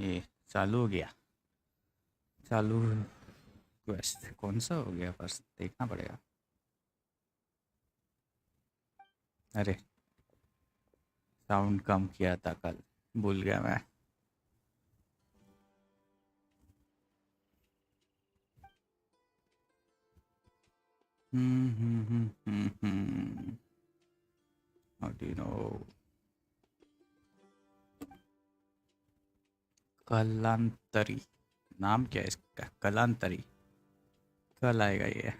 ये चालू हो गया। चालू क्वेस्ट कौन सा हो गया बस देखना पड़ेगा। अरे साउंड कम किया था कल, भूल गया मैं। How do you know? कलांतरी नाम क्या है इसका? कलांतरी। कल आएगा ये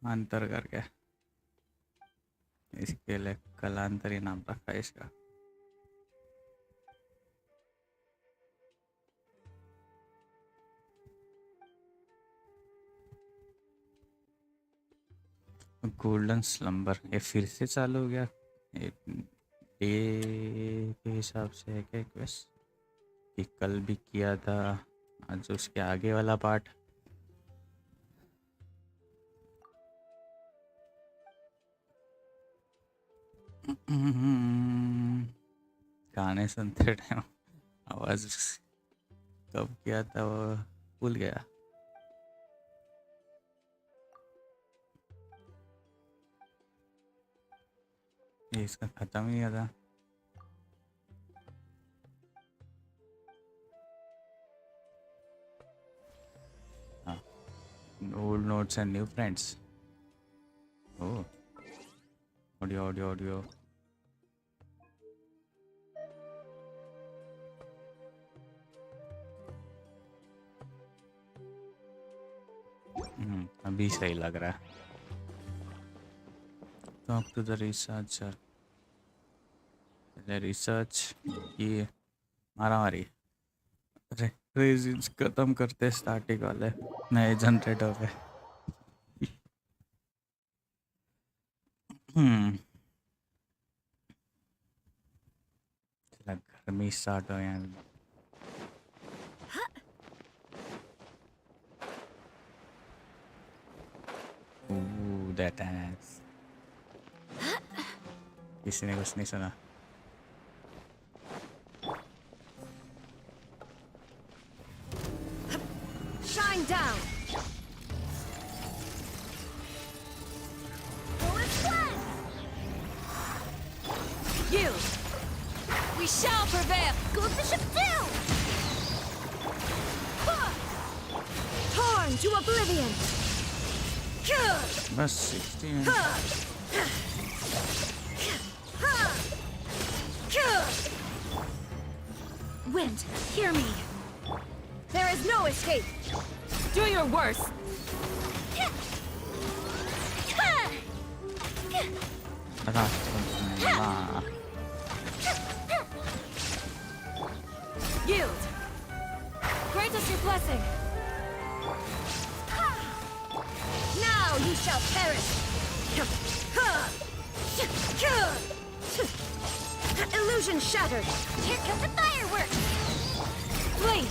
अंतर करके, इसके लिए कलांतरी नाम रखा है इसका। गोल्डन स्लम्बर ये फिर से चालू हो गया। ये डे के हिसाब से है क्या क्वेस्ट? कि कल भी किया था, आज उसके आगे वाला पार्ट। गाने सुनते टाइम आवाज कब किया था वो भूल गया। ये इसका खत्म ही हुआ था। हाँ, old notes and new friends. Oh, audio audio audio. अभी सही लग रहा है। Talk to the researcher. पहले रिसर्च ये मारामारी। रेजिन्स खत्म करते स्टार्टिंग वाले नए जनरेटर पे। चला गर्मी स्टार्ट हो यहाँ। Ooh, that ass. किसी ने कुछ नहीं सुना। Shine down. You. We shall prevail. Go Bishop too. Torn to oblivion. बस 16। Wind, hear me. There is no escape. Do your worst. Yield. Grant us your blessing. Now you shall perish. Illusion shattered. Here comes the fireworks. Flee.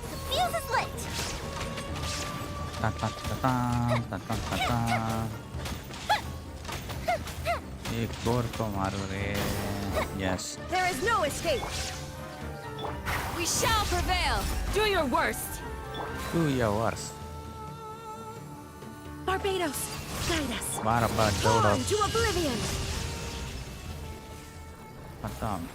The fuse is lit. एक और को मारो रे। Yes. There is no escape. We shall prevail. Do your worst. Do your worst. Barbados, guide us. Barbados. Torn to oblivion. खत्म।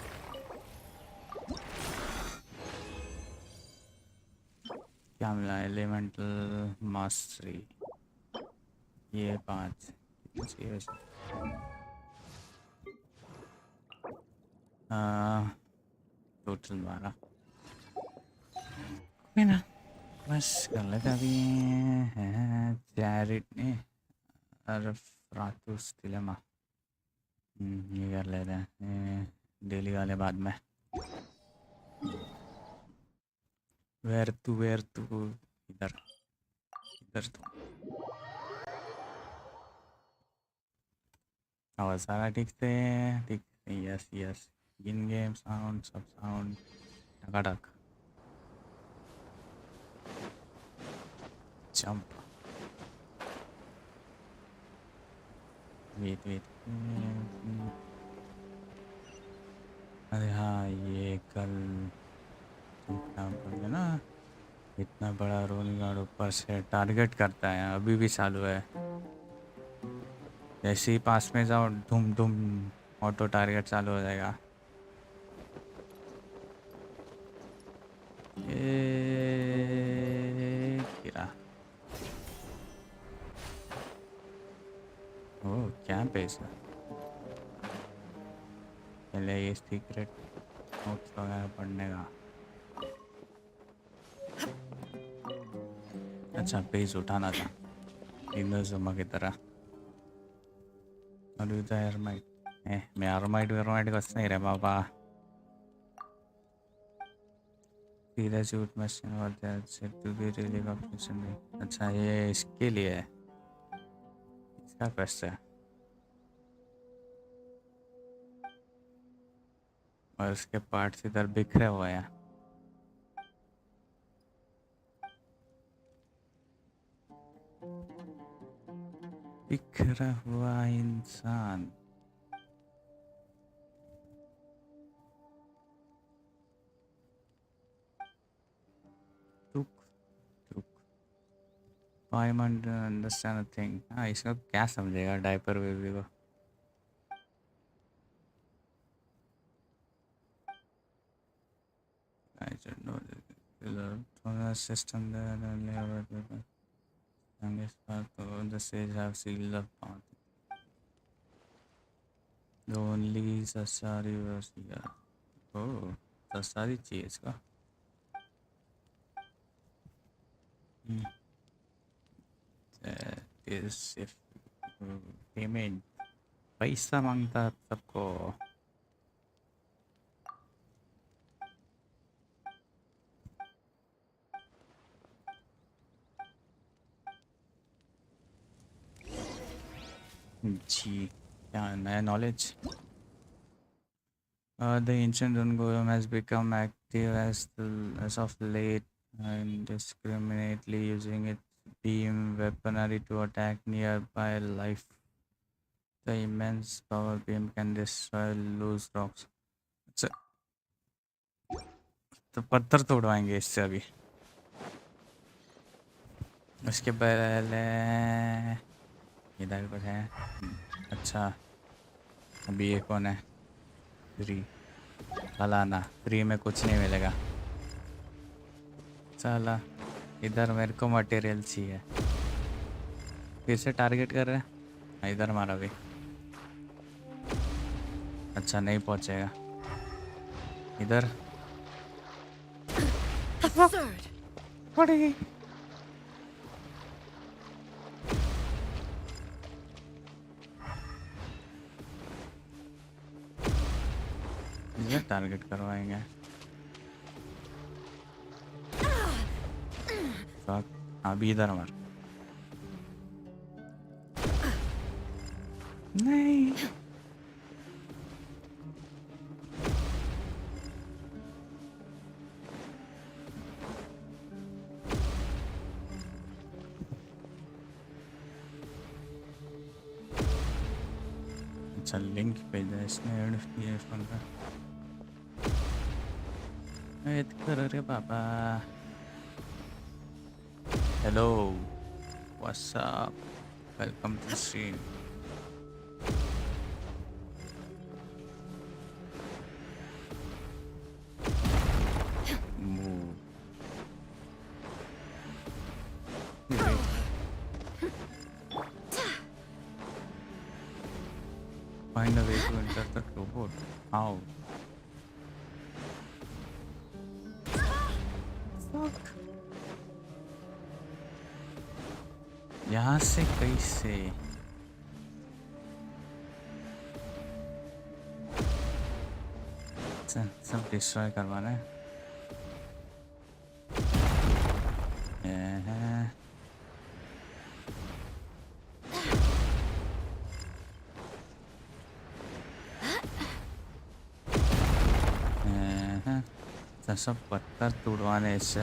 क्या मिला? Elemental mastery. ये 5 total 12। ना बस कर लेते अभी। चैरिट ने अरफ्रातुस डिलेमा ये कर लेते हैं डेली वाले बाद में। वेर तू इधर इधर तू। आवाज सारा ठीक से ठीक। यस यस, इन गेम साउंड सब साउंड टकाटक। जंप। वेट अरे हाँ, ये कल क्या बोले ना, इतना बड़ा रोल गार्ड ऊपर से टारगेट करता है, अभी भी चालू है। जैसे ही पास में जाओ धूम धूम ऑटो टारगेट चालू हो जाएगा। ये गिरा। ओह क्या पैसा, पहले ये सीक्रेट नोट्स वगैरह पढ़ने का। अच्छा पेज उठाना था इंदोजुमा की तरह। और इधर एरमाइट, मैं आर्माइट वेरमाइट कुछ नहीं रहे बाबा। सीधा शूट मशीन होता है set to be release option में। अच्छा ये इसके लिए है, इसका क्वेश्चन है। और इसके पार्ट्स इधर बिखरे हुए हैं। बिखरा हुआ इंसान। टुक टुक आई अंडरस्टैंड थिंग। हाँ इसका क्या समझेगा डायपर बेबी को। I don't know the system that youngest part of the stage have sealed up path. The only Sasari was here. Oh, Sasari चाहिए इसका। That is if payment पैसा मांगता है सबको। जी क्या नया knowledge. The ancient Ungolem has become active as of late, indiscriminately using its beam weaponry to attack nearby life. The immense power beam can destroy loose rocks. अच्छा तो पत्थर तोड़वाएंगे इससे अभी। उसके पहले इधर कुछ है। अच्छा अभी ये कौन है, फ्री फलाना, फ्री में कुछ नहीं मिलेगा। चला इधर मेरे को मटेरियल चाहिए। फिर से टारगेट कर रहे हैं, इधर मारा भी। अच्छा नहीं पहुंचेगा इधर। पड़ेगी इधर टारगेट करवाएंगे। अभी इधर मार। नहीं अच्छा लिंक भेजा इसने एयरफोन का। वेट करो रे पापा। Hello what's up, welcome to stream. Find a way to enter the robot. How? Fuck. यहाँ से कैसे? सब डिस्ट्रॉय करवाना है। सब पत्थर तोड़वाने इससे।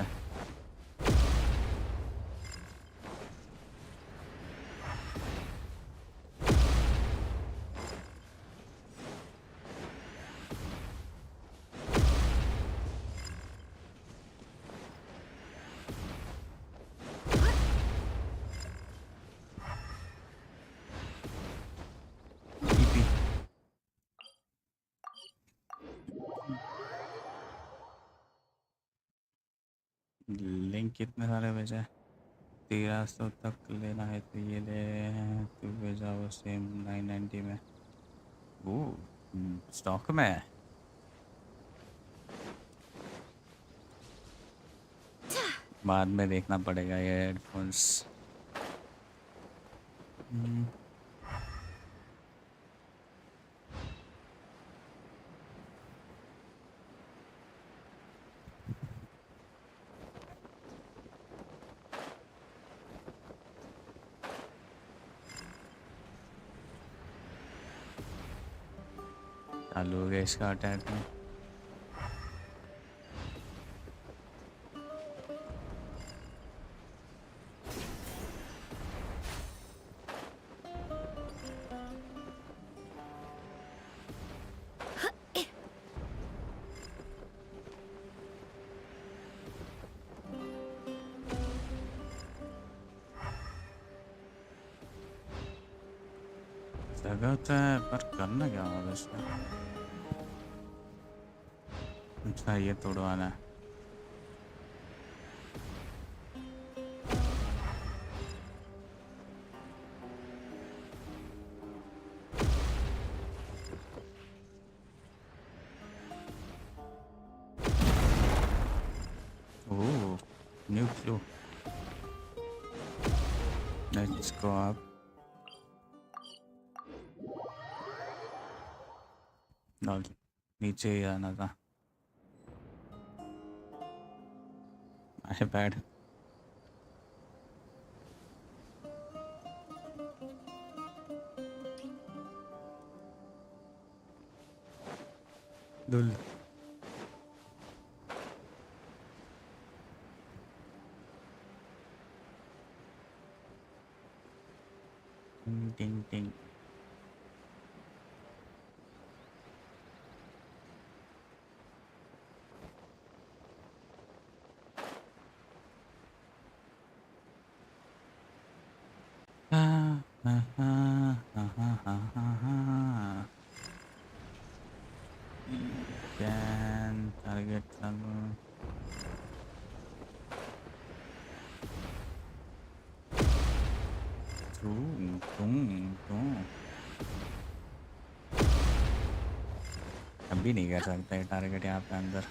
लिंक कितने सारे भेजा है? 1300 तक लेना है तो ये ले, तो भेजा वो सेम 990 में। वो स्टॉक में है। बाद में देखना पड़ेगा ये हेडफोन्स। चालू हो गया इसका अटैक में। जगह तो है पर करना क्या होगा इसमें? अच्छा ये तोड़वाना है। Oh new clue. Let's go up. नीचे ही आना था। आईपैड दुल। टिंग टिंग टिंग। कैन टारगेट चालू। तुम तुम तुम अभी नहीं कर सकते टारगेट यहाँ पे अंदर।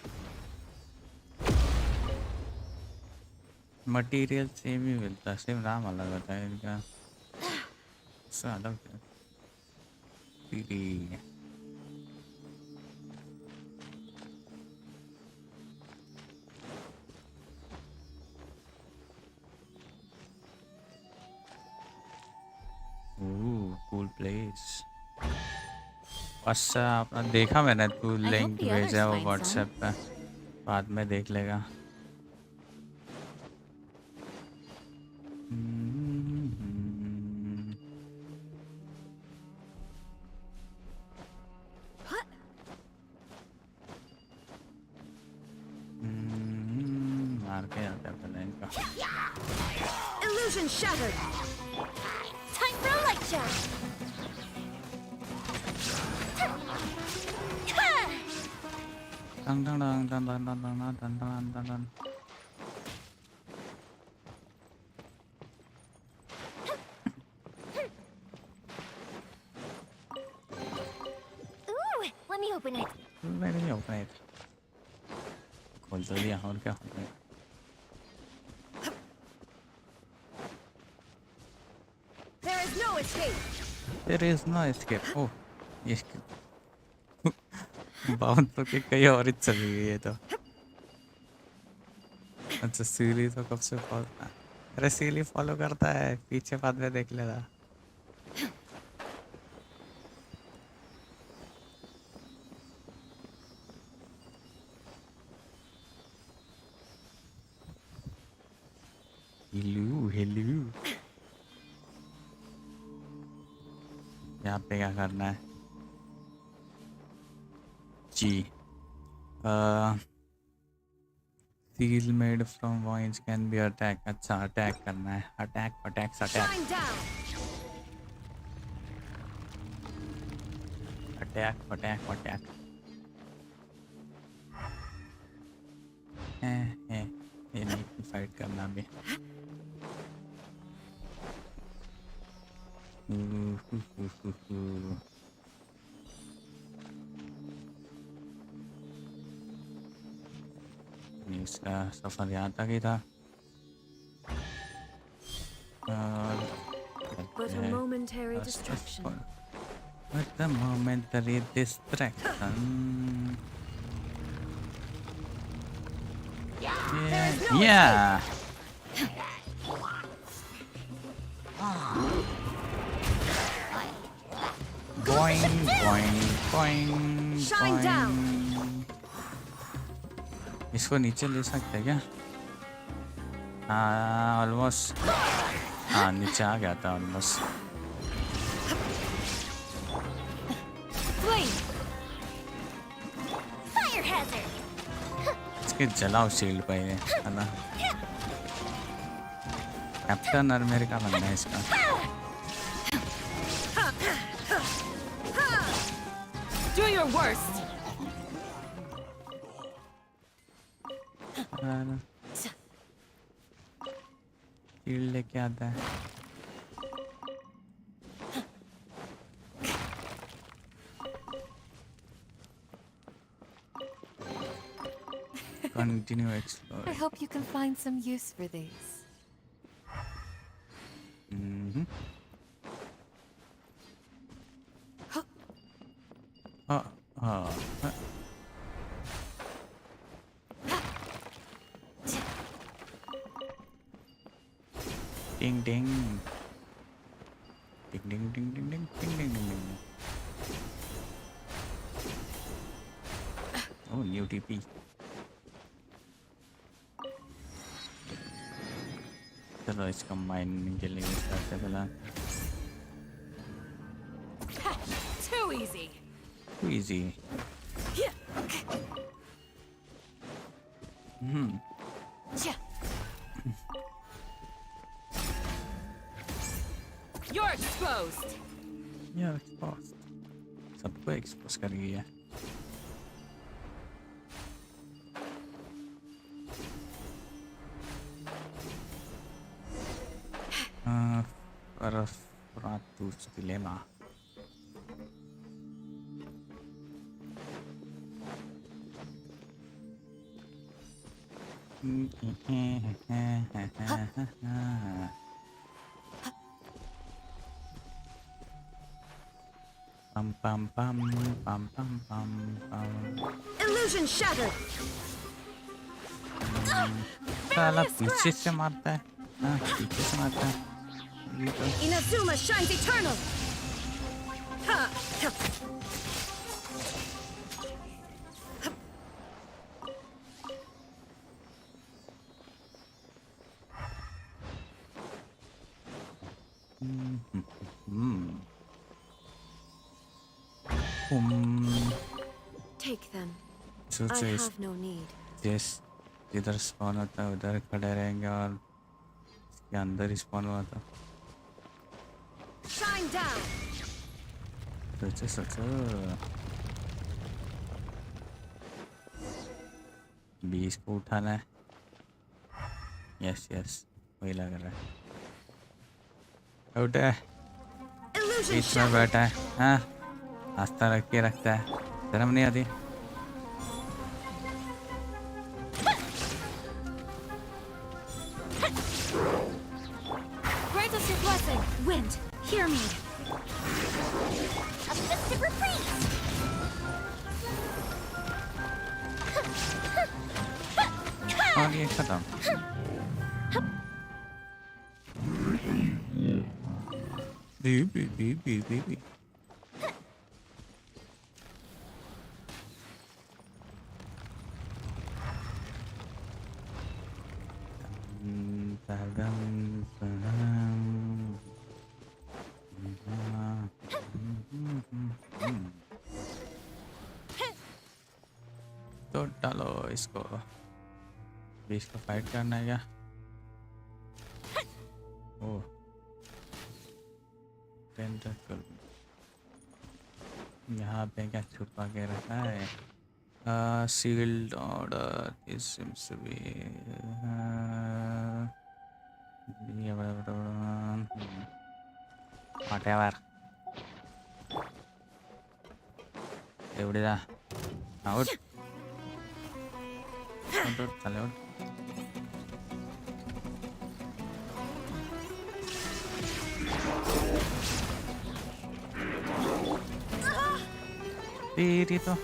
मटेरियल सेम ही मिलता है, सेम नाम अलग होता है इनका। उससे अलग है। सीरी कूल प्लेस। अच्छा आपने देखा मैंने, तू I hope link the others भेजा वो find some. व्हाट्सएप पे, बाद में देख लेगा। मार के आता है पहले इनका। Illusion shattered. Time for a light charge. Dang Dang Dang Dang Dang Dang Dang Dang Dang Dang Dang. Ooh, let me open it. नहीं होगा ये। खोल तो दिया और क्या होगा? There is no escape. There is no escape. ओह ये बाउंड तो के कहीं और ही चली गई है तो। अच्छा सीरी तो कब से फॉलो, अरे सीरी फॉलो करता है पीछे, बाद में देख लेगा। Hello hello. यहाँ पे क्या करना है जी? Steel made from vines can be attack। अच्छा अटैक करना है। Attack attack attack Shine down. Attack attack attack. ये नहीं फाइट करना भी। इसका सफर यहाँ तक ही था। But a momentary distraction. But a momentary distraction. Yeah. Boing, boing, boing, Shine down. इसको नीचे ले सकते हैं क्या? हाँ, ऑलमोस्ट। हाँ, नीचे आ गया था ऑलमोस्ट। Fire hazard. इसके जलाओ शील्ड पे है ना? कैप्टन अमेरिका बनना है इसका। Do your worst. शील्ड लेके आता है। Continue explore. I hope you can find some use for these. Ding ding. Ding ding ding ding ding ding ding ding ding. Oh, new TP. चलो इसका mining के लिए स्टार्ट कर देना। Too easy. Too easy. You're exposed. You're exposed. सबको expose कर गई है। Ratus dilemma. Pam pam pam pam pam pam pam. Illusion shattered. साला पीछे से मारता है। हाँ, पीछे से मारता है। Inazuma shines eternal. Take them. I have no need. जिधर स्पॉन होता है उधर खड़े रहेंगे और इसके अंदर ही स्पॉन हुआ था। Shine down. सोचो 20 को उठाना है। यस वही लग रहा है। उठे बीच में बैठा है। हाँ, आस्था रख के रखता है। शर्म नहीं आती। Grant us your blessing. Wind, hear me. A festive reprise. और ये खत्म। बी तो डालो इसको। 20 को फाइट करना है क्या? ओह, यहाँ पे क्या छुपा के रखा है? Sealed order is seems to be whatever. एवढे जा आउट चले आउट तेरी तो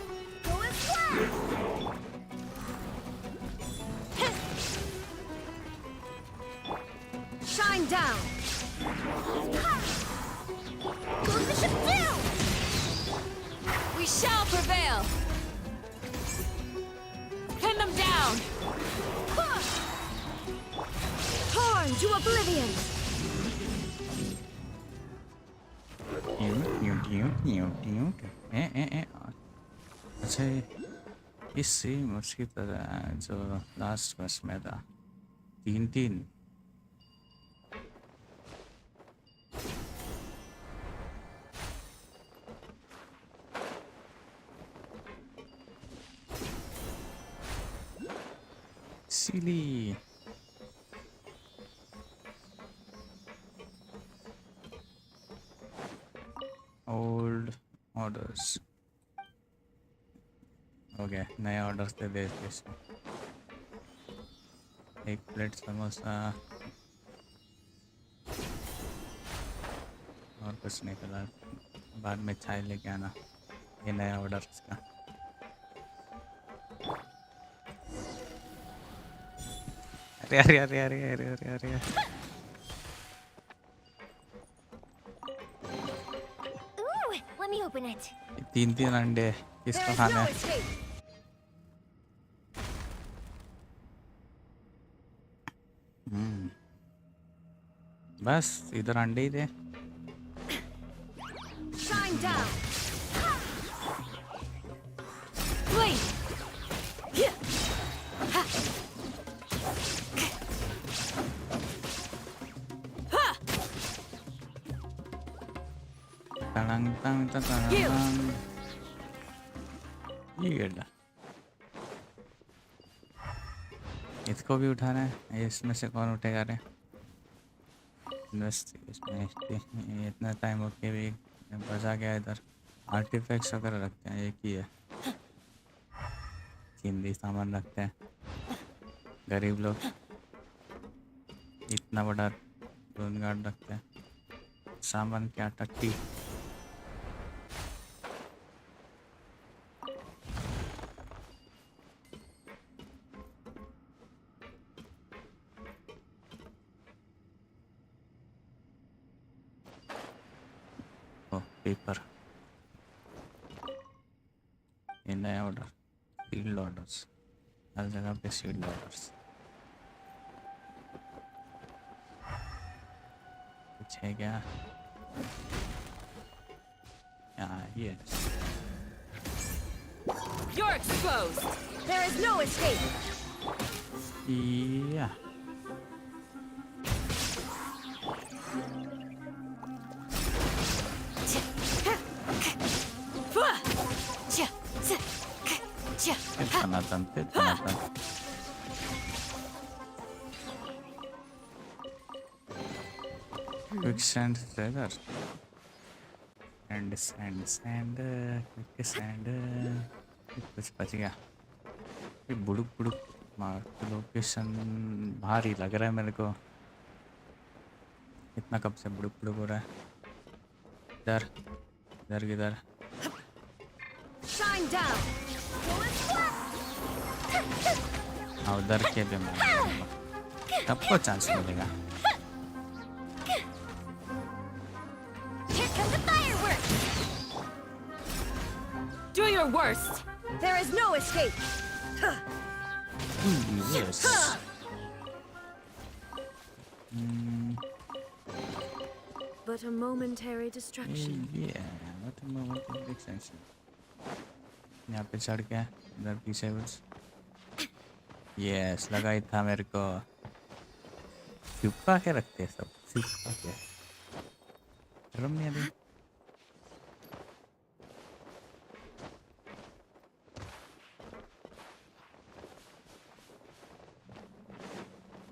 Shine down. Close the ship down. We shall prevail. Pin them down. Torn to oblivion. अच्छा इस सेम उसकी तरह जो लास्ट बस में था 3-3 silly old orders हो गया नए ऑर्डर्स थे देश देश में एक प्लेट समोसा और कुछ नहीं फिलहाल बाद में चाय लेके आना ये नया ऑर्डर का अरे अरे अरे अरे अरे अरे अरे Ooh, let me open it. 3-3 अंडे किसको There is खाना no है escape. बस इधर अंडे ही थे Shine down. Blade. तंग तंग तंग ये गड्ढा इसको भी उठाना है इसमें से कौन उठेगा रे बस इसमें इतना टाइम होके भी बजा गया इधर आर्टिफैक्ट्स वगैरह रखते हैं एक ही है कीमती सामान रखते हैं गरीब लोग इतना बड़ा ड्रोन गार्ड रखते हैं सामान क्या टट्टी पेपर ये नया ऑर्डर सील्ड ऑर्डर्स हर जगह पे सील्ड ऑर्डर्स कुछ है क्या yes You're exposed. There is no escape. yeah Tanatan. Quick sand Razer. Sand. Quick sand. कुछ बच गया ये बुड़ुक बुड़ुक लोकेशन भारी लग रहा है मेरे को इतना कब से बुड़ुक बुड़ुक हो रहा है इधर इधर किधर Shine down. उधर के भी मैं सबको चांस मिलेगा Here comes the fireworks. Do your worst. There is no escape. yes But a momentary distraction. yeah what a moment of extension यहाँ पे चढ़ के इधर पीछे कुछ यस लगा ही था मेरे को छुपा के रखते हैं सब छुपा के शर्म नहीं आती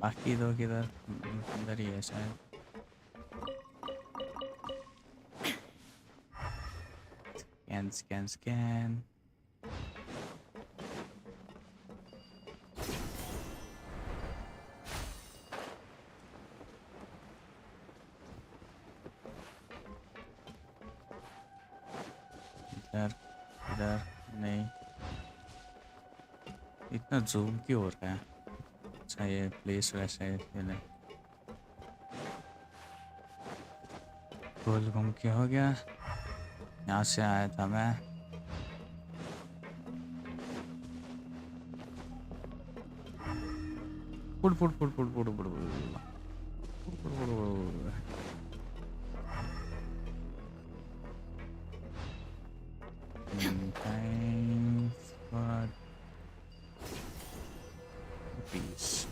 बाकी दो किधर इधर ही है शायद Scan. इधर नहीं, इतना जूम क्यों हो रहा है? अच्छा ये प्लेस वैसा है इसलिए। गोल घूम के हो गया, यहाँ से आया था मैं। पुड़ पुड़ पुड़ पुड़ पुड़ पुड़ time for peace.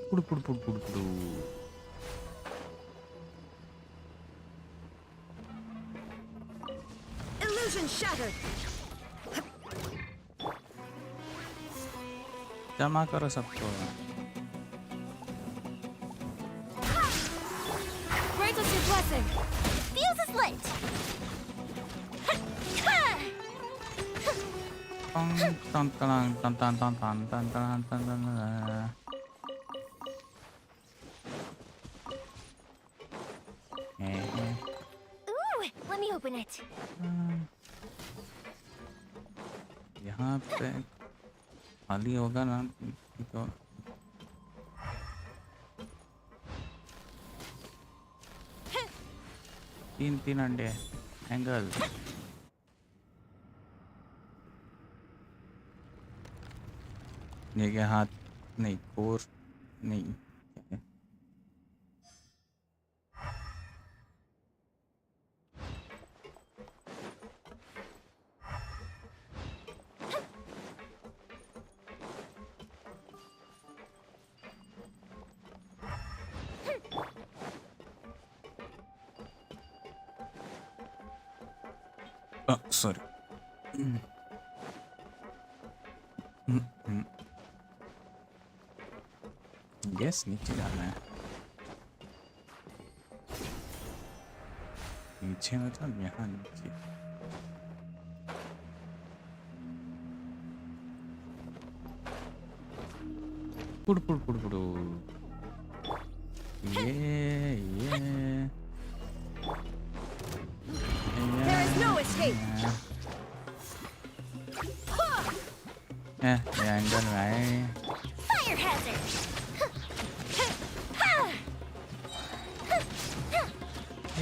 पुड़ पुड़ पुड़ पुड़ पुड़। Illusion shattered. जमा करो सबको। Grant us your blessing. Fuse is lit. Ooh, let me open it. यहाँ पे खाली होगा ना तो तीन अंडे एंगल। ये क्या हाथ नहीं, कोर नहीं, सॉरी। गैस नीचे जाना है, नीचे मतलब यहाँ नीचे। पुड़ पुड़ पुड़ पुड़। ये There is no escape. ये एंगल में आए। Fire hazard.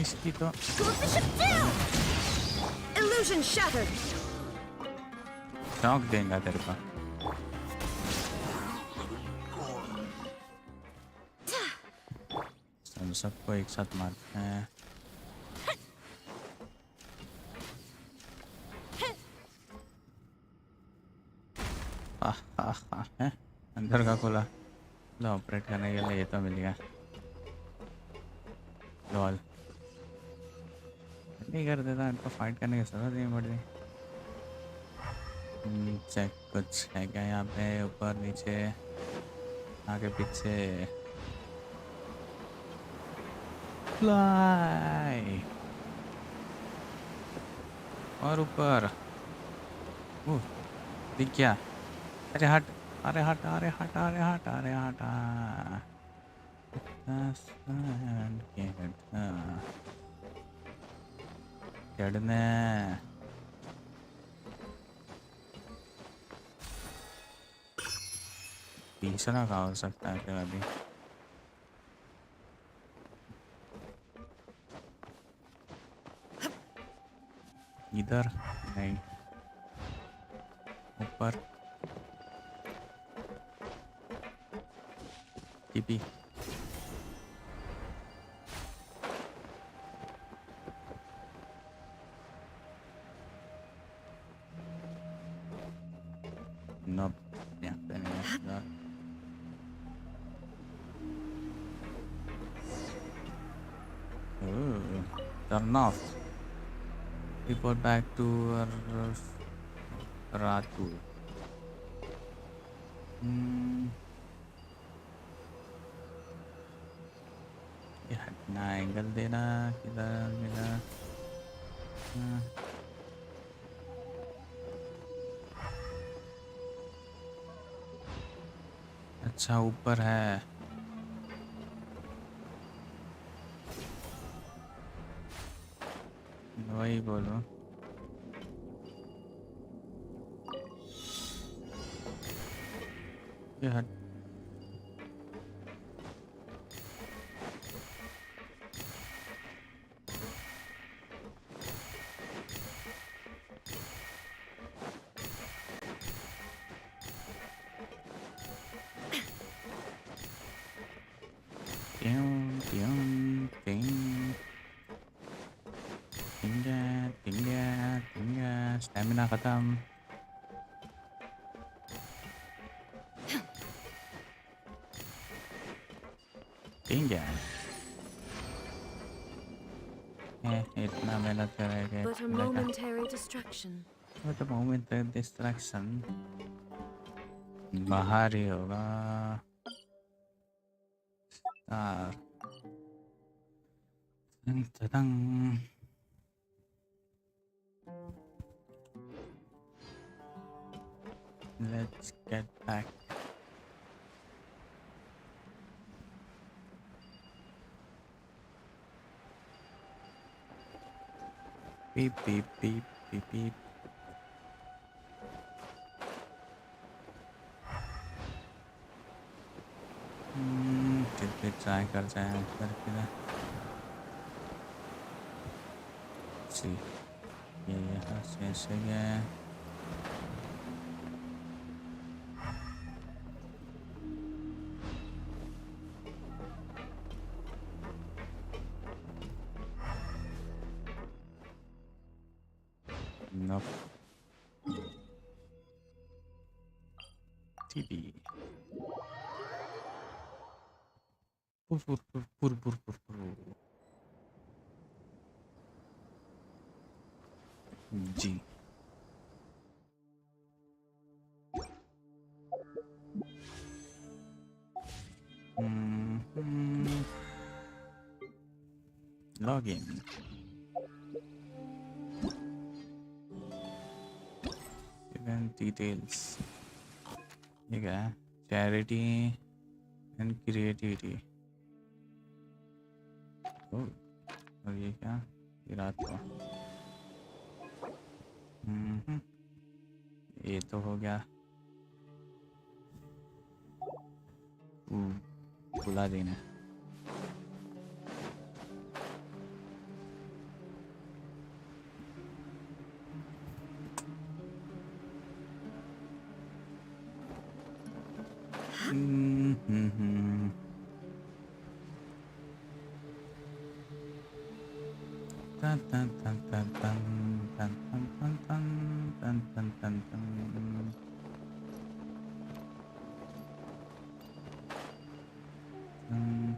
इसकी तो Move the ship down. Illusion shattered. Shock देगा तेरे को। सबको एक साथ मारते हैं। है अंदर का खोला लो, ऑपरेट करने के लिए ये तो मिल गया। लॉल नहीं कर देता, इनको फाइट करने की जरूरत नहीं पड़ती। नीचे कुछ है क्या यहाँ पे? ऊपर नीचे आगे पीछे फ्लाई और ऊपर। दिख गया। अरे हट, अरे हट, अरे हट, अरे हट, अरे हट। चढ़ने तीसरा का हो सकता है फिर अभी। इधर नहीं, ऊपर TP. Nope. Yeah, then that. Ooh, turn off. Report back to Ratu. ये हटना, एंगल देना, किधर मिला। हाँ, अच्छा ऊपर है। वही बोलो। ये हट। ट्यून ट्यून टिंग टिंगा टिंगा टिंगा। स्टैमिना खत्म। टिंगा। इतना मेहनत करेंगे But a मिलेगा। momentary distraction. वो तो मोमेंट डिस्ट्रैक्शन बाहर ही होगा। तार तदंग। Let's get back. Beep beep beep beep beep. फिर भी ट्राई कर जाए करके ना। सी ये यहाँ से ऐसे गया। Nope. TV. Pur pur pur pur pur pur pur. G. Login. Event details. ये क्या है? Charity and creativity. Oh, और ये क्या? ये रात को। ये तो हो गया। बुला देना। Tan tan tan tan tan tan tan tan tan tan tan tan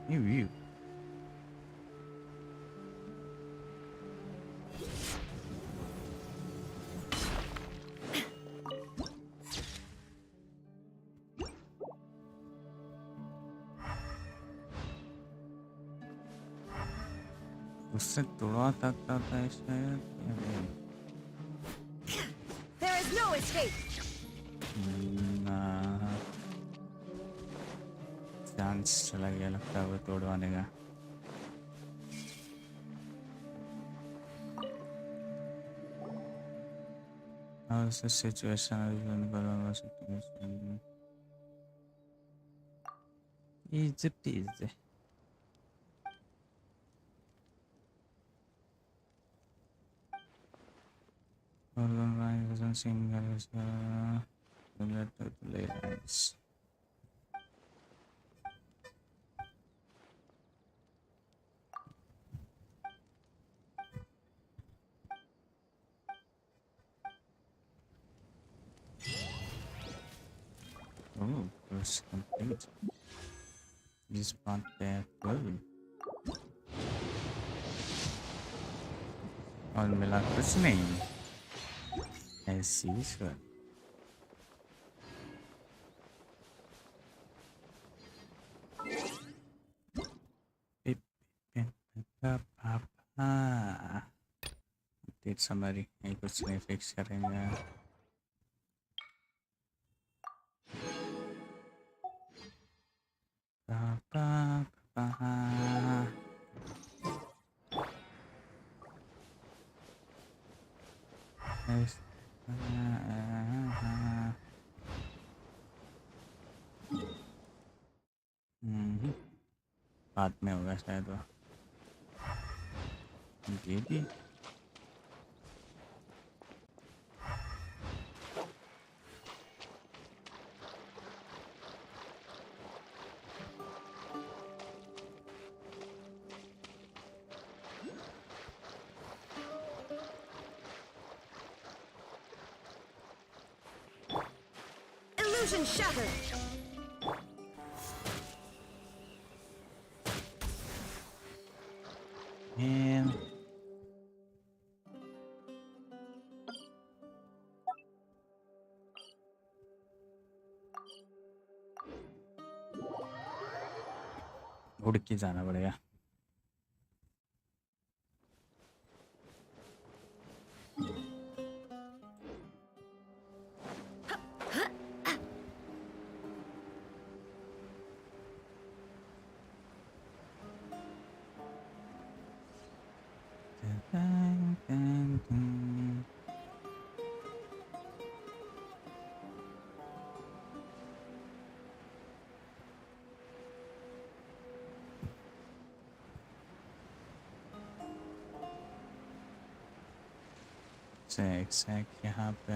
you. उससे तोड़ा सकता था शायद। There is no escape. Chance चला गया लगता है वो तोड़वाने का। How's the situation? Egypt is. Organization singles related to lines. Oh, course complete. This part there. और मिला कुछ नहीं। ऐसी सर। समरी ये कुछ नहीं फिक्स करेंगे। हाथ में होगा शायद वो। ये भी Illusion shattered. Man. उड़ के जाना पड़ेगा। सेक यहाँ पे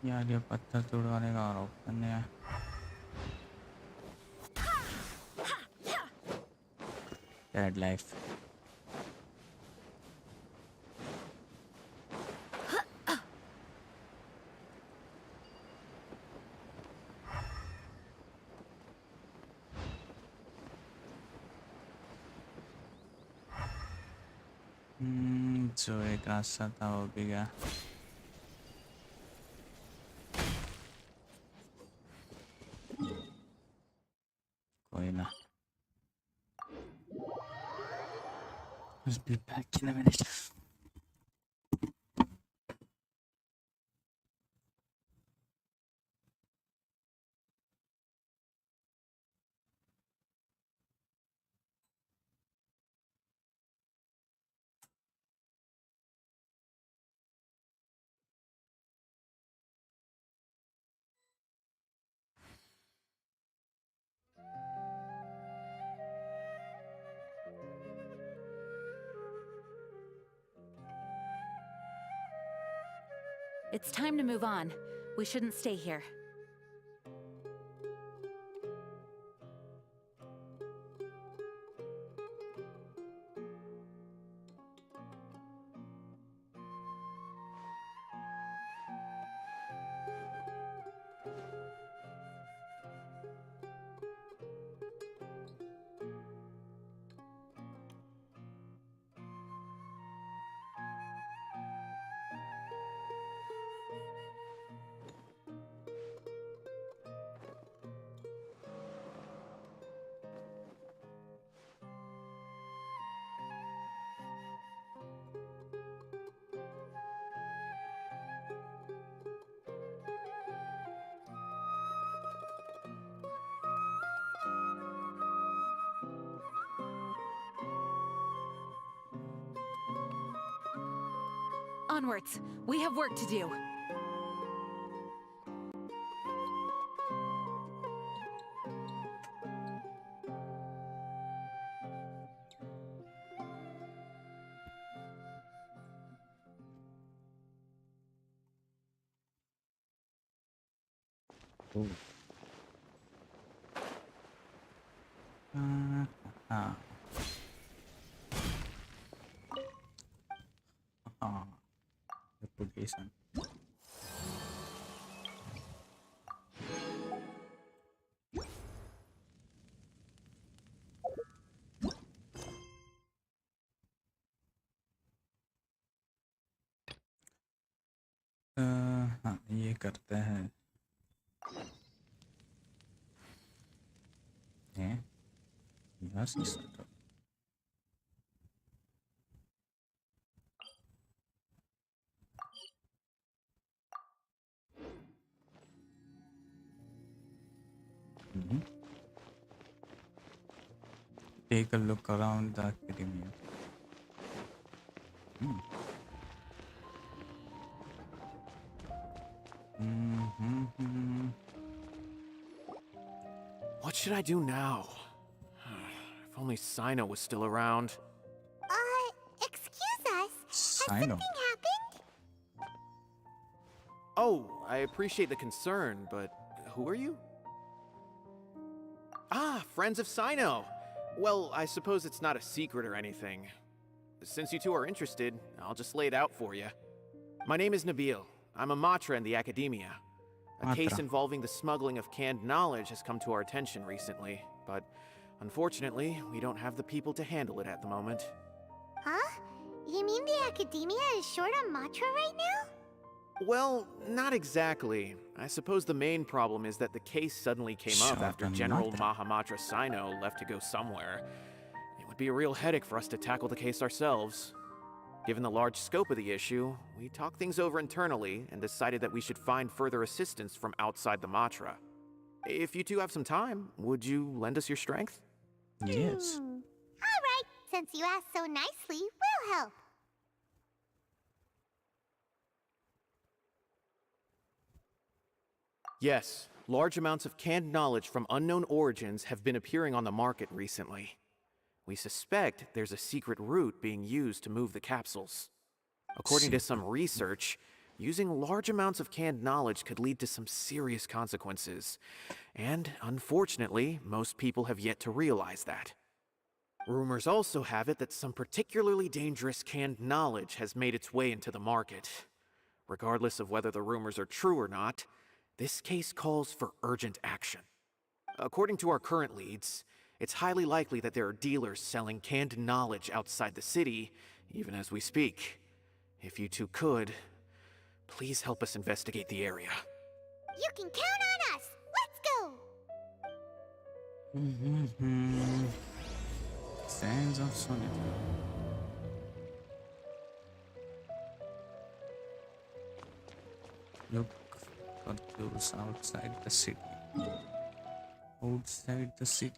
यार ये पत्थर तोड़वाने का और ऑप्शन है। डेड लाइफ जो एक रास्ता था वो भी गया। कोई ना। I'll be back in a minute. It's time to move on. We shouldn't stay here. Onwards. We have work to do. Reputation. करते हैं। यहाँ से start हो। Take a look around the academia. What should I do now? If only Cyno was still around. Excuse us. Has Cyno. something happened? Oh, I appreciate the concern, but who are you? Ah, friends of Cyno! Well, I suppose it's not a secret or anything. Since you two are interested, I'll just lay it out for you. My name is Nabil. I'm a Matra in the Academia. A case Matra. involving the smuggling of canned knowledge has come to our attention recently, but unfortunately, we don't have the people to handle it at the moment. Huh? You mean the Academia is short on Matra right now? Well, not exactly. I suppose the main problem is that the case suddenly came up Short after on General Matra. Mahamatra Cyno left to go somewhere. It would be a real headache for us to tackle the case ourselves. Given the large scope of the issue, we talked things over internally and decided that we should find further assistance from outside the Matra. If you two have some time, would you lend us your strength? Yes. All right. Since you asked so nicely, we'll help. Yes, large amounts of canned knowledge from unknown origins have been appearing on the market recently. We suspect there's a secret route being used to move the capsules. According to some research, using large amounts of canned knowledge could lead to some serious consequences. And unfortunately, most people have yet to realize that. Rumors also have it that some particularly dangerous canned knowledge has made its way into the market. Regardless of whether the rumors are true or not, this case calls for urgent action. According to our current leads, it's highly likely that there are dealers selling canned knowledge outside the city, even as we speak. If you two could, please help us investigate the area. You can count on us. Let's go. Sands of Solitude. Look for those outside the city. Outside the city.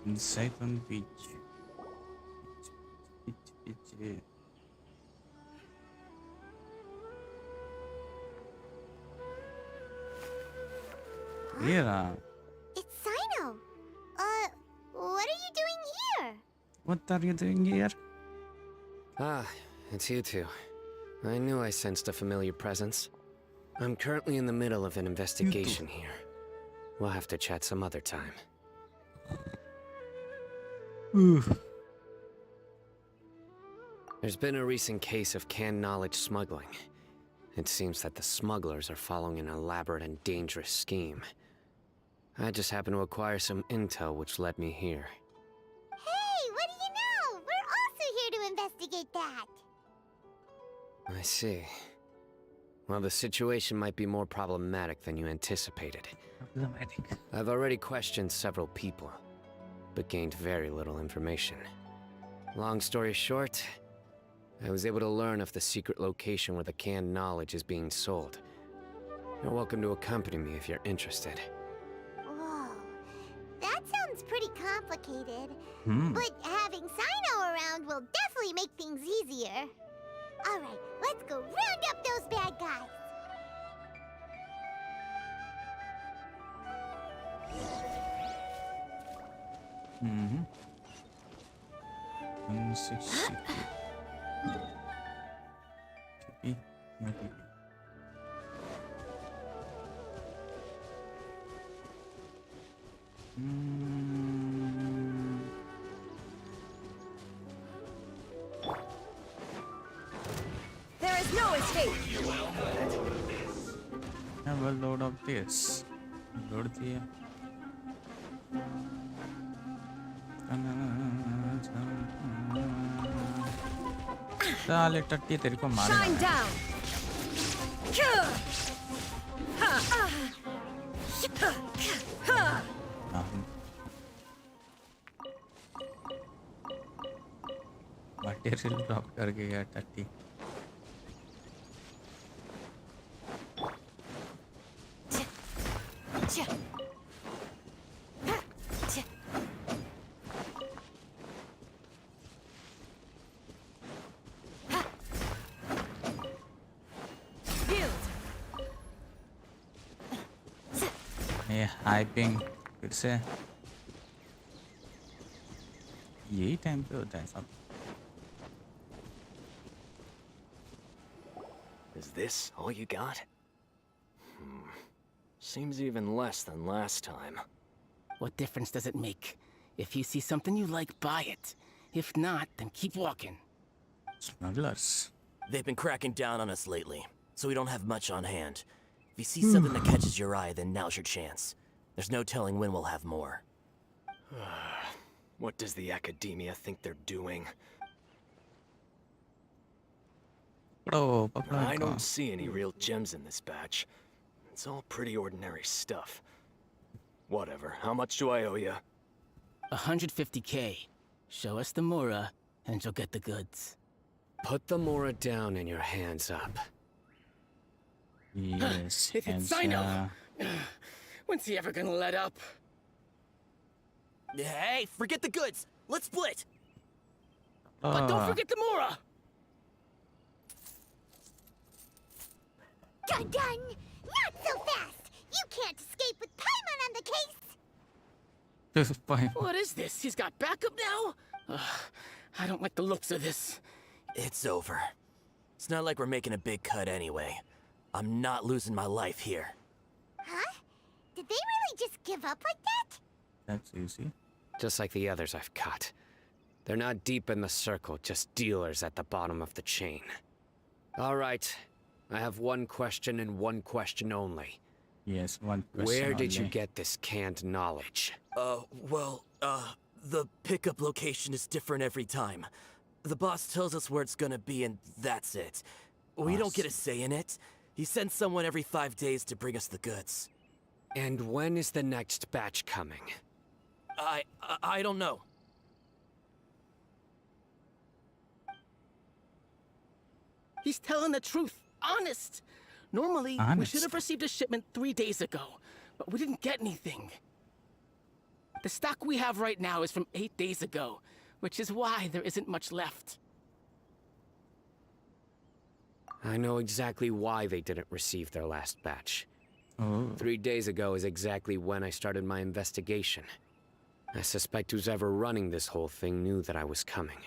Inside on beach. Beach. Mira, It's Cyno. What are you doing here? what are you doing here? Ah, it's you two. I knew I sensed a familiar presence. I'm currently in the middle of an investigation here. We'll have to chat some other time. There's been a recent case of canned knowledge smuggling. It seems that the smugglers are following an elaborate and dangerous scheme. I just happened to acquire some intel which led me here. Hey, what do you know? We're also here to investigate that. I see. Well, the situation might be more problematic than you anticipated. Problematic. I've already questioned several people, but gained very little information. Long story short, I was able to learn of the secret location where the canned knowledge is being sold. You're welcome to accompany me if you're interested. Whoa, that sounds pretty complicated. Hmm. But having Cyno around will definitely make things easier. All right, let's go round up those bad guys. Mm-hmm. 160. TP, no TP. No escape. Have a load of this. Load दिया. साले टट्टी तेरे को मारेगा. Shine down. Material drop करके गया टट्टी. ये हाइपिंग फिर से यही टाइम पे होता है सब. Is this all you got? Seems even less than last time. What difference does it make? If you see something you like, buy it. If not, then keep walking. Smugglers. They've been cracking down on us lately, so we don't have much on hand. If you see something that catches your eye, then now's your chance. There's no telling when we'll have more. What does the academia think they're doing? I don't see any real gems in this batch. It's all pretty ordinary stuff. Whatever. How much do I owe you? 150K. Show us the Mora, and you'll get the goods. Put the Mora down and your hands up. Yes. It's Cyno! When's he ever gonna let up? Hey, forget the goods! Let's split! But don't forget the Mora! Done! Not so fast! You can't escape with Paimon on the case! What is this? He's got backup now? I don't like the looks of this. It's over. It's not like we're making a big cut anyway. I'm not losing my life here. Huh? Did they really just give up like that? That's easy. Just like the others I've cut. They're not deep in the circle, just dealers at the bottom of the chain. All right. I have one question and one question only. Yes, one question. Where did you only. get this canned knowledge? The pickup location is different every time. The boss tells us where it's gonna be and that's it. We don't get a say in it. He sends someone every 5 days to bring us the goods. And when is the next batch coming? I don't know. He's telling the truth. Honest. Normally, we should have received a shipment 3 days ago, but we didn't get anything. The stock we have right now is from 8 days ago, which is why there isn't much left. I know exactly why they didn't receive their last batch. 3 days ago is exactly when I started my investigation. I suspect whoever running this whole thing knew that I was coming.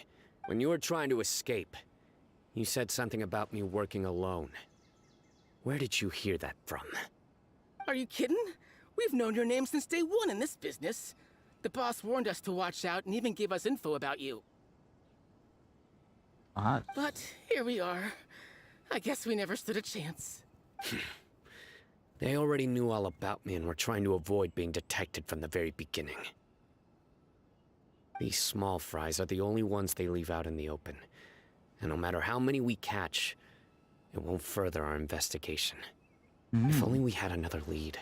When you were trying to escape, you said something about me working alone. Where did you hear that from? Are you kidding? We've known your name since day one in this business. The boss warned us to watch out and even gave us info about you. But here we are. I guess we never stood a chance. They already knew all about me and were trying to avoid being detected from the very beginning. These small fries are the only ones they leave out in the open. And no matter how many we catch, it won't further our investigation. If only we had another lead.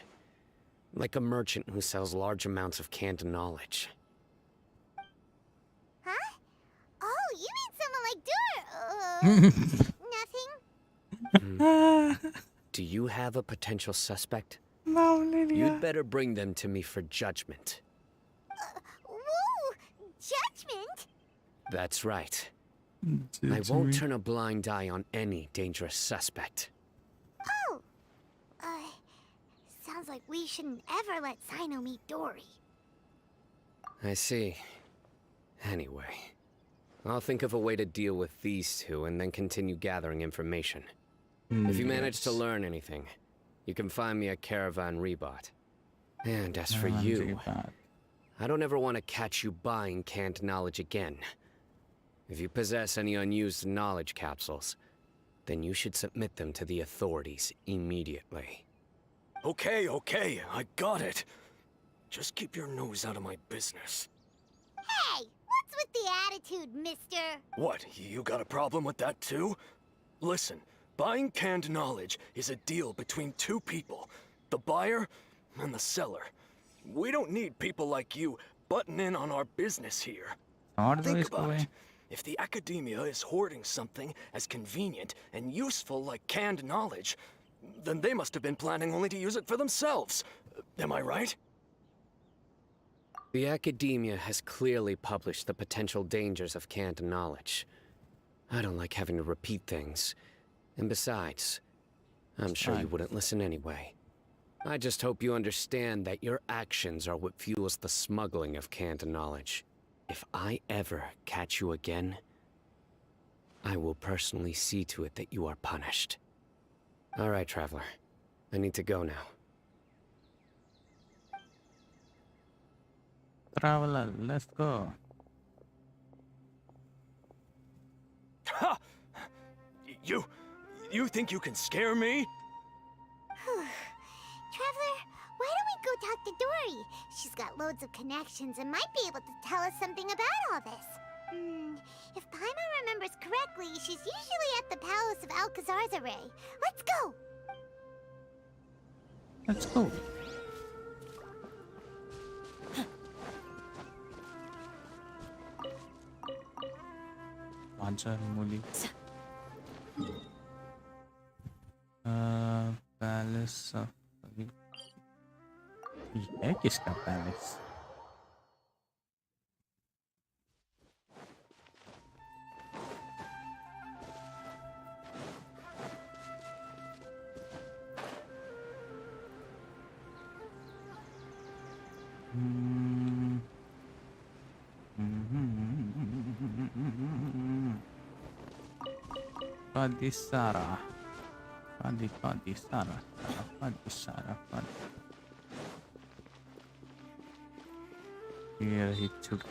Like a merchant who sells large amounts of canned knowledge. Huh? Oh, you mean someone like Nothing? Do you have a potential suspect? No, Lilia. You'd better bring them to me for judgment. Whoa! Judgment? That's right. I won't turn a blind eye on any dangerous suspect. Oh! Sounds like we shouldn't ever let Cyno meet Dory. I see. Anyway, I'll think of a way to deal with these two and then continue gathering information. If you manage to learn anything, you can find me at Caravan Rebot. And as for you, I don't ever want to catch you buying canned knowledge again. If you possess any unused knowledge capsules, then you should submit them to the authorities immediately. Okay, I got it. Just keep your nose out of my business. Hey, what's with the attitude, mister? What, you got a problem with that too? Listen, buying canned knowledge is a deal between two people, the buyer and the seller. We don't need people like you butting in on our business here. Think about it. If the academia is hoarding something as convenient and useful like canned knowledge, then they must have been planning only to use it for themselves. Am I right? The academia has clearly published the potential dangers of canned knowledge. I don't like having to repeat things. And besides, I'm sure you wouldn't listen anyway. I just hope you understand that your actions are what fuels the smuggling of canned knowledge. If I ever catch you again, I will personally see to it that you are punished. All right, Traveler. I need to go now. Traveler, let's go. Ha! You think you can scare me? Traveler, why don't we go talk to Dory? She's got loads of connections and might be able to tell us something about all this. If Paimon remembers correctly, she's usually at the palace of Alcazar's. Let's go! Let's go. Razer Muli. Palace of... ये है किसका palace? Padisara. Padisara. Here he took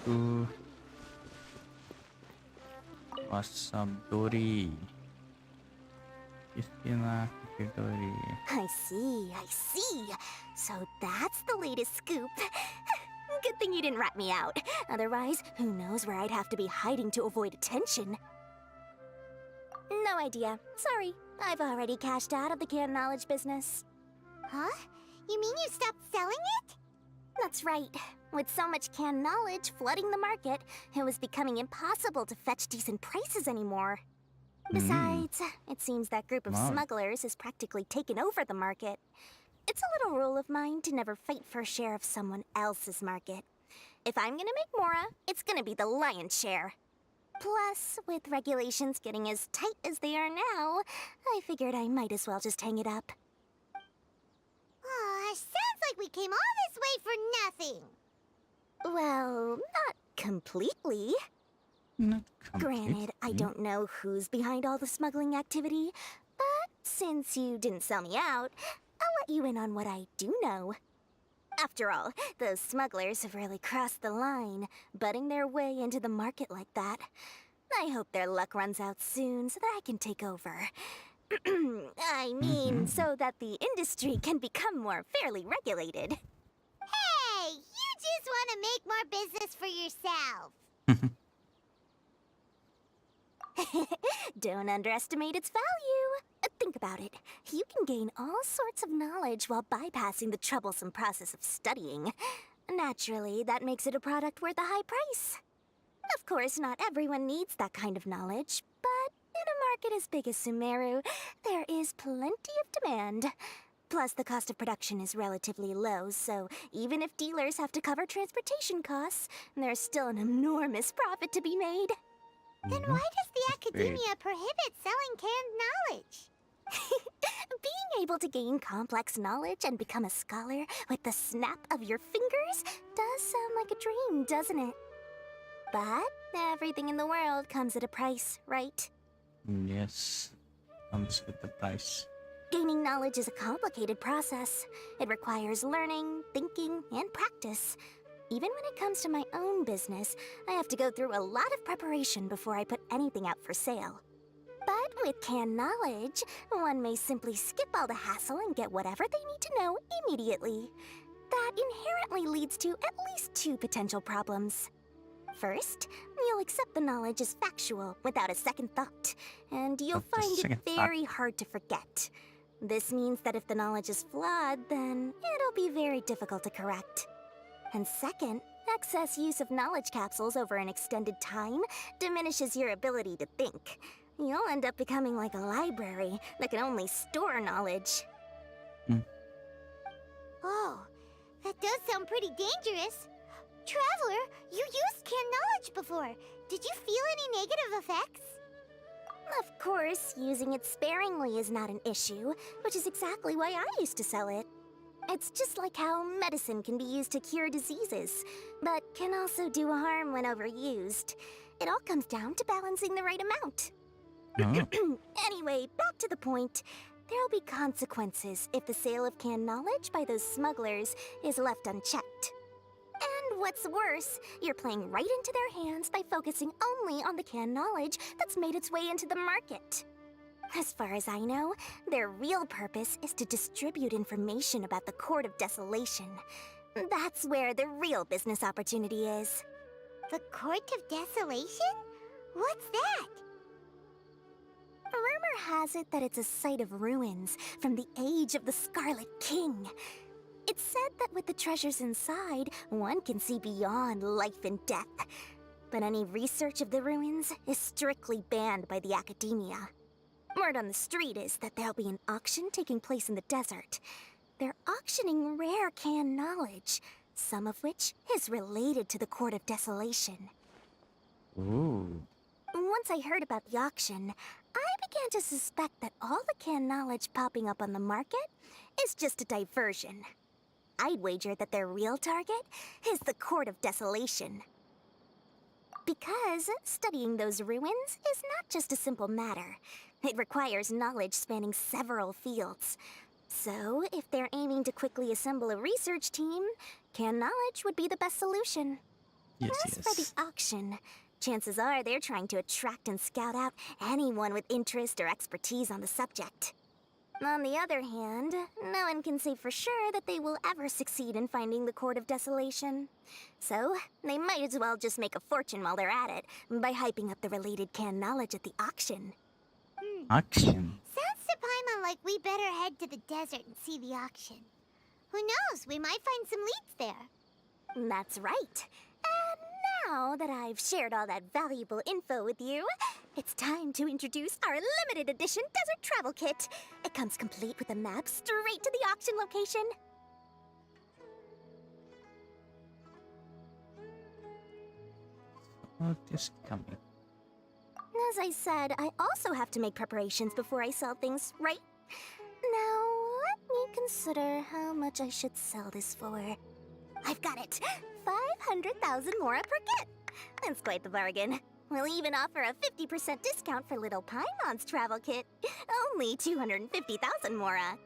what's up, Dory? Dory. I see. So that's the latest scoop. Good thing you didn't rat me out. Otherwise, who knows where I'd have to be hiding to avoid attention. No idea. Sorry. I've already cashed out of the canned knowledge business. Huh? You mean you stopped selling it? That's right. With so much canned knowledge flooding the market, it was becoming impossible to fetch decent prices anymore. Besides, it seems that group of smugglers has practically taken over the market. It's a little rule of mine to never fight for a share of someone else's market. If I'm gonna make Mora, it's gonna be the lion's share. Plus, with regulations getting as tight as they are now, I figured I might as well just hang it up. Sounds like we came all this way for nothing. Well, not completely. Not completely. Granted, I don't know who's behind all the smuggling activity, but since you didn't sell me out, I'll let you in on what I do know. After all, those smugglers have really crossed the line, butting their way into the market like that. I hope their luck runs out soon so that I can take over. I mean, so that the industry can become more fairly regulated. Hey, you just want to make more business for yourself. Don't underestimate its value. Think about it. You can gain all sorts of knowledge while bypassing the troublesome process of studying. Naturally, that makes it a product worth a high price. Of course, not everyone needs that kind of knowledge, but in a market as big as Sumeru, there is plenty of demand. Plus, the cost of production is relatively low, so even if dealers have to cover transportation costs, there's still an enormous profit to be made. Then why does the academia prohibit selling canned knowledge? Being able to gain complex knowledge and become a scholar with the snap of your fingers does sound like a dream, doesn't it? But everything in the world comes at a price, right? Yes, comes with the price. Gaining knowledge is a complicated process. It requires learning, thinking, and practice. Even when it comes to my own business, I have to go through a lot of preparation before I put anything out for sale. But With canned knowledge, one may simply skip all the hassle and get whatever they need to know immediately. That inherently leads to at least two potential problems. First, you'll accept the knowledge as factual without a second thought, and you'll find it very hard to forget. This means that if the knowledge is flawed, then it'll be very difficult to correct. And second, excess use of knowledge capsules over an extended time diminishes your ability to think. You'll end up becoming like a library that can only store knowledge. Oh, that does sound pretty dangerous. Traveler, you used canned knowledge before. Did you feel any negative effects? Of course, using it sparingly is not an issue, which is exactly why I used to sell it. It's just like how medicine can be used to cure diseases, but can also do harm when overused. It all comes down to balancing the right amount. Anyway, back to the point. There'll be consequences if the sale of canned knowledge by those smugglers is left unchecked. And what's worse, you're playing right into their hands by focusing only on the canned knowledge that's made its way into the market. As far as I know, their real purpose is to distribute information about the Court of Desolation. That's where the real business opportunity is. The Court of Desolation? What's that? Rumor has it that it's a site of ruins from the age of the Scarlet King. It's said that with the treasures inside, one can see beyond life and death. But any research of the ruins is strictly banned by the academia. Word on the street is that there'll be an auction taking place in the desert. They're auctioning rare canned knowledge, some of which is related to the Court of Desolation. Ooh. Once I heard about the auction, I began to suspect that all the canned knowledge popping up on the market is just a diversion. I'd wager that their real target is the Court of Desolation. Because studying those ruins is not just a simple matter. It requires knowledge spanning several fields. So, if they're aiming to quickly assemble a research team, canned knowledge would be the best solution. As for the auction, chances are they're trying to attract and scout out anyone with interest or expertise on the subject. On the other hand, no one can say for sure that they will ever succeed in finding the Court of Desolation. So, they might as well just make a fortune while they're at it by hyping up the related canned knowledge at the auction. Auction? Sounds to Paimon like we better head to the desert and see the auction. Who knows, we might find some leads there. That's right. And now that I've shared all that valuable info with you, it's time to introduce our limited edition desert travel kit. It comes complete with a map straight to the auction location. What is coming? As I said, I also have to make preparations before I sell things, right? Now, let me consider how much I should sell this for. I've got it! 500,000 mora per kit! That's quite the bargain. We'll even offer a 50% discount for little Paimon's travel kit. Only 250,000 mora.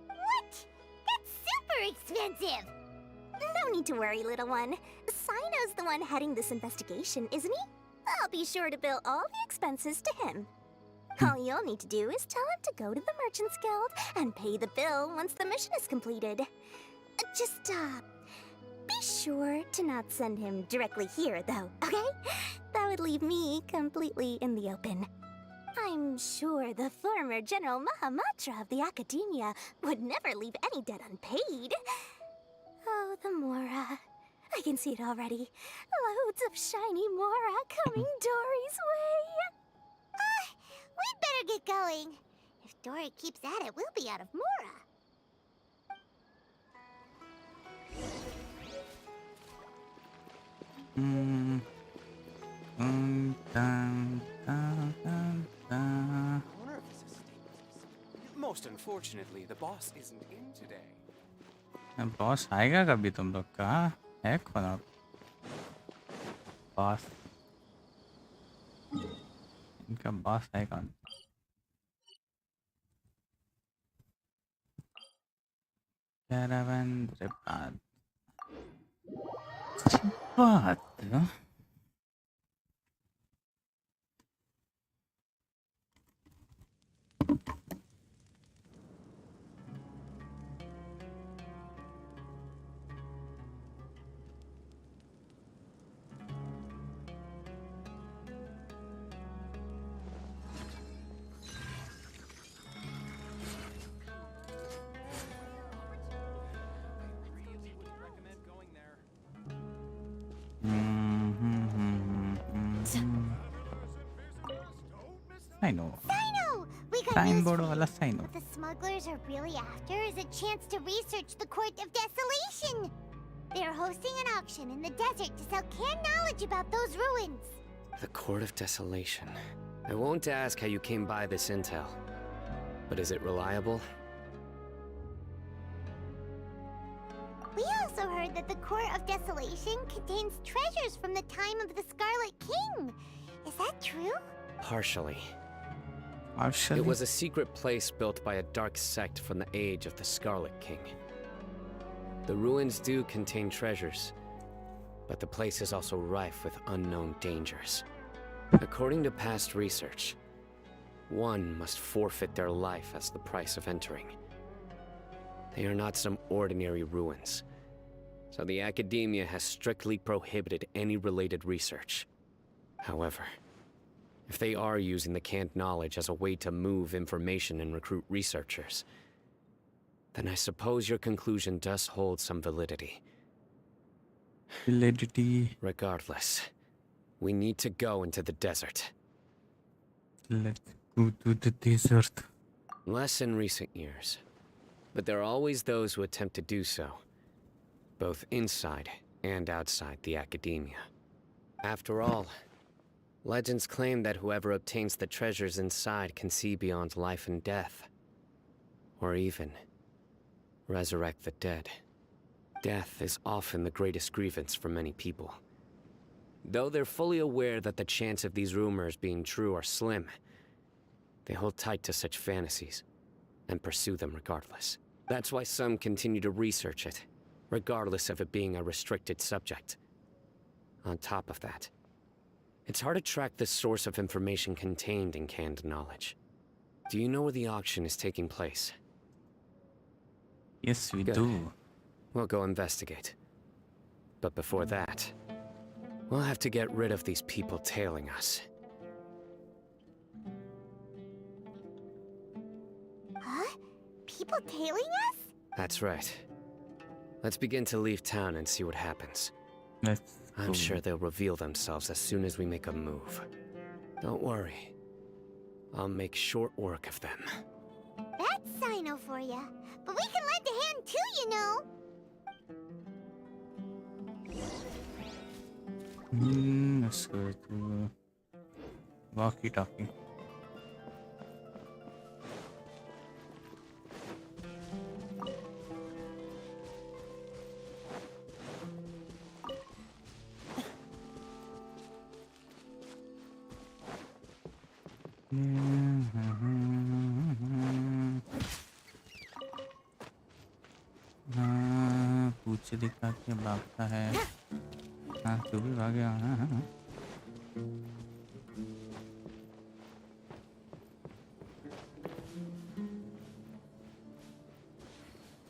What? That's super expensive! No need to worry, little one. Cyno's the one heading this investigation, isn't he? I'll be sure to bill all the expenses to him. All you'll need to do is tell him to go to the Merchants Guild and pay the bill once the mission is completed. Just, be sure to not send him directly here, though, okay? That would leave me completely in the open. I'm sure the former General Mahamatra of the Academia would never leave any debt unpaid. Oh, the Mora. I can see it already. Loads of shiny Mora coming Dory's way. We'd better get going. If Dory keeps at it, we'll be out of Mora. Most unfortunately, the boss isn't in today. Boss आएगा कभी तुम लोग का है कौन आप boss इनका boss है कौन कैरावन बात बात Cyno. Cyno! We got Time news board for you. wala Cyno. What the smugglers are really after is a chance to research the Court of Desolation. They are hosting an auction in the desert to sell canned knowledge about those ruins. The Court of Desolation. I won't ask how you came by this intel. But is it reliable? We also heard that the Court of Desolation contains treasures from the time of the Scarlet King. Is that true? Partially. Partially. It was a secret place built by a dark sect from the age of the Scarlet King. The ruins do contain treasures, but the place is also rife with unknown dangers. According to past research, one must forfeit their life as the price of entering. They are not some ordinary ruins, so the academia has strictly prohibited any related research. However, if they are using the canned knowledge as a way to move information and recruit researchers, then I suppose your conclusion does hold some validity. Validity. Regardless, we need to go into the desert. Let's go to the desert. Less in recent years, but there are always those who attempt to do so, both inside and outside the academia. After all, legends claim that whoever obtains the treasures inside can see beyond life and death, or even resurrect the dead. Death is often the greatest grievance for many people. Though they're fully aware that the chance of these rumors being true are slim, they hold tight to such fantasies and pursue them regardless. That's why some continue to research it, regardless of it being a restricted subject. On top of that, it's hard to track the source of information contained in canned knowledge. Do you know where the auction is taking place? Yes, we Good. do. We'll go investigate. But before that, we'll have to get rid of these people tailing us. Huh? People tailing us? That's right. Let's begin to leave town and see what happens. Let's I'm go. sure they'll reveal themselves as soon as we make a move. Don't worry. I'll make short work of them. That's Cyno for ya. But we can lend a hand too, you know. Let's go to walkie-talkie. हाँ, पूछ दिखा के भागता है। हाँ, तू भी भागे। हाँ।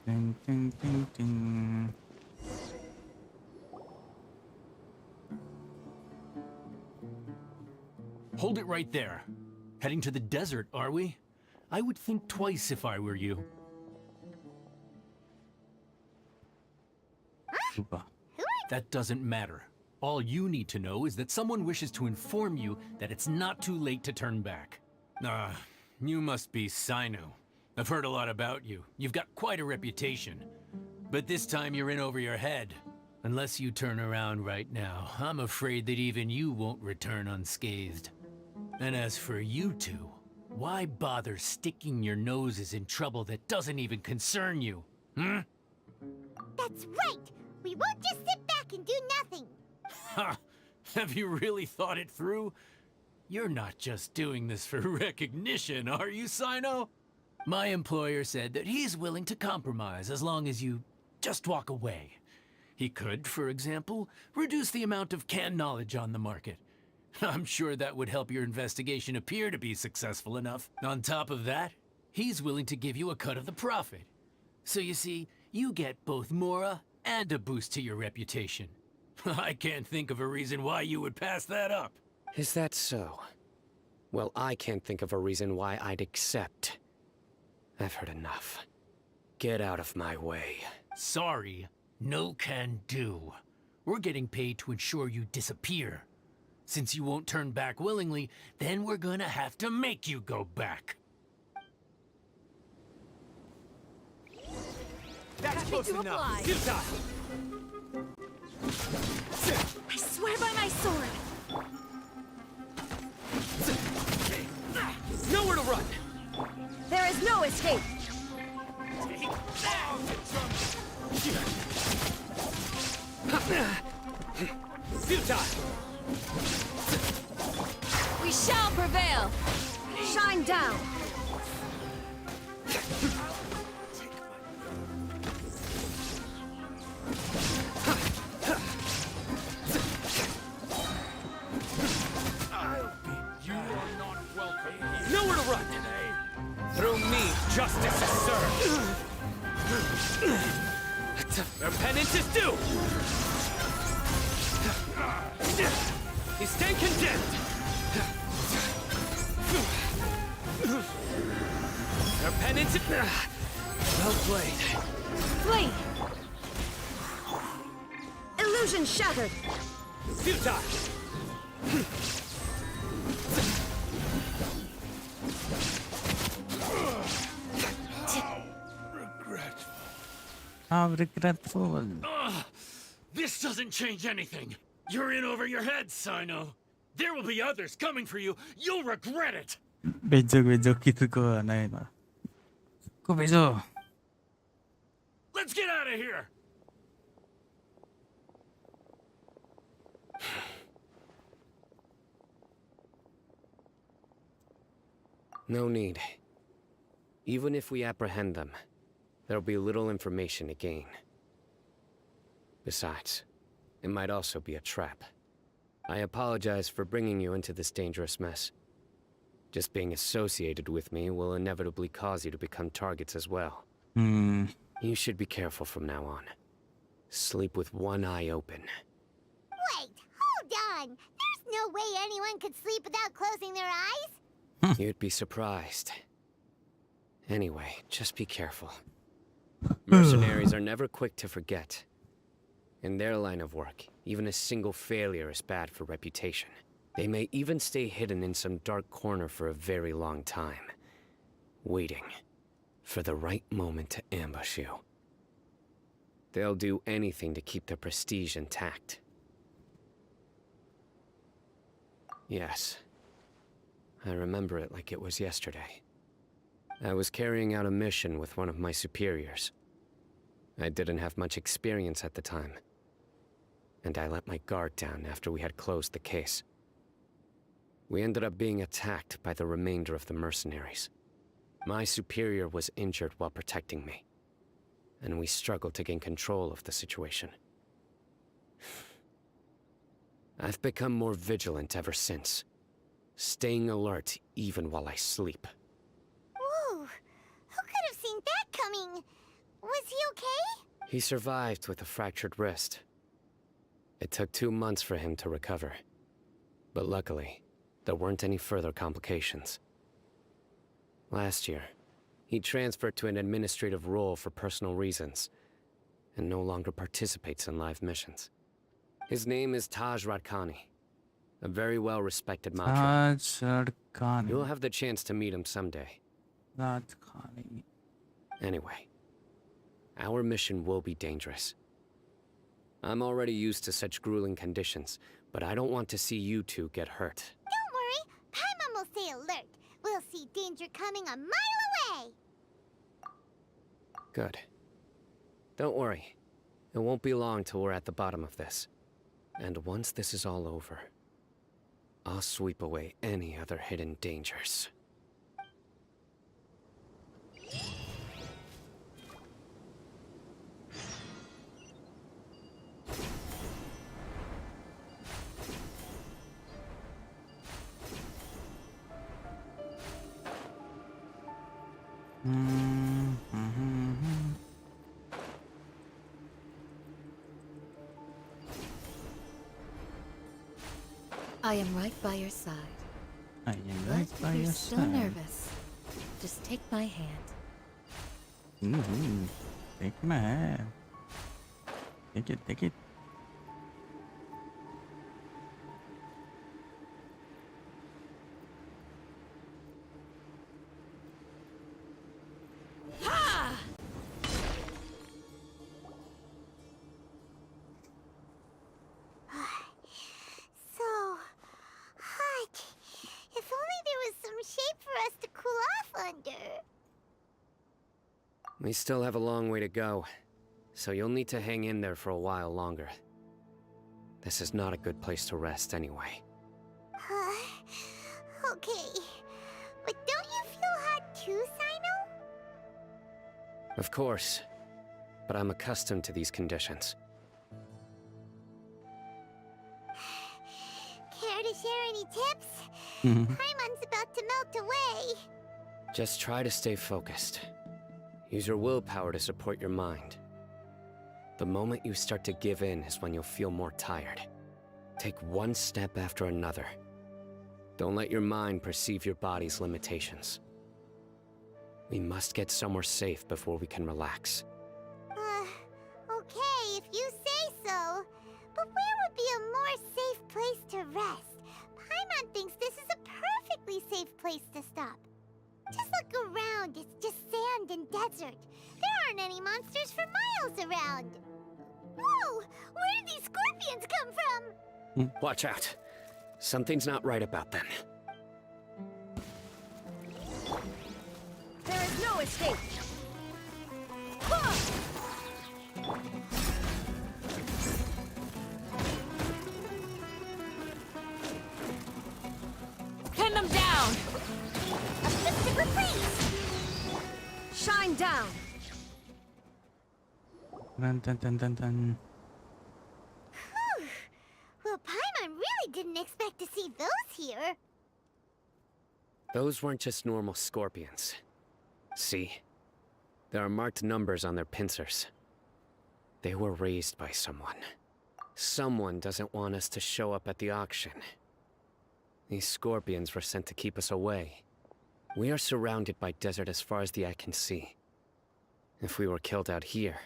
Ting, ting, ting, ting. Hold it right there. Heading to the desert, are we? I would think twice if I were you. Super. That doesn't matter. All you need to know is that someone wishes to inform you that it's not too late to turn back. You must be Cyno. I've heard a lot about you. You've got quite a reputation. But this time you're in over your head. Unless you turn around right now, I'm afraid that even you won't return unscathed. And as for you two, why bother sticking your noses in trouble that doesn't even concern you? Hmm? That's right. We won't just sit back and do nothing. Ha! Have you really thought it through? You're not just doing this for recognition, are you, Cyno? My employer said that he's willing to compromise as long as you just walk away. He could, for example, reduce the amount of canned knowledge on the market. I'm sure that would help your investigation appear to be successful enough. On top of that, he's willing to give you a cut of the profit. So you see, you get both Mora and a boost to your reputation. I can't think of a reason why you would pass that up. Is that so? Well, I can't think of a reason why I'd accept. I've heard enough. Get out of my way. Sorry, no can do. We're getting paid to ensure you disappear. Since you won't turn back willingly, then we're gonna have to make you go back. That's close enough. I swear by my sword. Nowhere to run. There is no escape. Futile. We shall prevail. Shine down. Nowhere to run. Through me, justice is served. Your penance is due. You stand condemned. Your penance is... Well played. Flee. Illusion shattered. Futile. How regretful. This doesn't change anything. You're in over your head, Cyno. There will be others coming for you. You'll regret it. Bejok gitu ko anay na. Ko bejo. Let's get out of here. No need. Even if we apprehend them, there'll be little information to gain. Besides, it might also be a trap. I apologize for bringing you into this dangerous mess. Just being associated with me will inevitably cause you to become targets as well. You should be careful from now on. Sleep with one eye open. Wait, hold on. There's no way anyone could sleep without closing their eyes. You'd be surprised. Anyway, just be careful. Mercenaries are never quick to forget. In their line of work, even a single failure is bad for reputation. They may even stay hidden in some dark corner for a very long time, waiting for the right moment to ambush you. They'll do anything to keep their prestige intact. Yes, I remember it like it was yesterday. I was carrying out a mission with one of my superiors. I didn't have much experience at the time, and I let my guard down after we had closed the case. We ended up being attacked by the remainder of the mercenaries. My superior was injured while protecting me, and we struggled to gain control of the situation. I've become more vigilant ever since, staying alert even while I sleep. Whoa, who could have seen that coming? Was he okay? He survived with a fractured wrist. It took 2 months for him to recover, but luckily, there weren't any further complications. Last year, he transferred to an administrative role for personal reasons, and no longer participates in live missions. His name is Taj Radkani, a very well-respected Matra. Taj Radkani. You'll have the chance to meet him someday. Radkani. Anyway, our mission will be dangerous. I'm already used to such grueling conditions, but I don't want to see you two get hurt. Don't worry, Paimon will stay alert. We'll see danger coming a mile away. Good. Don't worry. It won't be long till we're at the bottom of this. And once this is all over, I'll sweep away any other hidden dangers. I am right by your side. I am right But by if your you're still side. nervous, just take my hand. Take my hand. Take it, take it. We still have a long way to go, so you'll need to hang in there for a while longer. This is not a good place to rest anyway. Okay. But don't you feel hot too, Cyno? Of course, but I'm accustomed to these conditions. Care to share any tips? Paimon's about to melt away. Just try to stay focused. Use your willpower to support your mind. The moment you start to give in is when you'll feel more tired. Take one step after another. Don't let your mind perceive your body's limitations. We must get somewhere safe before we can relax. Okay, if you say so. But where would be a more safe place to rest? Paimon thinks this is a perfectly safe place to stop. Just look around, it's just sand and desert. There aren't any monsters for miles around. Whoa! Where did these scorpions come from? Watch out. Something's not right about them. There is no escape. Pin them down! A mystic freeze! Shine down! Dun, dun, dun, dun, dun. Well, Paimon really didn't expect to see those here. Those weren't just normal scorpions. See? There are marked numbers on their pincers. They were raised by someone. Someone doesn't want us to show up at the auction. These scorpions were sent to keep us away. We are surrounded by desert as far as the eye can see. If we were killed out here,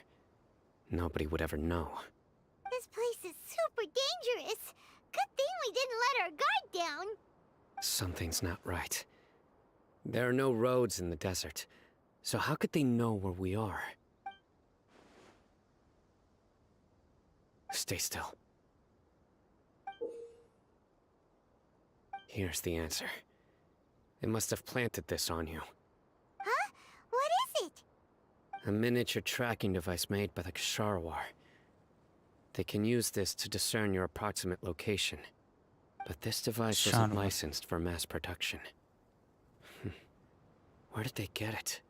nobody would ever know. This place is super dangerous. Good thing we didn't let our guard down. Something's not right. There are no roads in the desert, so how could they know where we are? Stay still. Here's the answer. They must have planted this on you. Huh? What is it? A miniature tracking device made by the Ksharawar. They can use this to discern your approximate location. But this device wasn't licensed for mass production. Where did they get it?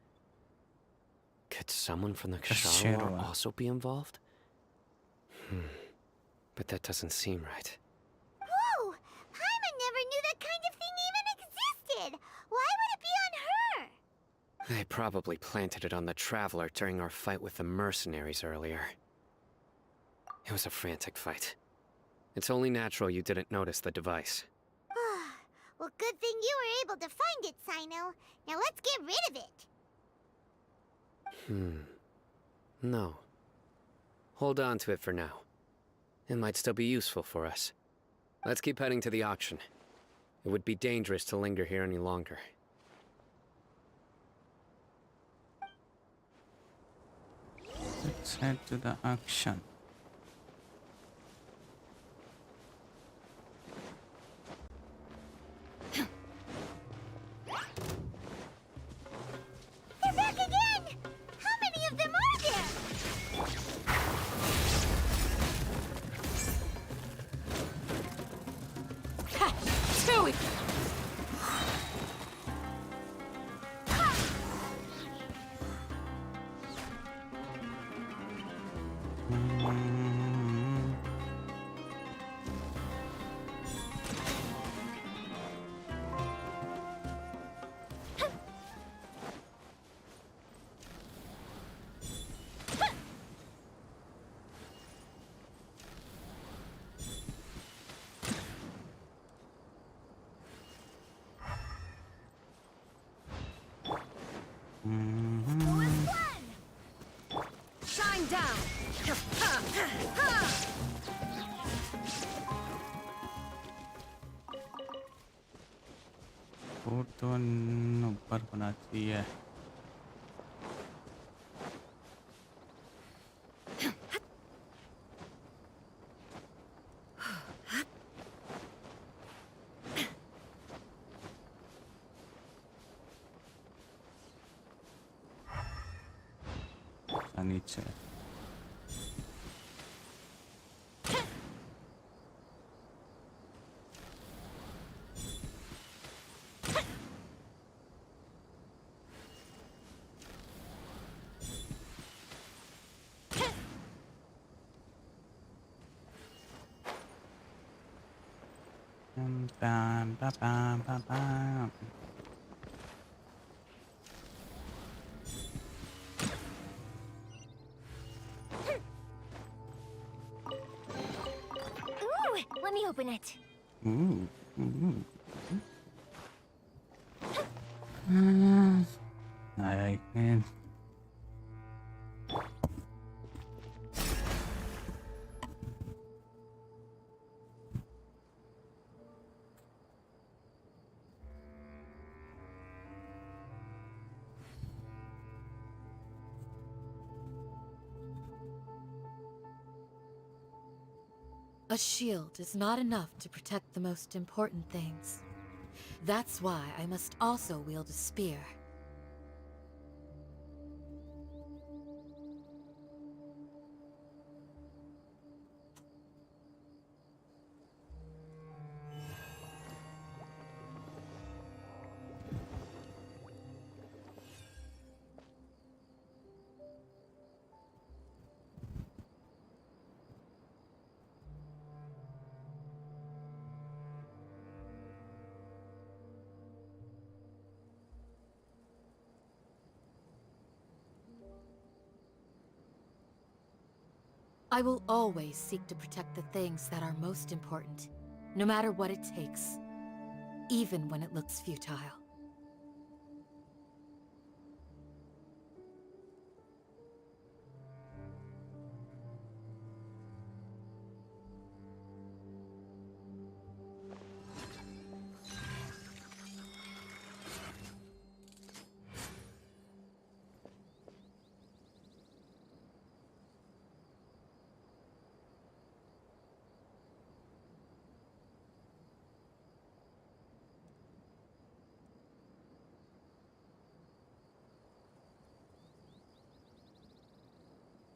Could someone from the Ksharawar also be involved? But that doesn't seem right. Whoa! Paimon never knew that kind of thing even existed! Why would it be on her? They probably planted it on the Traveler during our fight with the mercenaries earlier. It was a frantic fight. It's only natural you didn't notice the device. Well, good thing you were able to find it, Cyno. Now let's get rid of it. No. Hold on to it for now. It might still be useful for us. Let's keep heading to the auction. It would be dangerous to linger here any longer. Let's head to the auction. They're back again! How many of them are there? Two! Shine down! Photon ऊपर होना चाहिए. अच्छा Pam, pam, pam, pam, pam. Ooh, let me open it. Ooh, ooh. I can. A shield is not enough to protect the most important things. That's why I must also wield a spear. I will always seek to protect the things that are most important, no matter what it takes, even when it looks futile.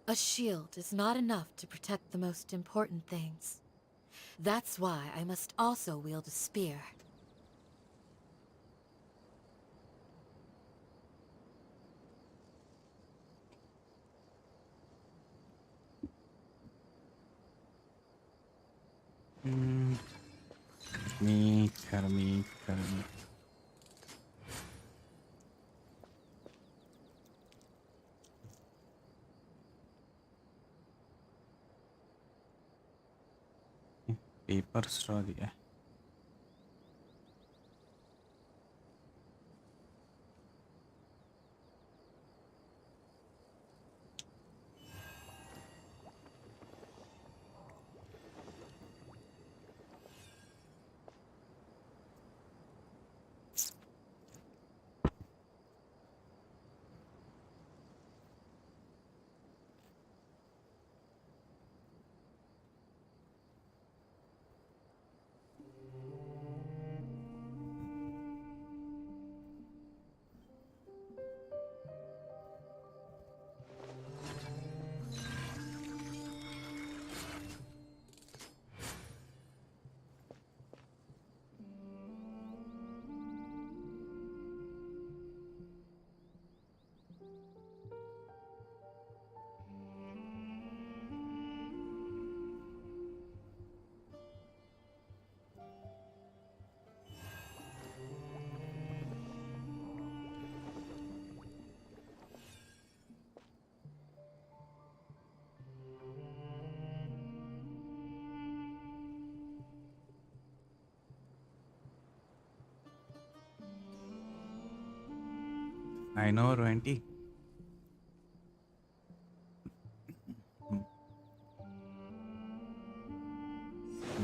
A shield is not enough to protect the most important things. That's why I must also wield a spear. Me, Karmi, Karmi. Paper straw दिया है। I know 20.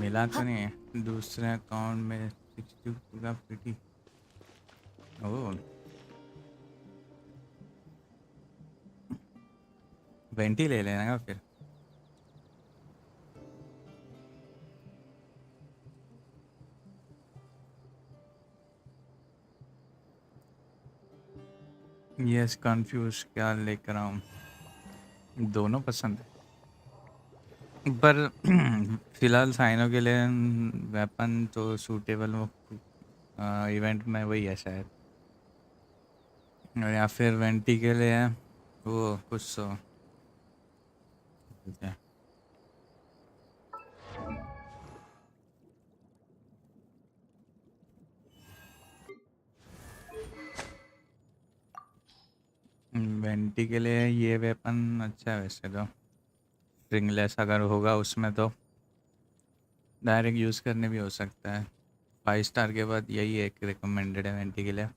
मिला तो नहीं है दूसरे account में 62 का पिटी। ओह 20 ले लेना का फिर। यस कंफ्यूज क्या लेकर आऊँ दोनों पसंद है, पर फिलहाल साइनो के लिए वेपन तो सूटेबल वो इवेंट में वही है शायद, और या फिर वेंटी के लिए है वो कुछ तो क्या वेंटी के लिए ये वेपन अच्छा है वैसे तो, स्ट्रिंगलेस अगर होगा उसमें तो डायरेक्ट यूज़ करने भी हो सकता है। 5 स्टार के बाद यही एक रिकमेंडेड है वेंटी के लिए।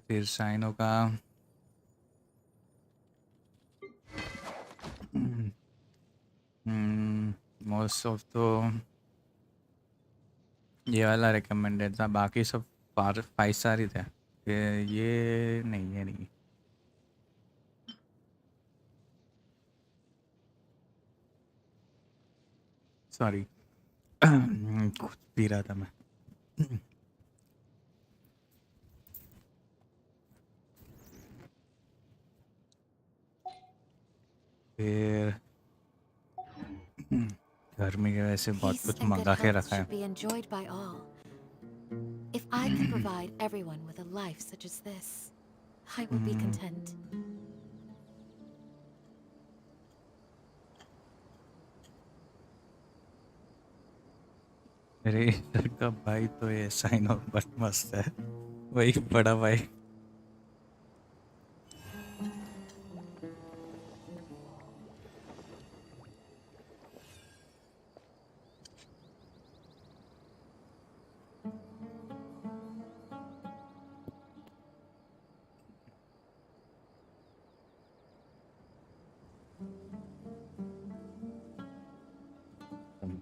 फिर साइनो का मोस्ट ऑफ तो ये वाला रिकमेंडेड था, बाकी सब 5 स्टार ही थे। ये नहीं, ये नहीं। सॉरी कुछ पी रहा था मैं। फिर गर्मी की वजह से बहुत Peace कुछ and good मंगा के health रखा should है। be enjoyed by all. If I can provide everyone with a life such as this, I will be content. मेरे इधर का भाई तो ये साइनो बट मस्त है, वही बड़ा भाई।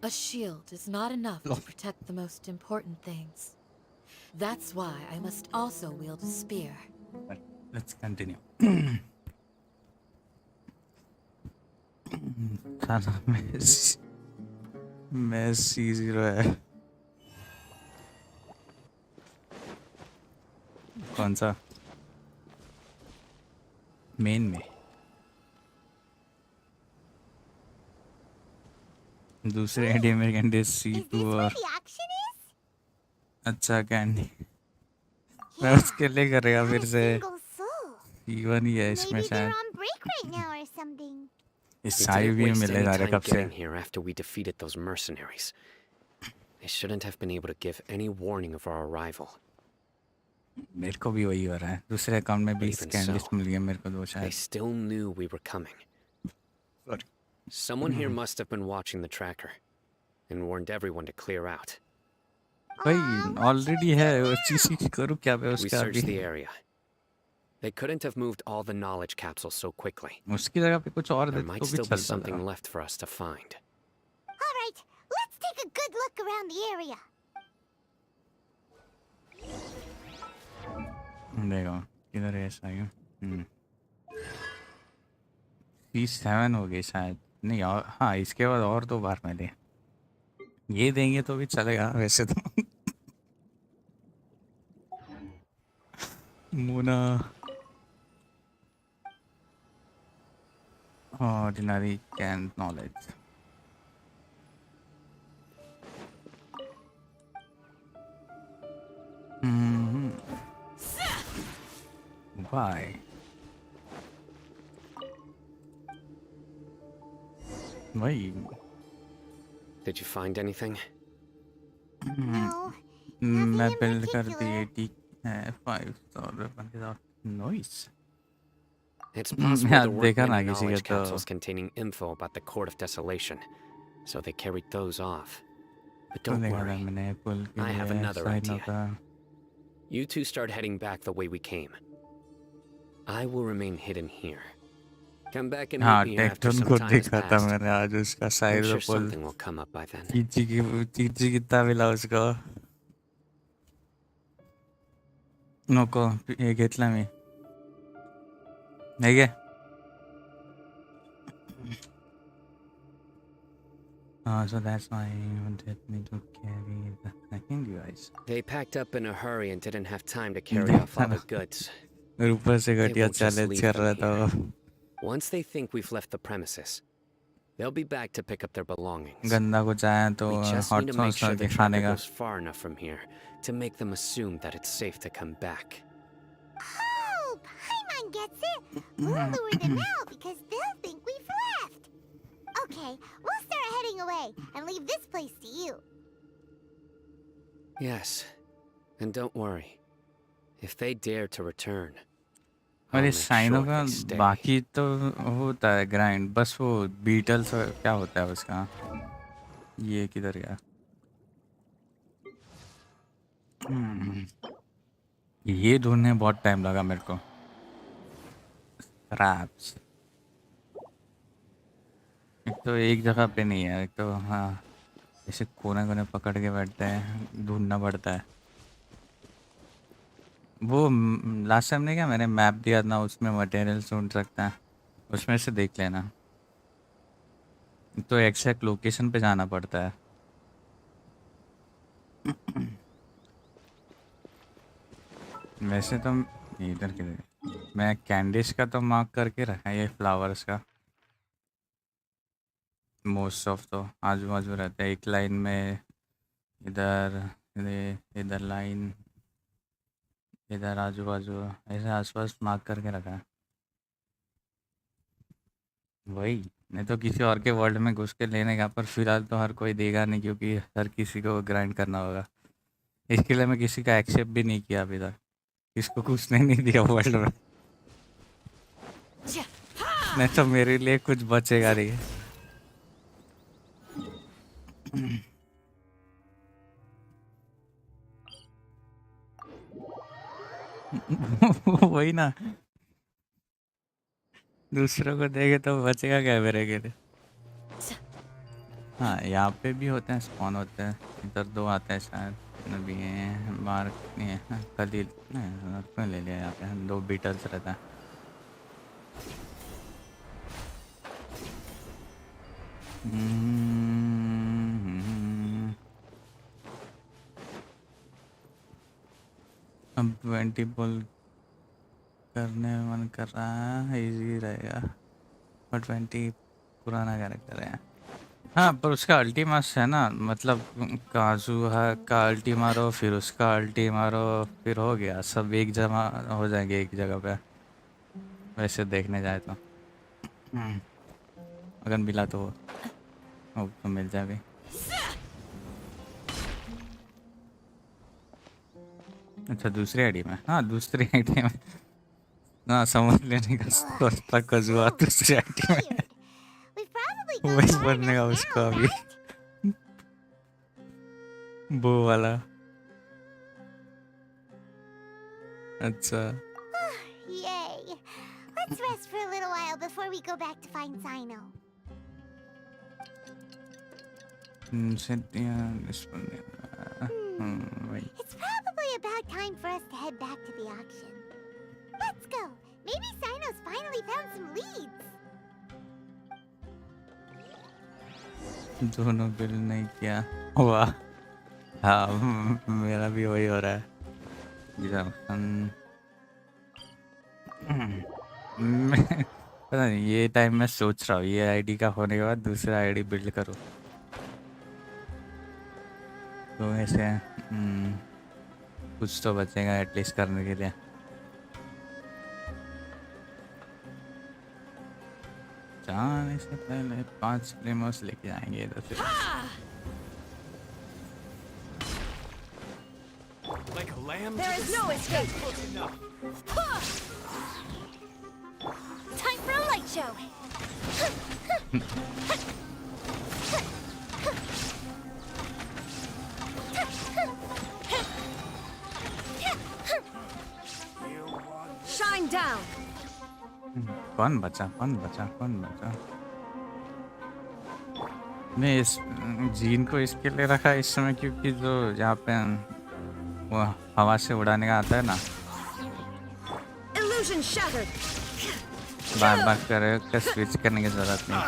A shield is not enough to protect the most important things. That's why I must also wield a spear. Let's continue. साला मैं C0 है। कौन सा? मेन में दूसरे इंडियन में कैंडी C2 और The action is? अच्छा कैंडी मैं उसके लिए करेगा फिर से। Single soul. C1 ही है इसमें Maybe they're शायद। on break right now or something. इस We साई didn't भी waste मिले any जा रहे time कब से। getting here after we defeated those mercenaries. They shouldn't have been able to give any warning of our arrival. मेरे को भी वही हो रहा है, दूसरे अकाउंट में 20 Even कैंडीज so, मिल गए मेरे को दो They शायद। still knew we were coming. Sorry. Someone here must have been watching the tracker and warned everyone to clear out. भाई ऑलरेडी है वो चीज करूँ क्या मैं We उसका searched अभी। the area. They couldn't have moved all the knowledge capsules so quickly. उसकी जगह पे कुछ और There देते might तो भी still be चलता something था। left for us to find. All right, let's take a good look around the area. देखो किधर है साई। C7 हो गई शायद, नहीं और हाँ इसके बाद और 2 बार मिले, ये देंगे तो भी चलेगा वैसे तो। मुना ordinary canned knowledge. Why? Why? Did you find anything? No. मैं in बिल्ड कर दी particular. 80 5 स्टार वेपन के साथ। Nice. It's possible Yeah, there they weren't can, many I guess, knowledge get the- capsules containing info about the Court of Desolation, so they carried those off. But don't देखा था worry, मैंने पुल के I have लिए another cyano idea. का। you two start heading back the way we came. I will remain hidden here. Come back and हाँ meet me here after टेक्टोन some को time has देखा था passed. मैंने आज उसका I'm side sure pull. something will come up by then. Chichi कितना मिला उसको नको हे घेतला मी नाही गे So that's why you wanted me to carry the second device. They packed up in a hurry and didn't have time to carry off all the goods. और ऊपर से They घटिया won't just चैलेंज leave कर them रहा था वो। Once they think we've left the premises, they'll be back to pick up their belongings. गंदा कुछ आया तो We just hot need to make sauce sure the दिखाने tracker का। goes far enough from here to make them assume that it's safe to come back. Oh, Paimon gets it. We'll lure them out because they'll think we've left. Okay, we'll start heading away and leave this place to you. Yes, and don't worry. If they dare to return, और I'll इस make cyano sure का they stay. बाकी तो होता है grind, बस वो Beatles क्या होता है उसका। ये किधर गया? ये ढूंढने बहुत टाइम लगा मेरे को। स्क्रैप्स एक तो एक जगह पे नहीं है, एक तो हाँ ऐसे कोने कोने पकड़ के बैठते हैं, ढूंढना पड़ता है। वो लास्ट टाइम ने क्या मैंने मैप दिया था, उसमें मटेरियल ढूंढ सकता है, उसमें से देख लेना। तो एग्जैक्ट लोकेशन पे जाना पड़ता है। वैसे तो इधर किधर मैं कैंडिस का तो मार्क करके रखा है, ये फ्लावर्स का मोस्ट ऑफ तो आजू बाजू रहते हैं एक लाइन में। इधर इधर लाइन, इधर आजू बाजू ऐसे आसपास मार्क करके रखा है। वही नहीं तो किसी और के वर्ल्ड में घुस के लेने का, पर फिलहाल तो हर कोई देगा नहीं क्योंकि हर किसी को ग्राइंड करना होगा। इसके लिए मैं किसी का एक्सेप्ट भी नहीं किया अभी तक, किसको घुसने नहीं दिया वर्ल्ड में। नहीं तो मेरे लिए कुछ बचेगा नहीं। वही ना, दूसरों को देखे तो बचेगा क्या मेरे के लिए। हाँ यहाँ पे भी होते हैं, स्पॉन होते हैं। इधर दो आते हैं शायद, अभी मार्क नहीं है। कल ही नहीं ले लिया, यहाँ पे दो बीटल्स रहता है। अब 20 पुल करने मन कर रहा है, इजी रहेगा। और 20 पुराना कैरेक्टर है। हाँ पर उसका अल्टी मास है ना, मतलब काजू है का अल्टी मारो, फिर उसका अल्टी मारो, फिर हो गया, सब एक जमा हो जाएंगे एक जगह पे। वैसे देखने जाए तो अगर मिला तो वो तो मिल जाए भी। अच्छा दूसरी आईडी में, हाँ दूसरी आईडी में ना समझ लेने का सोचता कजुआ दूसरी आईडी में वही बनने का उसका अभी वो वाला। अच्छा Yay! Let's rest for a little while before we go back to find Cyno. It's probably about time for us to head back to the auction. Let's go. Maybe Cyno's finally found some leads. दोनों bill नहीं किया, वाह। हाँ मेरा भी वही हो रहा है। पता नहीं ये टाइम मैं सोच रहा हूँ ये आईडी का होने के बाद दूसरा आईडी बिल्ड करूँ तो ऐसे कुछ तो बचेगा एटलीस्ट करने के लिए। जाने से पहले 5 क्लेमर्स लेके आएंगे इधर से। Like a lamb. There is no escape. Time for a light show. Shine down. कौन बचा कौन बचा कौन बचा? मैं इस जीन को इसके लिए रखा इस समय क्योंकि जो यहाँ पे वो हवा से उड़ाने का आता है ना, Illusion shattered. बार बार कर स्विच करने की जरूरत नहीं।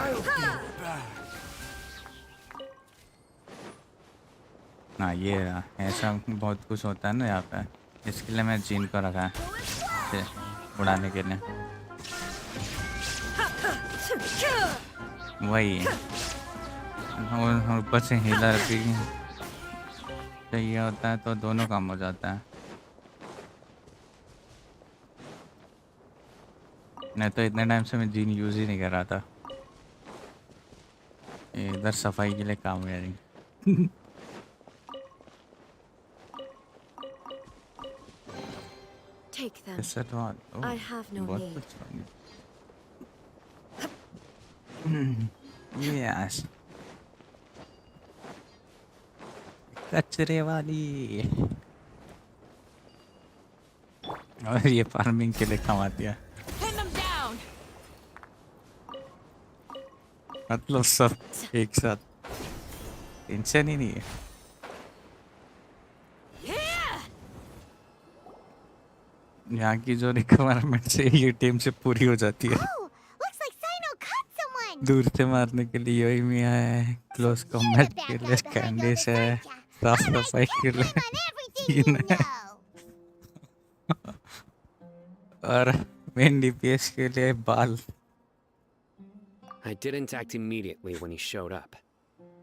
हाँ ये रहा, ऐसा बहुत कुछ होता है ना यहाँ पे, इसके लिए मैं जीन को रखा है इसे उड़ाने के लिए। वही है। और ऊपर से हीलर भी चाहिए होता है तो दोनों काम हो जाता है। नहीं तो इतने टाइम से मैं जीन यूज़ ही नहीं कर रहा था, इधर सफाई के लिए काम है नहीं। Take them. इससे तो I have no बहुत need. कुछ यस, कचरे वाली। और ये फार्मिंग के लिए काम आती है। Pin them down. मतलब सब एक साथ, टेंशन ही नहीं है। यहाँ की जो रिक्वायरमेंट है ये टीम से पूरी हो जाती है। Oh, looks like Cyno caught someone. दूर से मारने के लिए योई मिया है, क्लोज कॉम्बैट के लिए कैंडिस है, साफ सफाई के लिए Everything you know. और मेन डीपीएस के लिए बाल। I didn't act immediately when he showed up.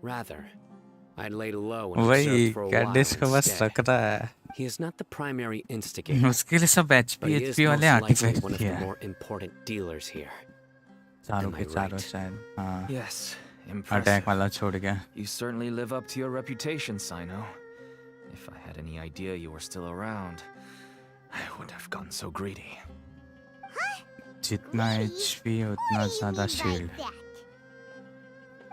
Rather, I laid low and वही observed for a while कैंडिस को बस instead. रख रहा है, He is not the primary instigator, उसके लिए सब but HP he is HP वाले most likely artifact one of ही the है, more important dealers here. चारों Am के I चारों right? शायद। हाँ, Yes, अटैक impressive. वाला छोड़ गया। You certainly live up to your reputation, Cyno. If I had any idea you were still around, I wouldn't have gotten so greedy. जितना HP उतना ज्यादा shield.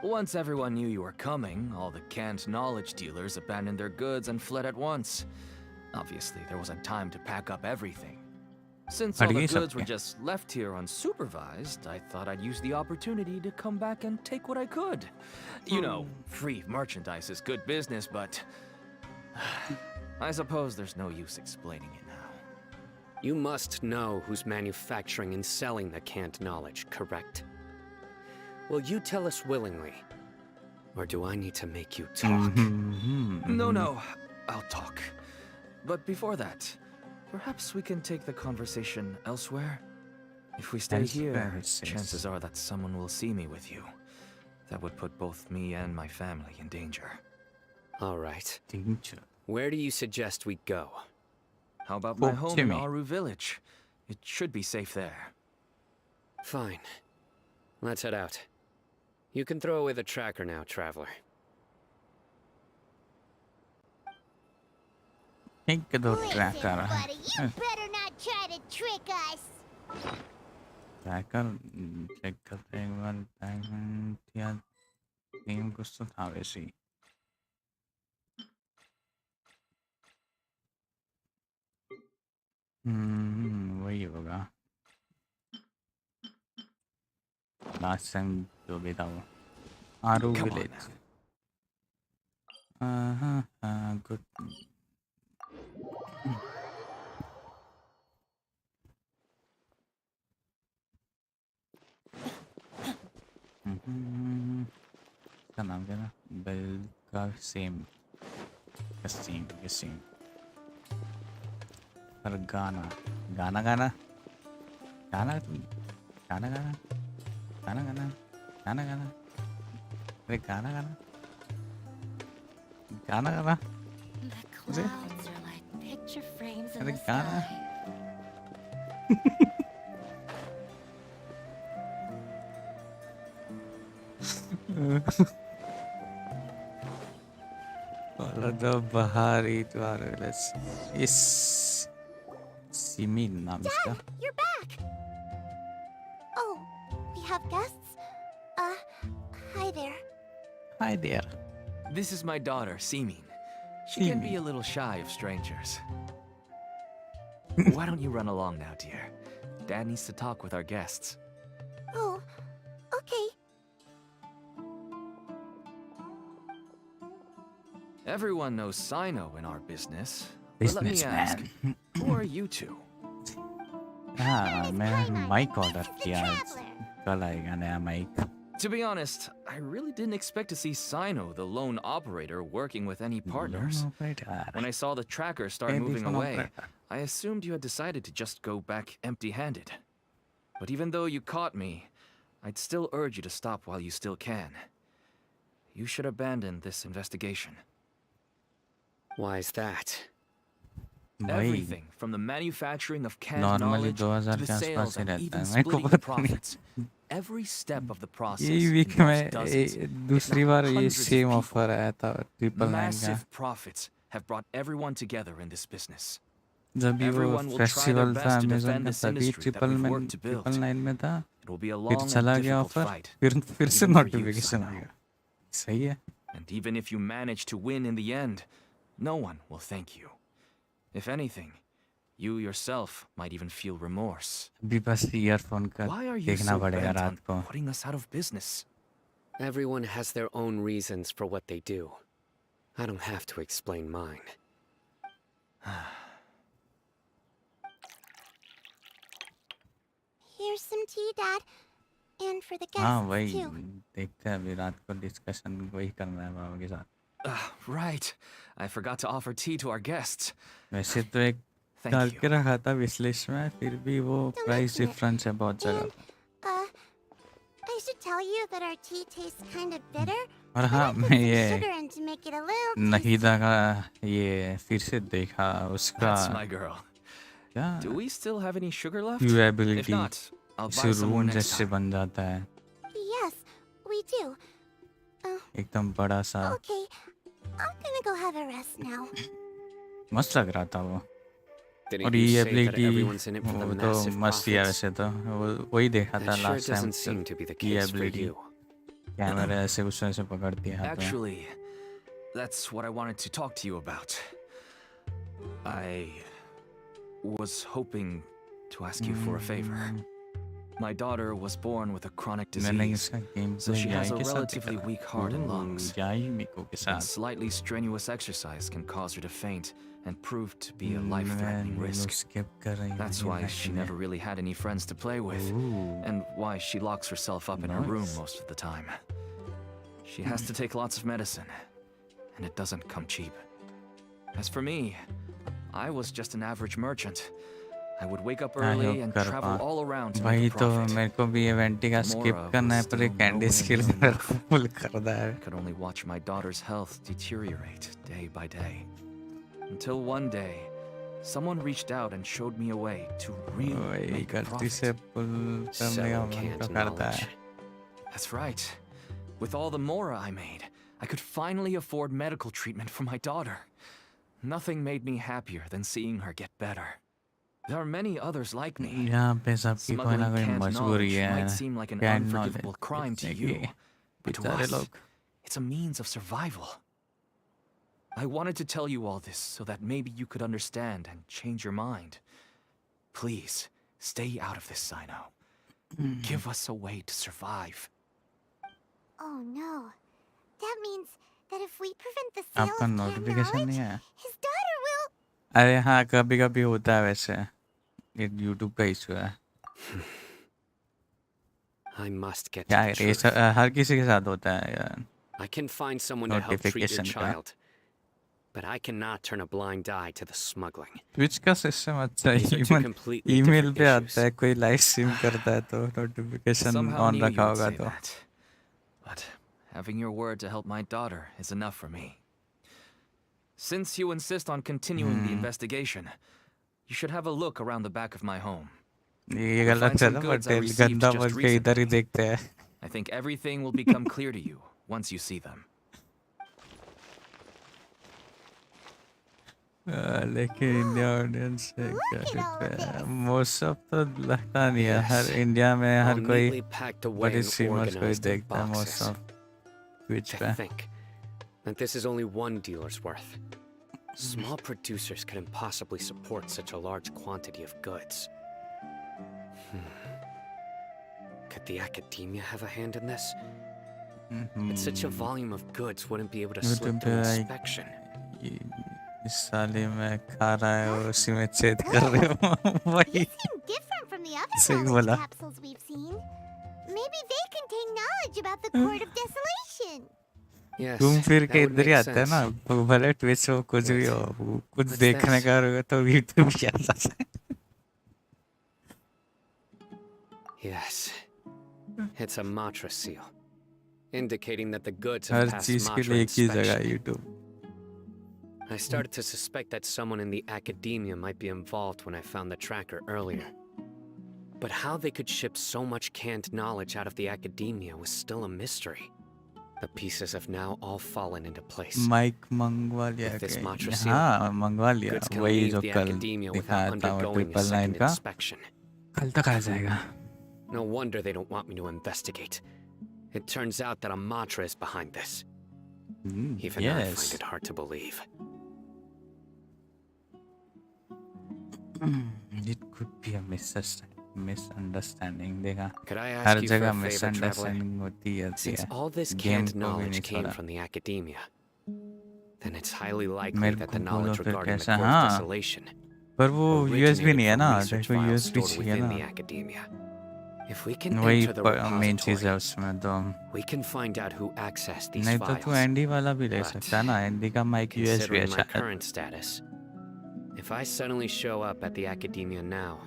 Once everyone knew you were coming, all the canned knowledge dealers abandoned their goods and fled at once. Obviously, there wasn't time to pack up everything. Since all the goods were just left here unsupervised, I thought I'd use the opportunity to come back and take what I could. You know, free merchandise is good business, but I suppose there's no use explaining it now. You must know who's manufacturing and selling the canned knowledge, correct? Will you tell us willingly? Or do I need to make you talk? No, I'll talk. But before that, perhaps we can take the conversation elsewhere? If we stay here, chances are that someone will see me with you. That would put both me and my family in danger. All right. Danger. Where do you suggest we go? How about my home in Aru Village? It should be safe there. Fine. Let's head out. You can throw away the tracker now, traveler. Think the tracker. Buddy, you better not try to trick us. Tracker check करते हैं एक बार, diamond या team कुछ तो था वैसे ही। वही होगा लास्ट टाइम जो भी था वो। आरू विलेज। गुड। क्या नाम क्या था? बेल का सेम पर गाना गाना गाना गाना गाना गाना गाना गाना गाना गाना अरे गाना गाना गाना गाना The clouds are like picture frames in अरे the गाना sky. the Bahari Dwarves is Simin नाम इसका। Dad, you're back. Oh, we have guests? Hi there. Hi there. This is my daughter, Simin. She can be a little shy of strangers. Why don't you run along now, dear? Dad needs to talk with our guests. Oh, okay. Everyone knows Cyno in our business. But let me ask, who are you two? हाँ मैं mic order किया, कल आएगा नया mic. To be honest, I really didn't expect to see Cyno, the lone operator, working with any partners. When I saw the tracker start moving away, I assumed you had decided to just go back empty-handed. But even though you caught me, I'd still urge you to stop while you still can. You should abandon this investigation. Why is that? Everything from the manufacturing of canned Normally knowledge to 2000 the के sales आसपास ही and रहता even है मेरे को splitting the पता नहीं profits. Every step of the process यही week involves में dozens, if दूसरी not बार ये hundreds of same people. Offer आया था 999 का Massive profits have brought everyone together in this business. जब भी वो Everyone will try their festival था best to अमेज़न defend का this तभी industry that we've worked to build. 999 में था It will be a फिर long चला and गया difficult ऑफर fight. फिर से even for you, नोटिफिकेशन आ Cyno. गया सही है And even if you manage to win in the end, no one will thank you. If anything, you yourself might even feel remorse. अभी बस earphone का Why are you देखना so पड़ेगा bent on रात को putting us out of business? Everyone has their own reasons for what they do. I don't have to explain mine. Here's some tea, Dad. And for the guests, हाँ वही too. देखते हैं अभी रात को discussion वही करना है बाबा के साथ Right. I forgot to offer tea to our guests. वैसे तो एक Thank डाल you. के रखा था विश लिस्ट में फिर भी वो प्राइस डिफरेंस है बहुत जगह And, पे I should tell you that our tea tastes kind of bitter. और but हाँ I put मैं some ये sugar in to make it a little नहीदा का ये फिर से देखा उसका That's my girl. क्या Do we still have any sugar left? Viewability. If not, I'll इसे buy some more room next जैसे time. बन जाता है Yes, we do. एकदम बड़ा सा Okay, I'm gonna go have a rest now. मस्त लग रहा था वो Didn't और you ये say that ability everyone's in it for the वो तो massive मस्त ही है profits? वैसे तो वही देखा था That sure last time doesn't seem to be the ये case for ability you. Camera ऐसे कुछ ऐसे पकड़ती है हाथ में Actually, that's what I wanted to talk to you about. I was hoping to ask you for a favor. My daughter was born with a chronic मैंने disease, इसका game so she has a के साथ relatively देखा weak heart and lungs. याई मिको के And साथ slightly strenuous exercise can cause her to faint and prove to be a life-threatening risk. Skip कर रही हूँ That's ये why she देखने। never really had any friends to play with, Ooh. and why she locks herself up in her room Nice. most of the time. She has to take lots of medicine, and it doesn't come cheap. As for me, I was just an average merchant. I would wake up I early hope and कर travel पा all around to वही make a तो profit. मेरे को भी इवेंटी का skip Mora करना है was पर ये still candy nowhere skill near मेरे enough. को फुल कर रहा है I could only watch my daughter's health deteriorate day by day. Until one day, someone reached out and showed me a way to really वही make a गलती से profit. पुल करने का Selling मन तो canned करता knowledge. है That's right. With all the mora I made, I could finally afford medical treatment for my daughter. Nothing made me happier than seeing her get better. There are many others like me. यहाँ पे सबकी कोई ना Smuggling कोई canned मजबूरी knowledge है might seem like an canned unforgivable crime to you, but to बेचारे us, लोग it's a means of survival. I wanted to tell you all this so that maybe you could understand and change your mind. Please, stay out of this, Cyno. Give us a way to survive. Oh no. That means that if we prevent the sale आपका of canned notification knowledge, नहीं है his daughter will... अरे हाँ कभी कभी होता है वैसे ये यूट्यूब का इशू है I must get क्या to है the ये truth. हर किसी के साथ होता है यार I can find someone to help treat your Notification का। child. But I cannot turn a blind eye to the smuggling. Twitch का सिस्टम अच्छा These are है two completely ईमेल different पे आता issues. है कोई लाइव स्ट्रीम करता है तो notification Somehow on knew you रखा would होगा say तो that. But having your word to help my daughter is enough for me. Since you insist on continuing the investigation, you should have a look around the back of my home. ये You'll गलत find है some ना goods I but received गंदा just बोल के इधर ही recently. देखते हैं I think everything will become clear to you once you see them. लेकिन इंडिया ऑडियंस से Look at all of this. Most of तो लगता नहीं है हर इंडिया में All हर कोई neatly packed away बड़ी and स्ट्रीमर्स कोई organized in देखता है मोस्ट boxes. ऑफ ट्विच पे To think that this is only one dealer's worth. Small producers couldn't possibly support such a large quantity of goods. Could the academia have a hand in this? But such a volume of goods wouldn't be able to slip YouTube through पे like inspection. इस साले में खा रहा है और उसी में छेद कर रहे हो वही They seem different from the other सही knowledge बोला capsules we've seen. Maybe they can contain knowledge about the Court of Desolation. Yes, घूम फिर that के would इधर ही make आता है sense. ना, वो भले ट्विच हो कुछ भी हो, वो कुछ What's देखने this? का होगा तो यूट्यूब पे आता है। Yes. It's a Matra seal, indicating that the goods have her passed चीज के Matra लिए एक ही जगह inspection. YouTube. I started to suspect that someone in the academia might be involved when I found the tracker earlier. But how they could ship so much canned knowledge out of the academia was still a mystery. The pieces have now all fallen into place. Mic मंगवा लिया With this क्या? Matra seal, हाँ मंगवा लिया, goods can वही leave जो the कल academia दिखाया without था वो undergoing a 999 second का, inspection. कल तक आ जाएगा। No wonder they don't want me to investigate. It turns out that a Matra is behind this. Even I Yes. find it hard to believe. It could be a misunderstanding। देखा Could I her ask you for जगह a favor, traveler? Misunderstanding होती है। Since all this game canned को भी knowledge नहीं came छोड़ा। from the academia, then it's highly likely मेरे that को the बोलो knowledge फिर regarding the कैसा? Court of हाँ Desolation पर वो यूएसबी नहीं है originated ना, from research देखो files यूएसबी stored चाहिए within ना, the academia. If we can वही enter the मेन चीज है repository, उसमें तो। we can find out who accessed these नहीं तो तू files. एनडी वाला भी ले But सकता है ना, एनडी का माइक यूएसबी है considering my शायद। current status, if I suddenly show up at the academia now,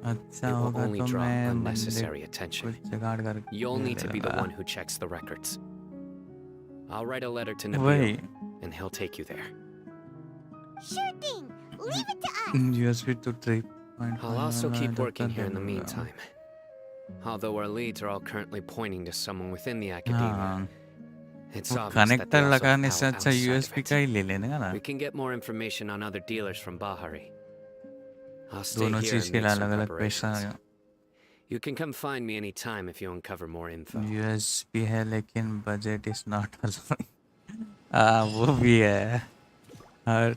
अच्छा it will होगा only तो draw मैं unnecessary मंडे attention. कुछ जुगाड़ करके You'll ले need to be the लूंगा। one who checks the records. I'll write a letter to वही Nabil, and he'll take you there. Sure thing. Leave it to us. USB तो 3.1 I'll also वाला keep जब working तक here in the लूंगा। meantime. Although our leads are all currently pointing to someone within the academia, हाँ it's वो obvious that they connector also have लगाने से power अच्छा outside of यूएसबी it. का ही ले लेने का ना, We can get more information on other dealers from Bahari. I'll stay दोनों here चीज and के make some अलग अलग पैसा। preparations. You can come find me anytime if you uncover more info. USB है लेकिन बजट इज नॉट अलाउड। हाँ वो भी है, हर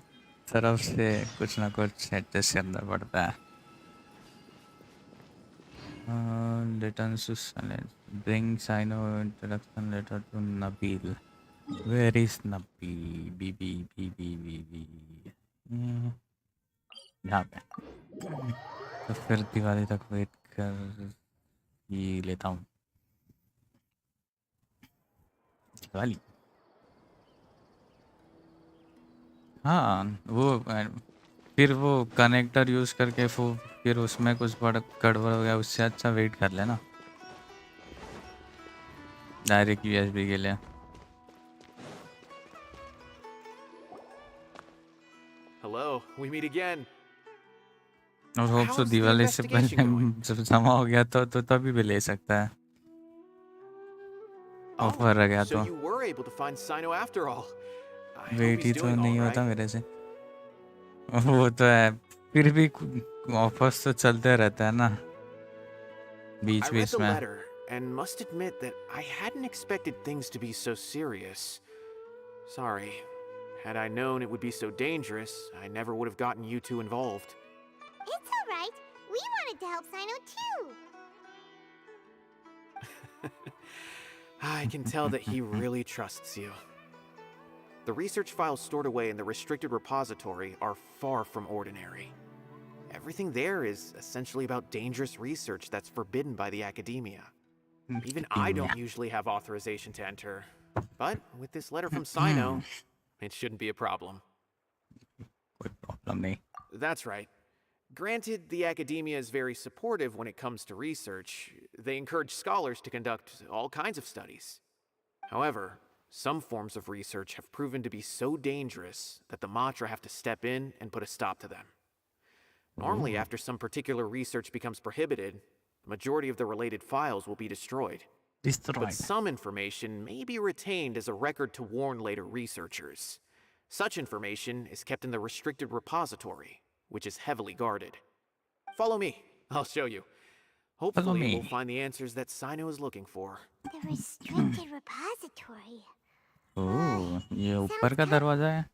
तरफ से कुछ ना कुछ एडजस्ट करना पड़ता है। Returns to silence. Bring Cyno introduction letter to Nabil. Where is Nabil? BB. यहाँ पे। तो फिर दिवाली तक वेट कर ही लेता हूँ। दिवाली। हाँ वो फिर वो कनेक्टर यूज करके फिर उसमें कुछ बड़ा गड़बड़ हो गया, उससे अच्छा वेट कर लेना डायरेक्ट यूएसबी के लिए। Hello, we meet again. और hope so How's the Diwali से पहले investigation going? जब जमा हो गया तो तभी भी ले सकता है, ऑफर रह गया So तो। you were able to find Cyno after all. I hope wait ही he's तो doing नहीं all होता right. मेरे से। वो तो है, फिर भी ऑफर्स तो चलते रहता है ना I beach read beach the में। letter and must admit that I hadn't expected things to be so serious. Sorry. Had I known it would be so dangerous, I never would have gotten you two involved. It's all right. We wanted to help Cyno too. I can tell that he really trusts you. The research files stored away in the restricted repository are far from ordinary. Everything there is essentially about dangerous research that's forbidden by the academia. Even I don't usually have authorization to enter. But with this letter from Cyno, it shouldn't be a problem. कोई problem नहीं। That's right. Granted, the academia is very supportive when it comes to research. They encourage scholars to conduct all kinds of studies. However, some forms of research have proven to be so dangerous that the Matra have to step in and put a stop to them. Normally, after some particular research becomes prohibited, the majority of the related files will be destroyed. But some information may be retained as a record to warn later researchers. Such information is kept in the restricted repository, which is heavily guarded. Follow me. I'll show you. Hopefully, we'll find the answers that Cyno is looking for. The restricted repository. ओह ये ऊपर का दरवाजा है,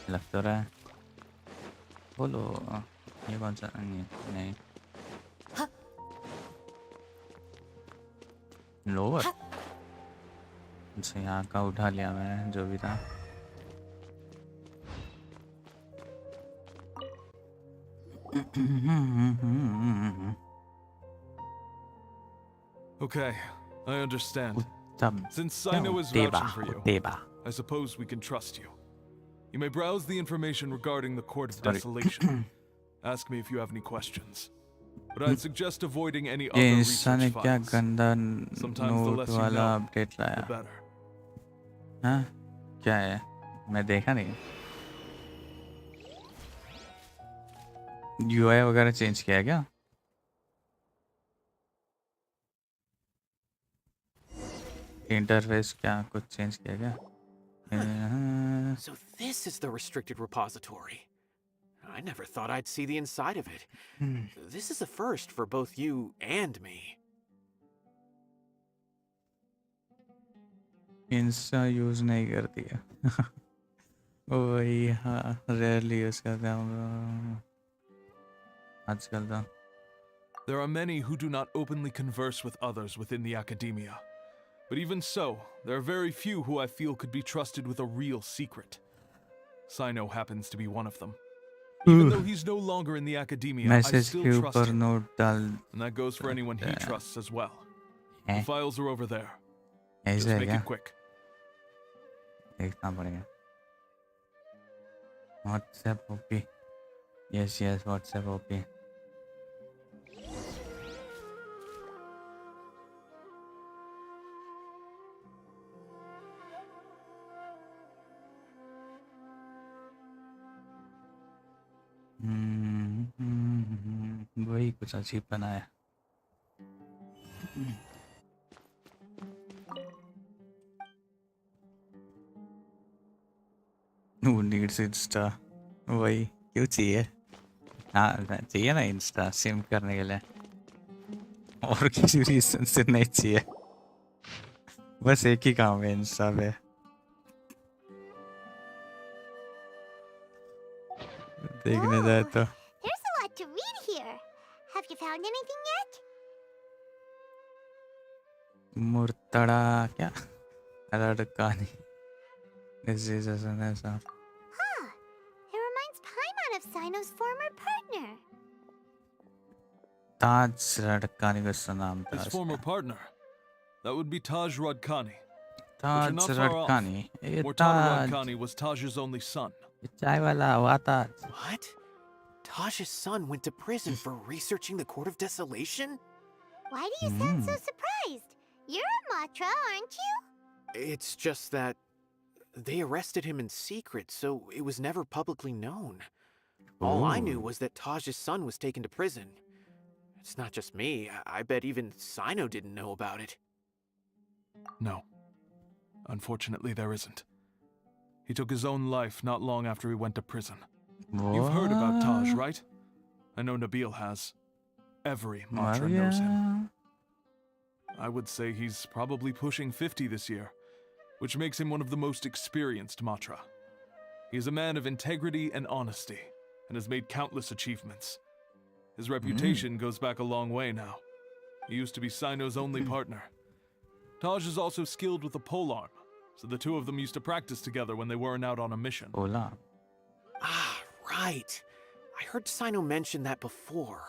लग तो रहा है। बोलो ये कौन सा? नहीं लोअर। अच्छा यहाँ का उठा लिया मैं जो भी था। Okay, I understand. उत्तम Since क्या Cyno is उत्तेबा vouching for you, उत्तेबा I suppose we can trust you. You may browse the information regarding the Court of Sorry. Desolation. Ask me if you have any questions. But I'd suggest avoiding any ये other इंसान ने research क्या files. गंदा Sometimes the note less you वाला know, update the लाया better. हाँ क्या है मैं देखा नहीं यूआई वगैरह चेंज किया है क्या इंटरफेस क्या कुछ चेंज किया क्या So this is the restricted repository. I never thought I'd see the inside of it. This is a first for both you and me. Insta use नहीं करती है वही हाँ रेयरली यूज करते हैं आजकल तो There are many who do not openly converse with others within the academia. But even so, there are very few who I feel could be trusted with a real secret. Cyno happens to be one of them. Even though he's no longer in the academia, I message still के trust ऊपर him. Note डाल And that goes for anyone he trusts as well. The हैं files are over there. ऐसे Just है make क्या it quick. देखना पड़ेगा WhatsApp OP yes yes WhatsApp OP वही कुछ अजीब बनाया Who needs इंस्टा वही क्यों चाहिए हाँ चाहिए ना इंस्टा सिम करने के लिए और किसी रीजन से नहीं चाहिए बस एक ही काम है इंस्टा पे देखने जाए तो There's a lot to read here. Have you found anything yet? मुर्तड़ा क्या लड़कानी This is ऐसा Huh. It reminds Paimon of Cyno's former partner. ताज लड़कानी का नाम था His former partner. That would be Taj Radkani. Taj But you're not far off. लड़कानी ये Mortada Taj Radkani was Taj's only son. ये चाय वाला हुआ ताज What? Taj's son went to prison for researching the Court of Desolation? Why do you sound so surprised? You're a Matra, aren't you? It's just that they arrested him in secret, so it was never publicly known. All I knew was that Taj's son was taken to prison. It's not just me. I bet even Cyno didn't know about it. No. Unfortunately, there isn't. He took his own life not long after he went to prison. You've heard about Taj, right? I know Nabil has. Every Matra knows him. I would say he's probably pushing 50 this year, which makes him one of the most experienced Matra. He is a man of integrity and honesty, and has made countless achievements. His reputation goes back a long way now. He used to be Cyno's only partner. Taj is also skilled with a polearm, so the two of them used to practice together when they weren't out on a mission. Hola. Ah, right. I heard Cyno mention that before.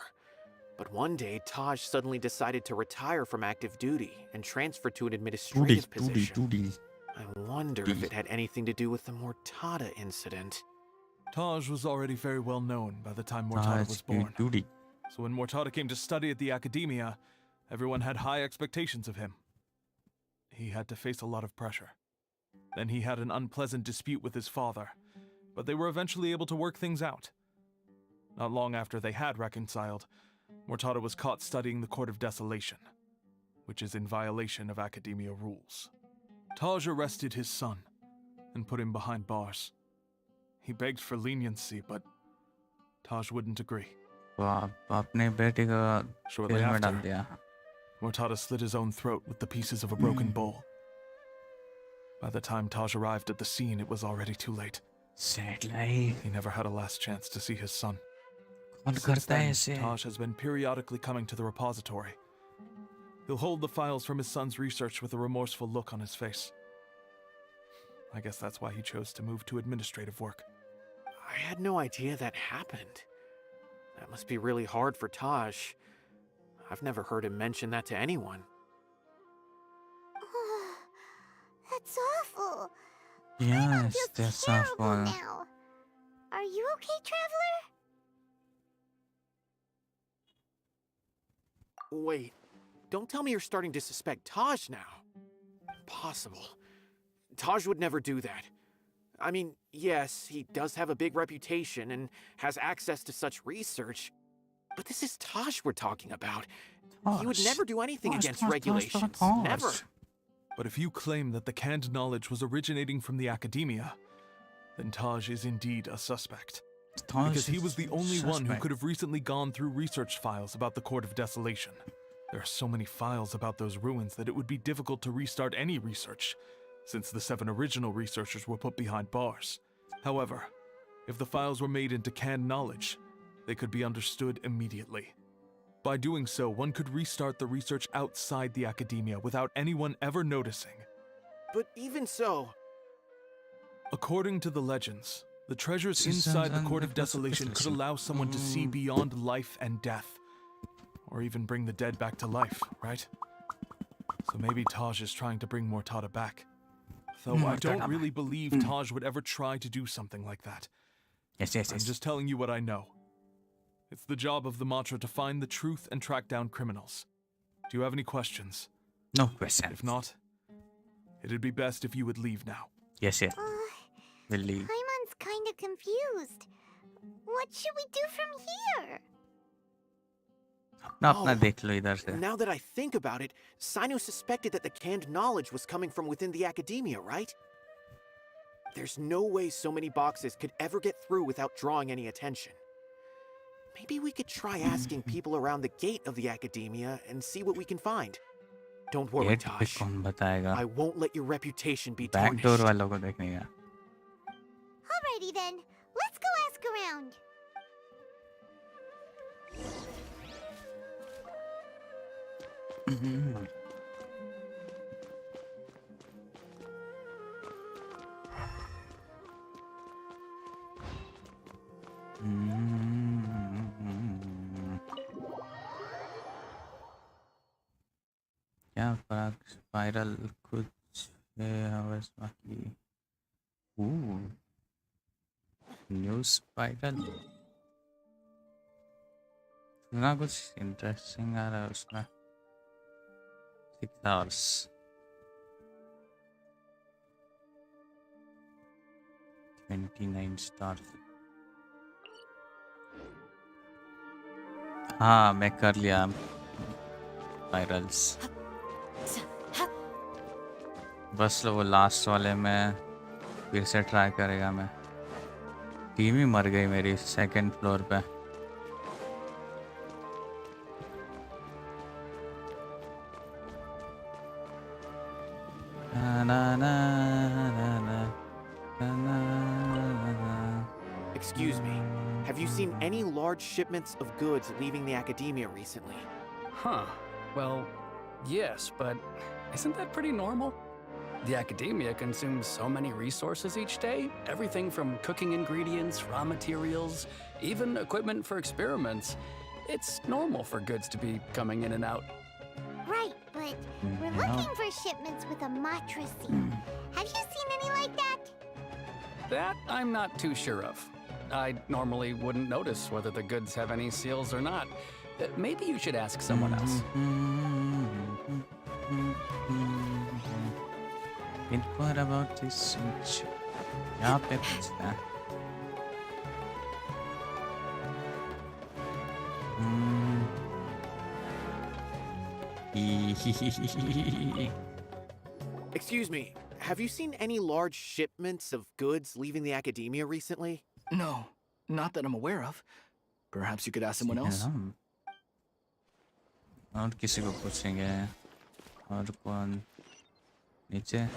But one day, Taj suddenly decided to retire from active duty and transfer to an administrative position. I wonder if it had anything to do with the Mortada incident. Taj was already very well known by the time Mortada was born. So when Mortada came to study at the academia, everyone had high expectations of him. He had to face a lot of pressure. Then he had an unpleasant dispute with his father, but they were eventually able to work things out. Not long after they had reconciled, Mortada was caught studying the Court of Desolation, which is in violation of academia rules. Taj arrested his son and put him behind bars. He begged for leniency, but Taj wouldn't agree. Shortly after, Mortada slit his own throat with the pieces of a broken bowl. By the time Taj arrived at the scene, it was already too late. Sad life. He never had a last chance to see his son. कौन Since करता है then, ऐसे Taj has been periodically coming to the repository. He'll hold the files from his son's research with a remorseful look on his face. I guess that's why he chose to move to administrative work. I had no idea that happened. That must be really hard for Taj. I've never heard him mention that to anyone. That's awful. Yes, feels that's terrible awful. now. Are you okay, Traveler? Wait, don't tell me you're starting to suspect Taj now. Impossible. Taj would never do that. I mean, yes, he does have a big reputation and has access to such research, but this is Taj we're talking about. He would never do anything against regulations. Never. But if you claim that the canned knowledge was originating from the academia, then Taj is indeed a suspect. Because he was the only one who could have recently gone through research files about the Court of Desolation. There are so many files about those ruins that it would be difficult to restart any research, since the 7 original researchers were put behind bars. However, if the files were made into canned knowledge, they could be understood immediately. By doing so, one could restart the research outside the academia without anyone ever noticing. But even so... According to the legends, the treasures inside the Court of Desolation could allow someone to see beyond life and death. Or even bring the dead back to life, right? So maybe Taj is trying to bring Mortada back. Though I don't really believe Taj would ever try to do something like that. Yes. I'm just telling you what I know. It's the job of the Mantra to find the truth and track down criminals. Do you have any questions? No questions. If not, it'd be best if you would leave now. Yes. We'll leave. Paimon's kind of confused. What should we do from here? अपना देख लो इधर से. Now that I think about it, Cyno suspected that the canned knowledge was coming from within the academia, right? There's no way so many boxes could ever get through without drawing any attention. Maybe we could try asking people around the gate of the academia and see what we can find. Don't worry, Gate पे Taj. कौन बताएगा? I won't let your reputation be Back tarnished. door वालों को देखने का. Alrighty then, let's go ask around. क्या फर्क spiral कुछ आवर्स बाकी. न्यू स्पाइरल ना कुछ इंटरेस्टिंग आ रहा है उसमें. 6 hours. $29 stars. हाँ मैं कर लिया स्पाइरल्स. बस वो लास्ट वाले में फिर से ट्राई करेगा. मैं टीम ही मर गई मेरी सेकंड फ्लोर पे. Excuse me, have you seen any large shipments of goods leaving the academia recently? Huh. Well, yes, but isn't that pretty normal? The academia consumes so many resources each day. Everything from cooking ingredients, raw materials, even equipment for experiments. It's normal for goods to be coming in and out. Right, but we're looking for shipments with a Matra seal. Have you seen any like that? That I'm not too sure of. I normally wouldn't notice whether the goods have any seals or not. Maybe you should ask someone else. What about this? यहाँ पे पूछता है. Excuse me, have you seen any large shipments of goods leaving the academia recently? No, not that I'm aware of. Perhaps you could ask someone else. और किसी को पूछेंगे. और कौन नीचे?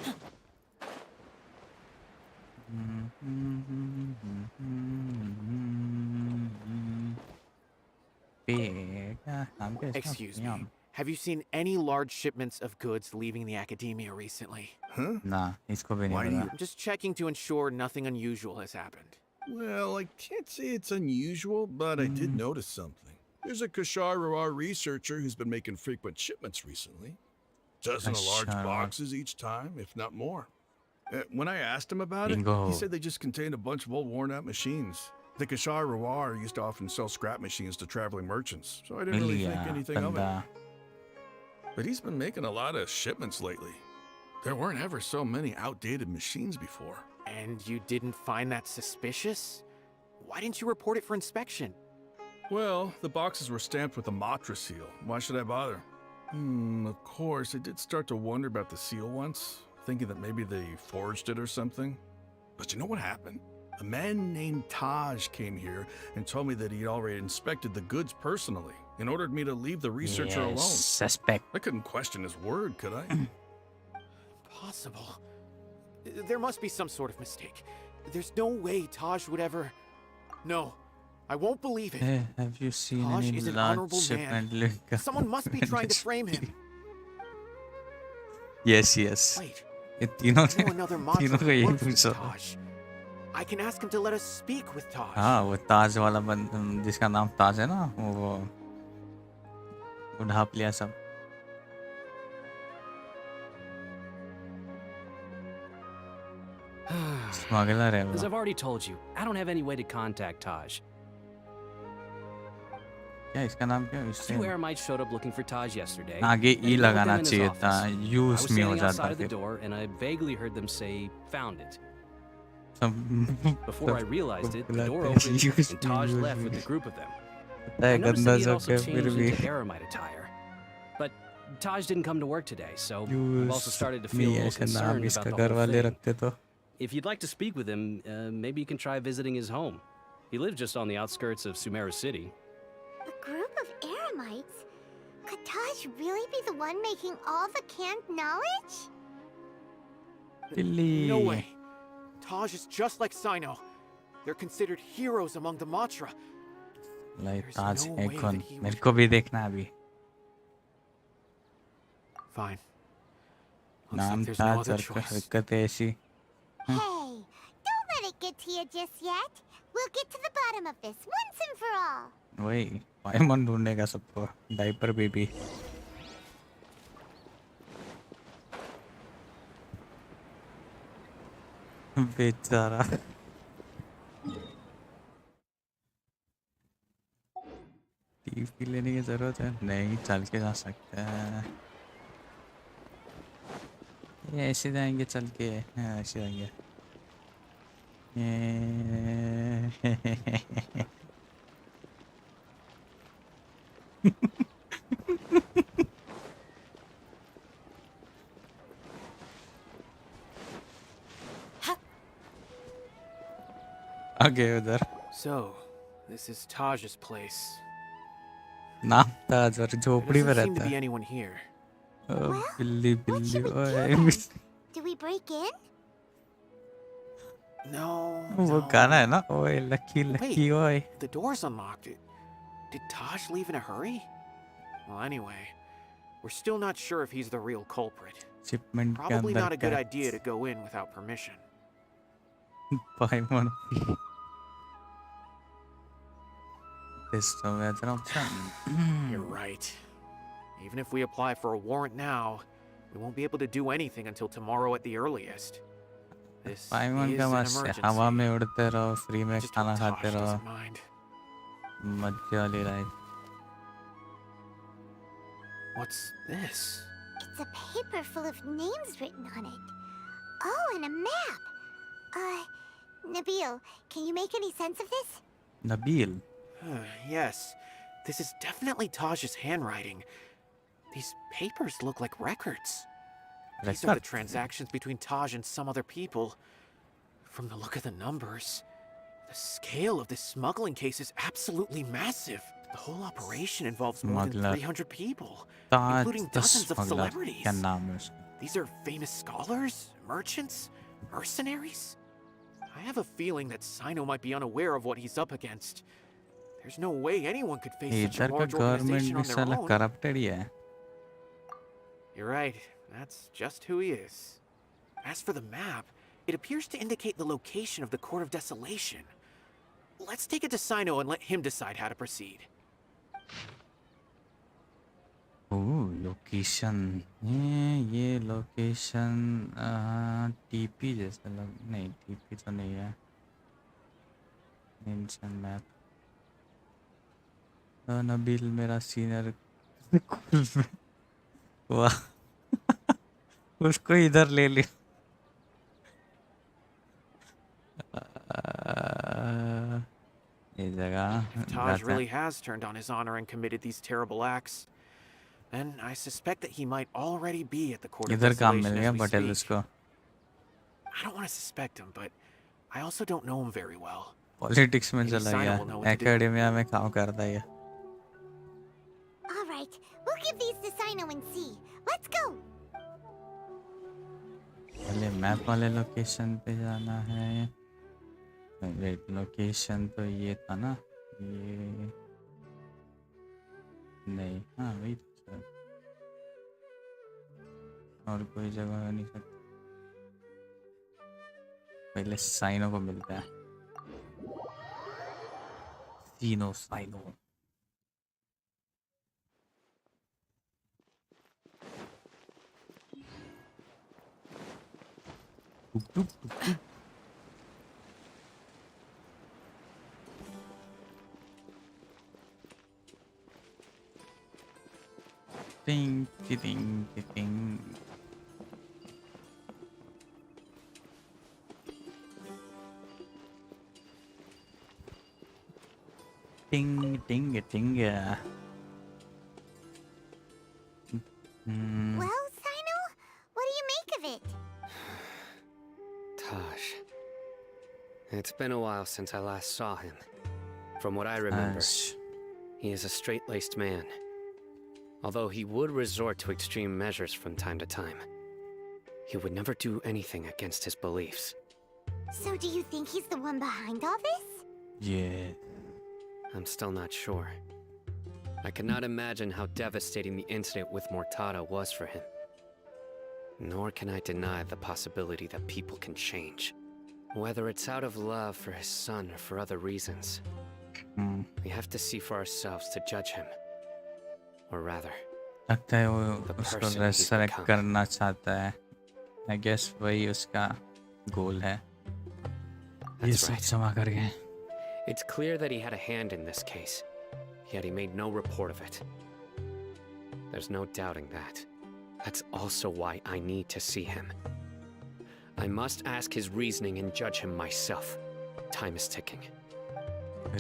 Excuse me, have you seen any large shipments of goods leaving the academia recently? Huh? Nah, इसको भी नहीं Why do पता. you... I'm just checking to ensure nothing unusual has happened. Well, I can't say it's unusual, but I did notice something. There's a Corsair VS550 researcher who's been making frequent shipments recently. Dozen of large अच्छा boxes each time, if not more. When I asked him about it, bingo. he said they just contained a bunch of old worn-out machines. The Kashar Rawar used to often sell scrap machines to traveling merchants, so I didn't really think anything of it. बंदा But he's been making a lot of shipments lately. There weren't ever so many outdated machines before. And you didn't find that suspicious? Why didn't you report it for inspection? Well, the boxes were stamped with the Matra seal. Why should I bother? Of course, I did start to wonder about the seal once, thinking that maybe they forged it or something. But you know what happened? A man named Taj came here and told me that he'd already inspected the goods personally and ordered me to leave the researcher alone. Suspect. I couldn't question his word, could I? Possible. There must be some sort of mistake. There's no way Taj would ever... No, I won't believe it. Hey, have you seen Taj any is an large honorable shipment man. link? Someone must be trying to frame him. Yes, yes. Wait, ये तीनों I know another तीनों Matra का यही who works with पूछा Taj. I can ask him to let us speak with Taj. हाँ वो ताज वाला बंद जिसका नाम ताज है ना वो ढाप लिया सब स्मगलर है As वो I've already told you, I don't have any way to contact Taj. क्या इसका नाम क्या है A इससे few Eremites showed up looking for Taj yesterday. आगे and E he put them लगाना in his चाहिए office. था I यूज was में हो standing outside जाता of the फिर door, and I vaguely heard them say, "Found it." सब Before I realized it, the door बुलाते opened, हैं, use and Taj me, left use with me. a group of them. पता है I noticed गंदा that he had सा also क्या फिर changed भी into Eremite attire. But Taj didn't come to work today, so I've also use started to feel a नहीं little ऐसा नाम concerned इसका about the घर whole वाले thing. रखते तो If you'd like to speak with him, maybe you can try visiting his home. He lives just on the outskirts of Sumeru City. A group of Eremites? Could Taj really be the one making all the canned knowledge? No way. Taj is just like Cyno. They're considered heroes among the Matra. Like There's Taj no है way कौन that he मेरे would- को भी देखना है अभी Fine. Looks नाम like there's था no other सर choice. हरकत ऐसी Hey, don't let it get to you just yet. We'll get to the bottom of this once and for all. वही पाइमन ढूंढेगा सबको डायपर बेबी बेचारा टीवी लेने की जरूरत है नहीं चल के जा सकते हैं ये ऐसे जाएंगे चल के हाँ, ऐसे जाएंगे आगे उधर So, this is Taj's place. नाम ताज और There झोपड़ी में doesn't seem रहता to be है anyone here. ओ, बिल्ली What बिल्ली should we ओए do then? Do we break in? No, वो no. गाना है ना ओए लकी लकी ओए The door's unlocked. Did Taj leave in a hurry? Well, anyway, we're still not sure if he's the real culprit. Shipment के Probably not अंदर a good क्या idea to go in without permission. पाइमन This other option. You're right. Even if we apply for a warrant now, we won't be able to do anything until tomorrow at the earliest. This पाइमन is का an मस्त है emergency. हवा में उड़ते रहो free में Just खाना hope खाते Taj रहो doesn't mind. मजे वाली life What's this? It's a paper full of names written on it. Oh, and a map. Nabil, can you make any sense of this? Nabeel Yes, this is definitely Taj's handwriting. These papers look like records. These are the transactions between Taj and some other people. From the look of the numbers, the scale of this smuggling case is absolutely massive. The whole operation involves more than Smuggler. 300 people, Taj including the dozens of smuggler celebrities. क्या नाम है उसका These are famous scholars, merchants, mercenaries. I have a feeling that Cyno might be unaware of what he's up against. There's no way anyone could face such a इधर का large government organization भी on their साला own. Corrupted ही है You're right. That's just who he is. As for the map, it appears to indicate the location of the Court of Desolation. Let's take it to Cyno and let him decide how to proceed. Location ये location TP जैसा लग नहीं, TP तो नहीं है। Mention map. Nabeel मेरा senior. वाह उसको इधर ले लिया। ये जगह If Taj really has turned on his honor and committed these terrible acts, then I suspect that he might already be at the court of इधर काम मिल desolation गया as we पटेल speak. उसको। I don't want to suspect him, but I also don't know him very well. Politics में Maybe चला Cyno गया, will know what to do. Academia में काम करता है। All right, we'll give these to Cyno and see. Let's go. पहले map वाले location पे जाना है। वेट, लोकेशन तो ये था ना, ये नहीं, हाँ वही था। और कोई जगह नहीं सकती। पहले साइनो को मिलता है। साइनो टुक टुक टुक टुक। टिंग टिंग टिंग। टिंग टिंग टिंग। Well, Cyno, what do you make of it? Taj. It's been a while since I last saw him. From what I remember, he is a straight-laced man. Although he would resort to extreme measures from time to time, he would never do anything against his beliefs. So do you think he's the one behind all this? Yeah. I'm still not sure. I cannot imagine how devastating the incident with Mortada was for him. Nor can I deny the possibility that people can change. Whether it's out of love for his son or for other reasons. We have to see for ourselves to judge him. Or rather, लगता है वो उसको रेसरेक्ट करना चाहता है। I guess वही उसका गोल है। ये सब जमा कर गए। It's clear that he had a hand in this case, yet he made no report of it. There's no doubting that. That's also why I need to see him. I must ask his reasoning and judge him myself. Time is ticking.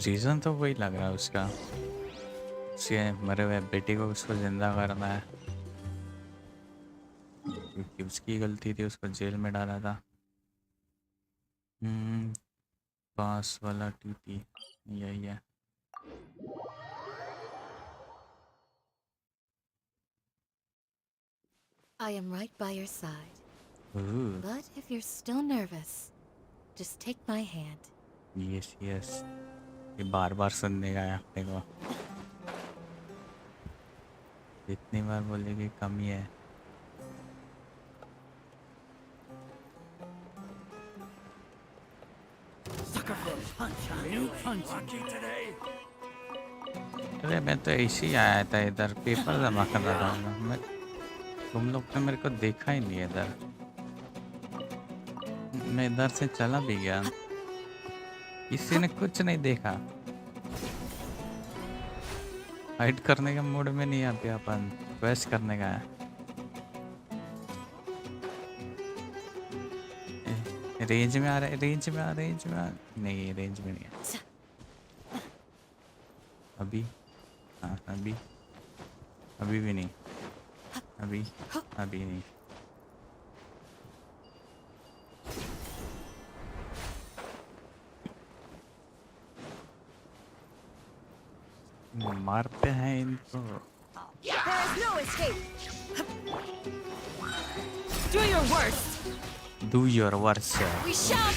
Reason तो वही लग रहा है उसका। उसके मरे हुए बेटे को उसको जिंदा करना है, क्योंकि उसकी गलती थी, उसको जेल में डाला था। पास वाला टीटी यही है। I am right by your side. Ooh. But if you're still nervous, just take my hand. Yes, yes. ये बार-बार सुनने का है अपने को। जितनी बार बोलेगी कम ही है। Sucker for a punch, huh? New punch today. अरे मैं तो ऐसे ही आया था इधर, पेपर जमा कर रहा था मैं। तुम लोग ने मेरे को देखा ही नहीं इधर। मैं इधर से चला भी गया, किसी ने कुछ नहीं देखा। हाइड करने का मूड में नहीं अभी अपन, क्वेस्ट करने का है। रेंज में आ रहा है, रेंज में आ नहीं, रेंज में नहीं है अभी। हाँ अभी भी नहीं, अभी नहीं। मारते हैं इनको। There is no escape. Do your worst. Do your worst. We shall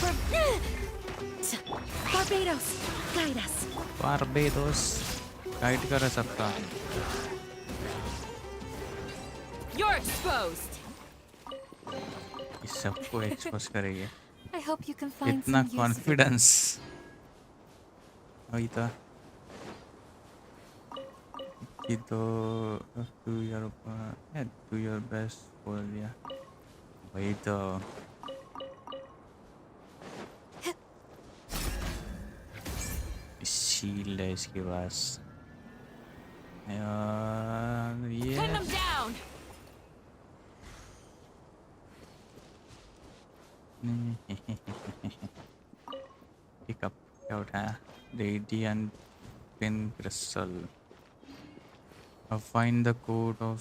Barbados, guide us. Barbados, guide करो सबका। You're exposed. इस सबको एक्सपोज करेंगे। I hope you can find इतना some use. कॉन्फिडेंस। वही तो कि तो डू योर बेस्ट बोल दिया वही तो। शील्ड है इसके पास यार ये Pin them down. पिकअप क्या उठाया रेडियंट पिन क्रिस्टल अब find the code of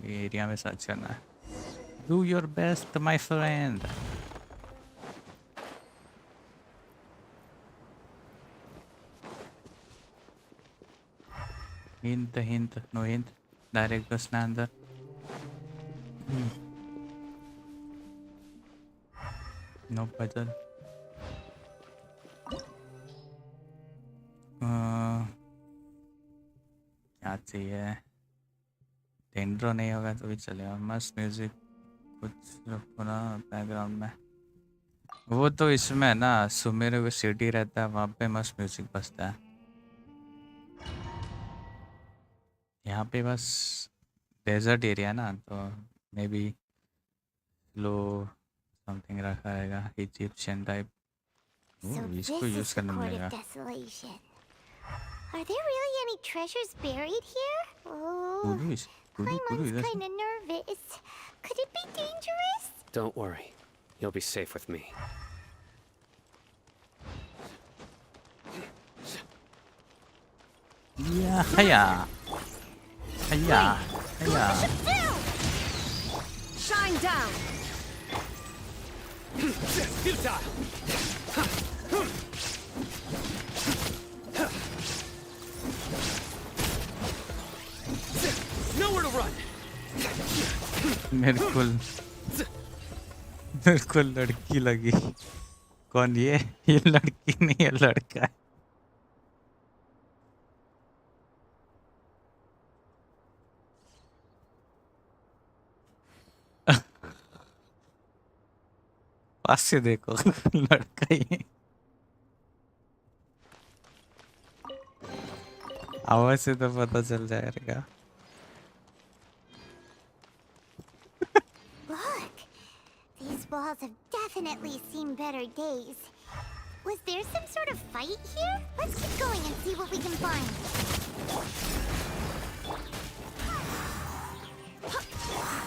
area में सर्च करना है। Do your best my friend. Hint no hint direct घुसना अंदर। No puzzle. क्या चाहिए टेंड्रो नहीं होगा तो भी चलेगा। मस्त म्यूजिक कुछ रखो ना बैकग्राउंड में। वो तो इसमें है ना सुमेर को सिटी रहता है वहाँ पे मस्त म्यूजिक बजता है। यहाँ पे बस डेजर्ट एरिया ना तो मे बी लो समथिंग रखा रहेगा इजिप्शियन टाइप। इसको यूज करने मिलेगा। Are there really any treasures buried here? Oh, Paimon's kinda nervous. Could it be dangerous? Don't worry. You'll be safe with me. Yeah, hiya. Hiya. Hiya. Shine down. Nowhere to run. मेरे को लड़की लगी। कौन ये लड़की नहीं है लड़का है। पास से देखो लड़का ही है। आवाज से तो पता चल जाएगा। Look, these walls have definitely seen better days. Was there some sort of fight here? Let's keep going and see what we can find.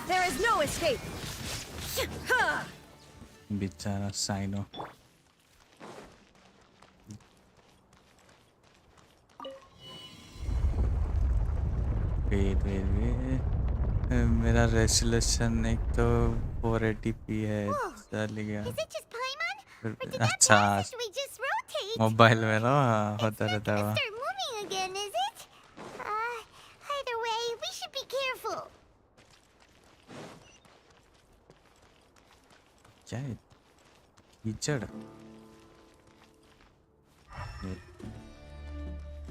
There is no escape. बेचारा साइनो। मेरा रेजोल्यूशन एक तो 480p है चल गया। अच्छा mobile में ना होता रहता है। Either way, we should be careful. क्या है कीचड़।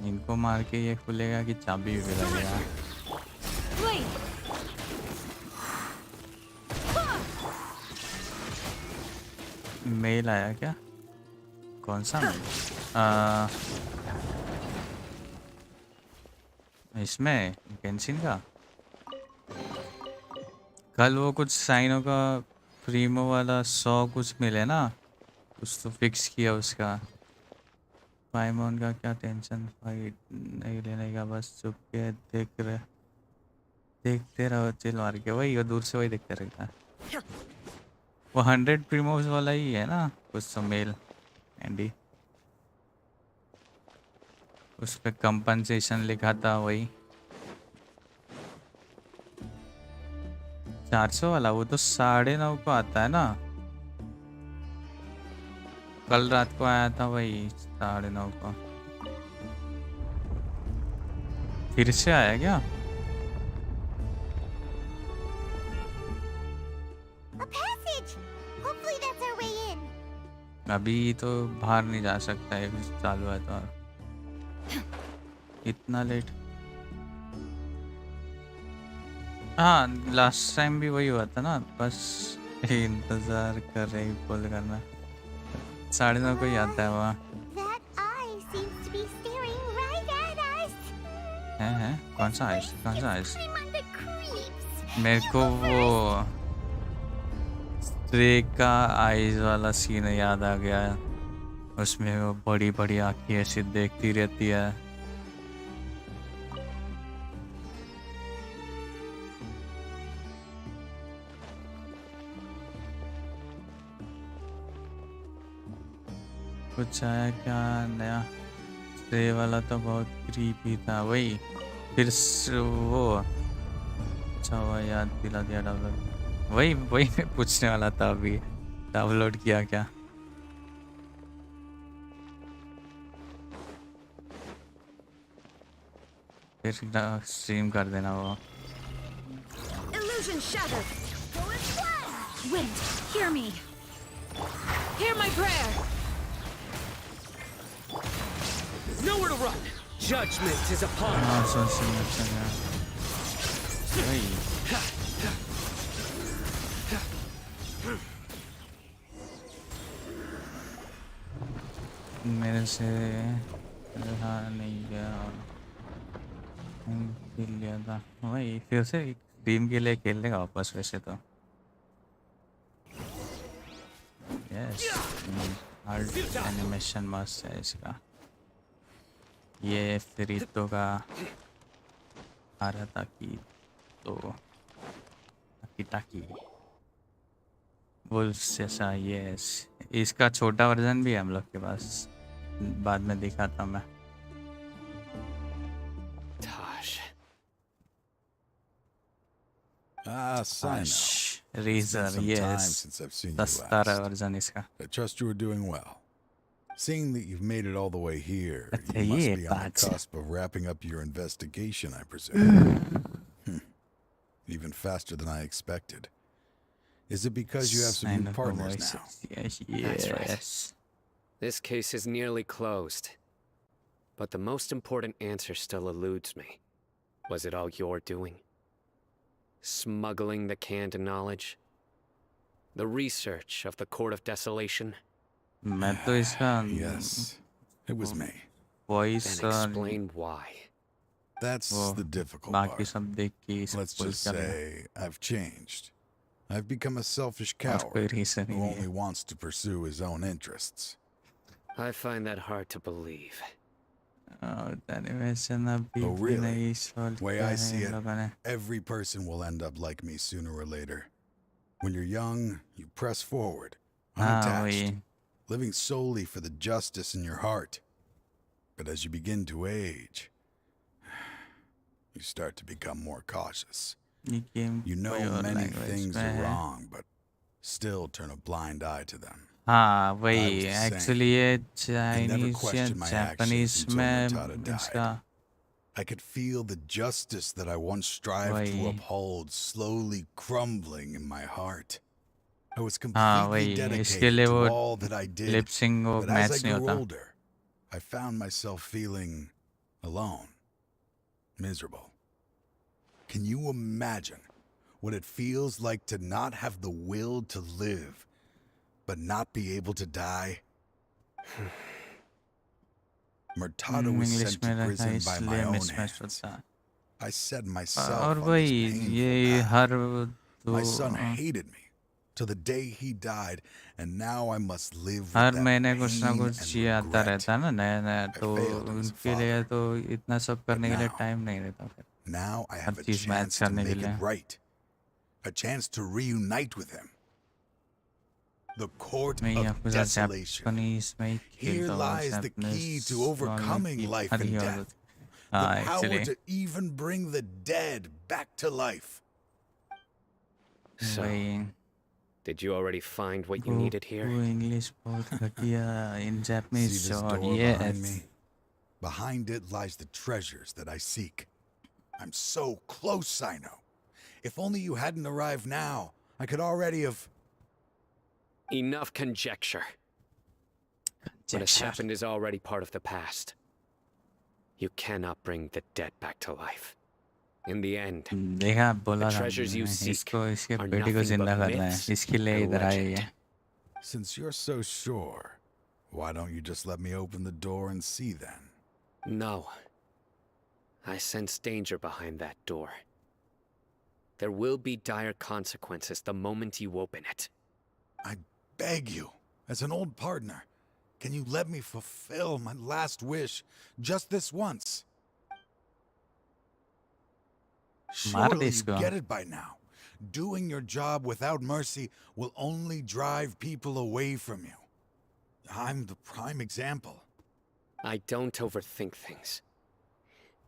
इनको मार के ये खुलेगा कि चाबी भी लगेगा। मेल आया क्या? कौन सा मेल? इसमें गेंशिन का कल वो कुछ साइनो का प्रीमो वाला 100 कुछ मिले ना कुछ तो फिक्स किया उसका। पाइमोन का क्या टेंशन फाइट नहीं लेने का बस चुप के देखते रहो चिल मार के। वही वो दूर से वही देखते रहता है। वो 100 प्रीमोस वाला ही है ना कुछ तो मेल एंडी उस पे कंपनसेशन लिखा था वही 400 वाला। वो तो 9:30 को आता है ना। कल रात को आया था वही 9:30 को। फिर से आया क्या? अभी तो बाहर नहीं जा सकता है चालू है तो। इतना लेट। हाँ लास्ट टाइम भी वही हुआ था ना बस इंतजार कर रहे कॉल करना। 9:30 को ही आता है वहाँ। That eye seems to be staring right at us. है कौन सा ice I'm on the creeps. मेरे को वो स्ट्रे का आइज वाला सीन याद आ गया। उसमें वो बड़ी बड़ी आँखें ऐसी देखती रहती है। कुछ आया क्या नया? स्ट्रे वाला तो बहुत क्रीपी था। वही फिर वो अच्छा हुआ याद दिला दिया। डाउनलोड वही मैं पूछने वाला था अभी। डाउनलोड किया क्या? फिर स्ट्रीम कर देना वो। Illusion shattered. Wind, hear me. Hear my prayer. Nowhere to run. Judgment is upon us. हाँ सुन अच्छा गया। वही मेरे से रहा नहीं गया और खेल लिया था। वही फिर से टीम के लिए खेलने का वापस वैसे तो। यस हार्ड एनिमेशन मस्त है इसका। ये फ्रीतो का आ रहा था कि तो टाकी वुल्फ जैसा। यस इसका छोटा वर्जन भी है हम लोग के पास। बाद में देखा था मैं। Cyno. Razer, yes. Since I've seen you सस्ता last. वर्जन इसका। I trust you are doing well. Seeing that you've made it all the way here, अच्छा, you must ये be on बात the है। cusp of wrapping up your investigation, I presume. Even faster than I expected. Is it because you have some new partners now? Yes, That's right. This case is nearly closed. But the most important answer still eludes me. Was it all your doing? Smuggling the canned knowledge? The research of the Court of Desolation? मैं तो इसका Yes, it was me. Voice Then explain why. That's the difficult बाकी part. सब देख के इसे Let's बोल just क्या लगा? say I've changed. I've become a selfish कोई coward reason who नहीं है। only wants to pursue his own interests. I find that hard to believe. Animation अभी Oh, भी really? नहीं सॉल्व Way किया I है see इन it, लोगों ने। every person will end up like me sooner or later. When you're young, you press forward, हाँ unattached, वही living solely for the justice in your heart. But as you begin to age, you start to become more cautious. ये game You know कोई और many language things में are है। wrong, but still turn a blind eye to them. हाँ I वही was the same. Actually ये I never Chinese या questioned my actions Japanese until में Murtada died. इसका I could feel the justice that I once strived to वही uphold slowly crumbling in my heart. I was हाँ completely वही इसके लिए dedicated वो to all that I did, lip syncing वो but as I match नहीं grew होता। older, I found myself feeling alone, miserable. Can you imagine what it feels like to not have the will to live, but not be able to die? Murtada was English sent में to रखा prison by my इसलिए own mismatch hands. होता। I set myself और on this वही painful ये path. Her My son hated me till the day he died, and now I must live with her that महीने कुछ ना pain कुछ and ये आता regret. रहता है ना नया नया। I तो failed him as a उनके लिए father. तो इतना सब करने के लिए now- टाइम नहीं रहता फिर Now I her have a चीज मैच chance to करने के make लिए। it right. A chance to reunite with him. The Court मैं of आपको Desolation. जापानीज में ही Here खेलता हूँ lies the key to overcoming life and death. The हाँ power actually to even bring the dead back to life. So, वही did you already find what you वो needed here? English बहुत घटिया इन See Japanese this और door behind yes me? Behind it lies the treasures that I seek. I'm so close, Cyno. If only you hadn't arrived now, I could already have... Enough conjecture. What has happened is already part of the past. You cannot bring the dead back to life. In the end, देखा बोला the था treasures you मैंने, seek इसको इसके are बेटे को nothing जिंदा but करना है myths इसके लिए and इधर आई legend. है। Since you're so sure, why don't you just let me open the door and see then? No. I sense danger behind that door. There will be dire consequences the moment you open it. I beg you, as an old partner, can you let me fulfill my last wish just this once? Surely you get it by now. Doing your job without mercy will only drive people away from you. I'm the prime example. I don't overthink things.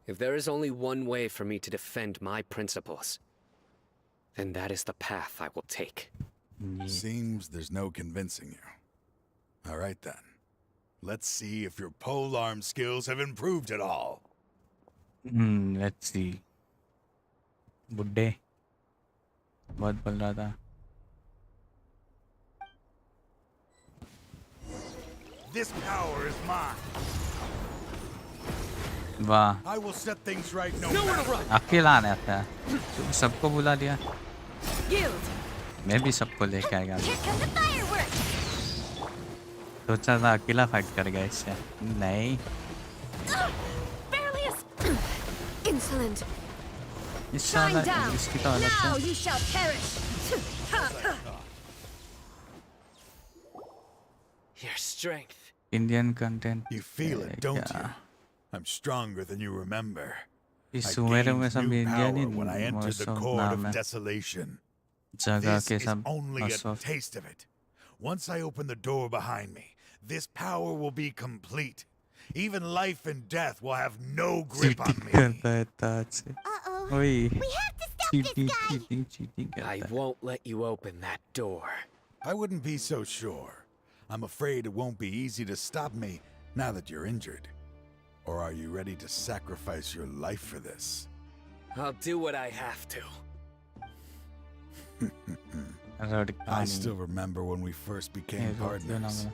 If there is only one way for me to defend my principles, then that is the path I will take. Seems there's no convincing you. All right then. Let's see if your polearm skills have improved at all. Let's see. बुड्ढे बहुत बोल रहा था. This power is mine. वाह. I will set things right no अकेला आने आता है. तो सबको बुला लिया. मैं भी सबको लेके आएगा. सोचा था अकेला फाइट करेगा इससे. नहीं. Insolent. Shine down. Now you shall perish. Your strength. Indian content. You feel it, don't you? I'm stronger than you remember. I इस gained उम्र में सब new Indian power he when I entered the court नाम of है. desolation. जगह This के is सब only a मसोफ. taste of it. Once I open the door behind me, this power will be complete. Even life and death will have no grip on me. करता है ताज से. ओए. We have to stop this guy. Cheating करता I है. won't let you open that door. I wouldn't be so sure. I'm afraid it won't be easy to stop me now that you're injured. Or are you ready to sacrifice your life for this? I'll do what I have to. I still remember when we first became partners.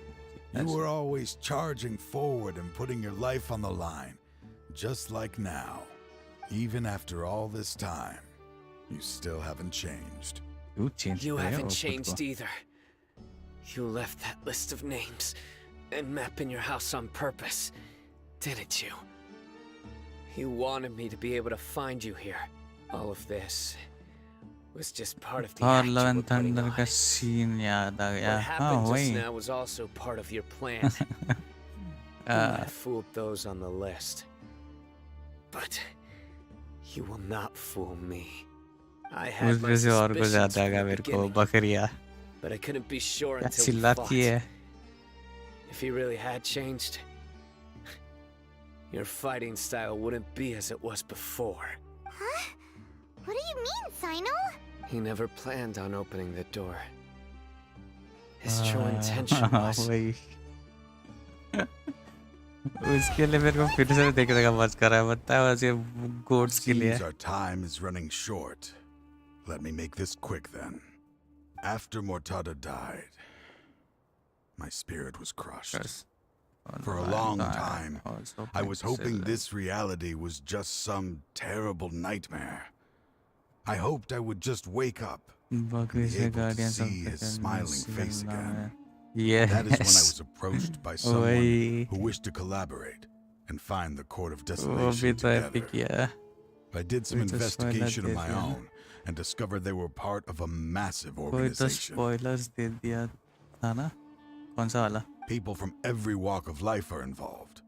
You were always charging forward and putting your life on the line. Just like now. Even after all this time, you still haven't changed. You haven't changed either. You left that list of names and map in your house on purpose, didn't you? You wanted me to be able to find you here. All of this was just part of the act you were putting on. का scene याद आ गया. What happened just now was also part of your plan. I fooled those on the list. But you will not fool me. I had my suspicions from the beginning, but I couldn't be sure until we fought. If he really had changed, your fighting style wouldn't be as it was before. Huh? What do you mean, Cyno? He never planned on opening the door. His true intention was... उसके लिए मेरे को फिर से देखने का मत कर रहा है. बता है वैसे गोड्स के लिए. Our time is running short. Let me make this quick then. After Mortada died, my spirit was crushed. For a long time, I was hoping this reality was just some terrible nightmare. I hoped I would just wake up and be able to see his smiling face again. Yes. That is when I was approached by someone who wished to collaborate and find the Court of Desolation together. I did some investigation of my own and discovered they were part of a massive organization. Spoilers दे दिया था ना? कौन सा वाला? People from every walk of life are involved.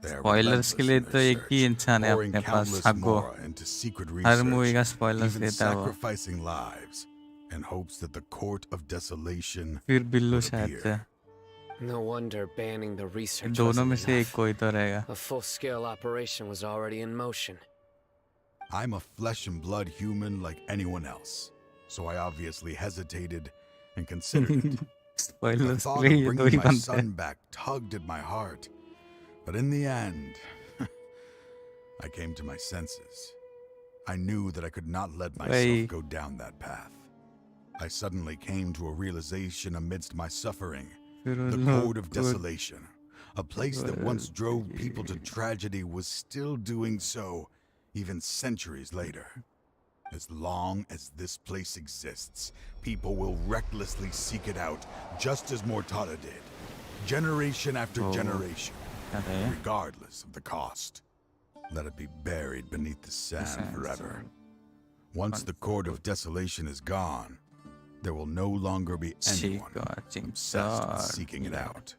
Spoilers के लिए तो एक ही इंसान है अपने पास. हमको हर मूवी का spoilers देता है वो. Sacrificing lives in hopes that the Court of Desolation फिर बिल्लू शायद से. No wonder banning the research दोनों में wasn't से एक enough. कोई तो रहेगा. A full-scale operation was already in motion. I'm a flesh and blood human like anyone else, so I obviously hesitated and considered it. The thought of bringing my son back tugged at my heart, but in the end, I came to my senses. I knew that I could not let myself go down that path. I suddenly came to a realization amidst my suffering. The Court of Desolation, a place that once drove people to tragedy, was still doing so even centuries later. As long as this place exists, people will recklessly seek it out, just as Mortada did, generation after generation, regardless of the cost. Let it be buried beneath the sand forever. Once the Court of Desolation is gone, there will no longer be anyone obsessed with seeking it out.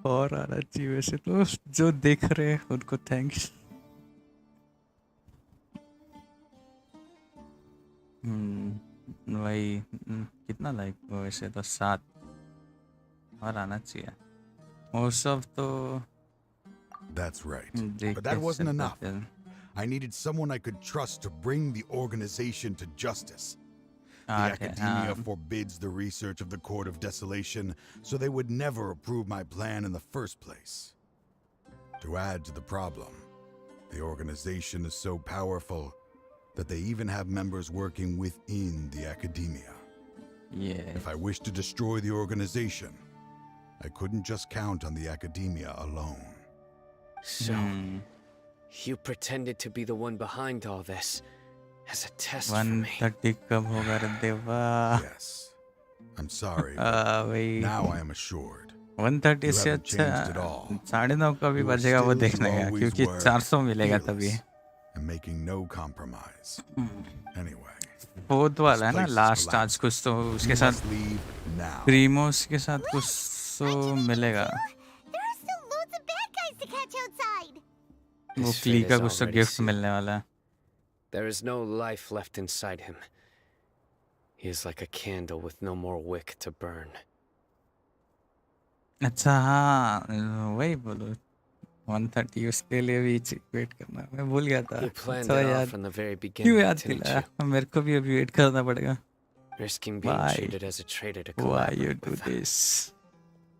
और आना चाहिए वैसे तो जो देख रहे हैं उनको थैंक्स। वही कितना लाइक वैसे तो 7 और आना चाहिए। वो सब तो That's right. But that wasn't enough. I needed someone I could trust to bring the organization to justice. The academia forbids the research of the Court of Desolation, so they would never approve my plan in the first place. To add to the problem, the organization is so powerful that they even have members working within the academia. Yeah. If I wished to destroy the organization, I couldn't just count on the academia alone. So, you pretended to be the one behind all this as a test for me. 130 कब होगा रे देवा? Yes. I'm sorry. Now I am assured. 130 से अच्छा 9:30 का भी बजेगा वो देखने का, क्योंकि 400 मिलेगा तभी। I'm making no compromise. Anyway. Fourth वाला है ना लास्ट आज कुछ तो उसके साथ प्रीमोस के साथ कुछ तो मिलेगा। वो क्ली का कुछ तो गिफ्ट मिलने वाला है। There is no life left inside him. He is like a candle with no more wick to burn. अच्छा हाँ वही बोलो 130 उसके लिए भी वेट करना मैं भूल गया था। अच्छा यार क्यों याद दिलाया? मेरे को भी अभी वेट करना पड़ेगा। Risking being treated as a traitor to collaborate Why you do with them. this?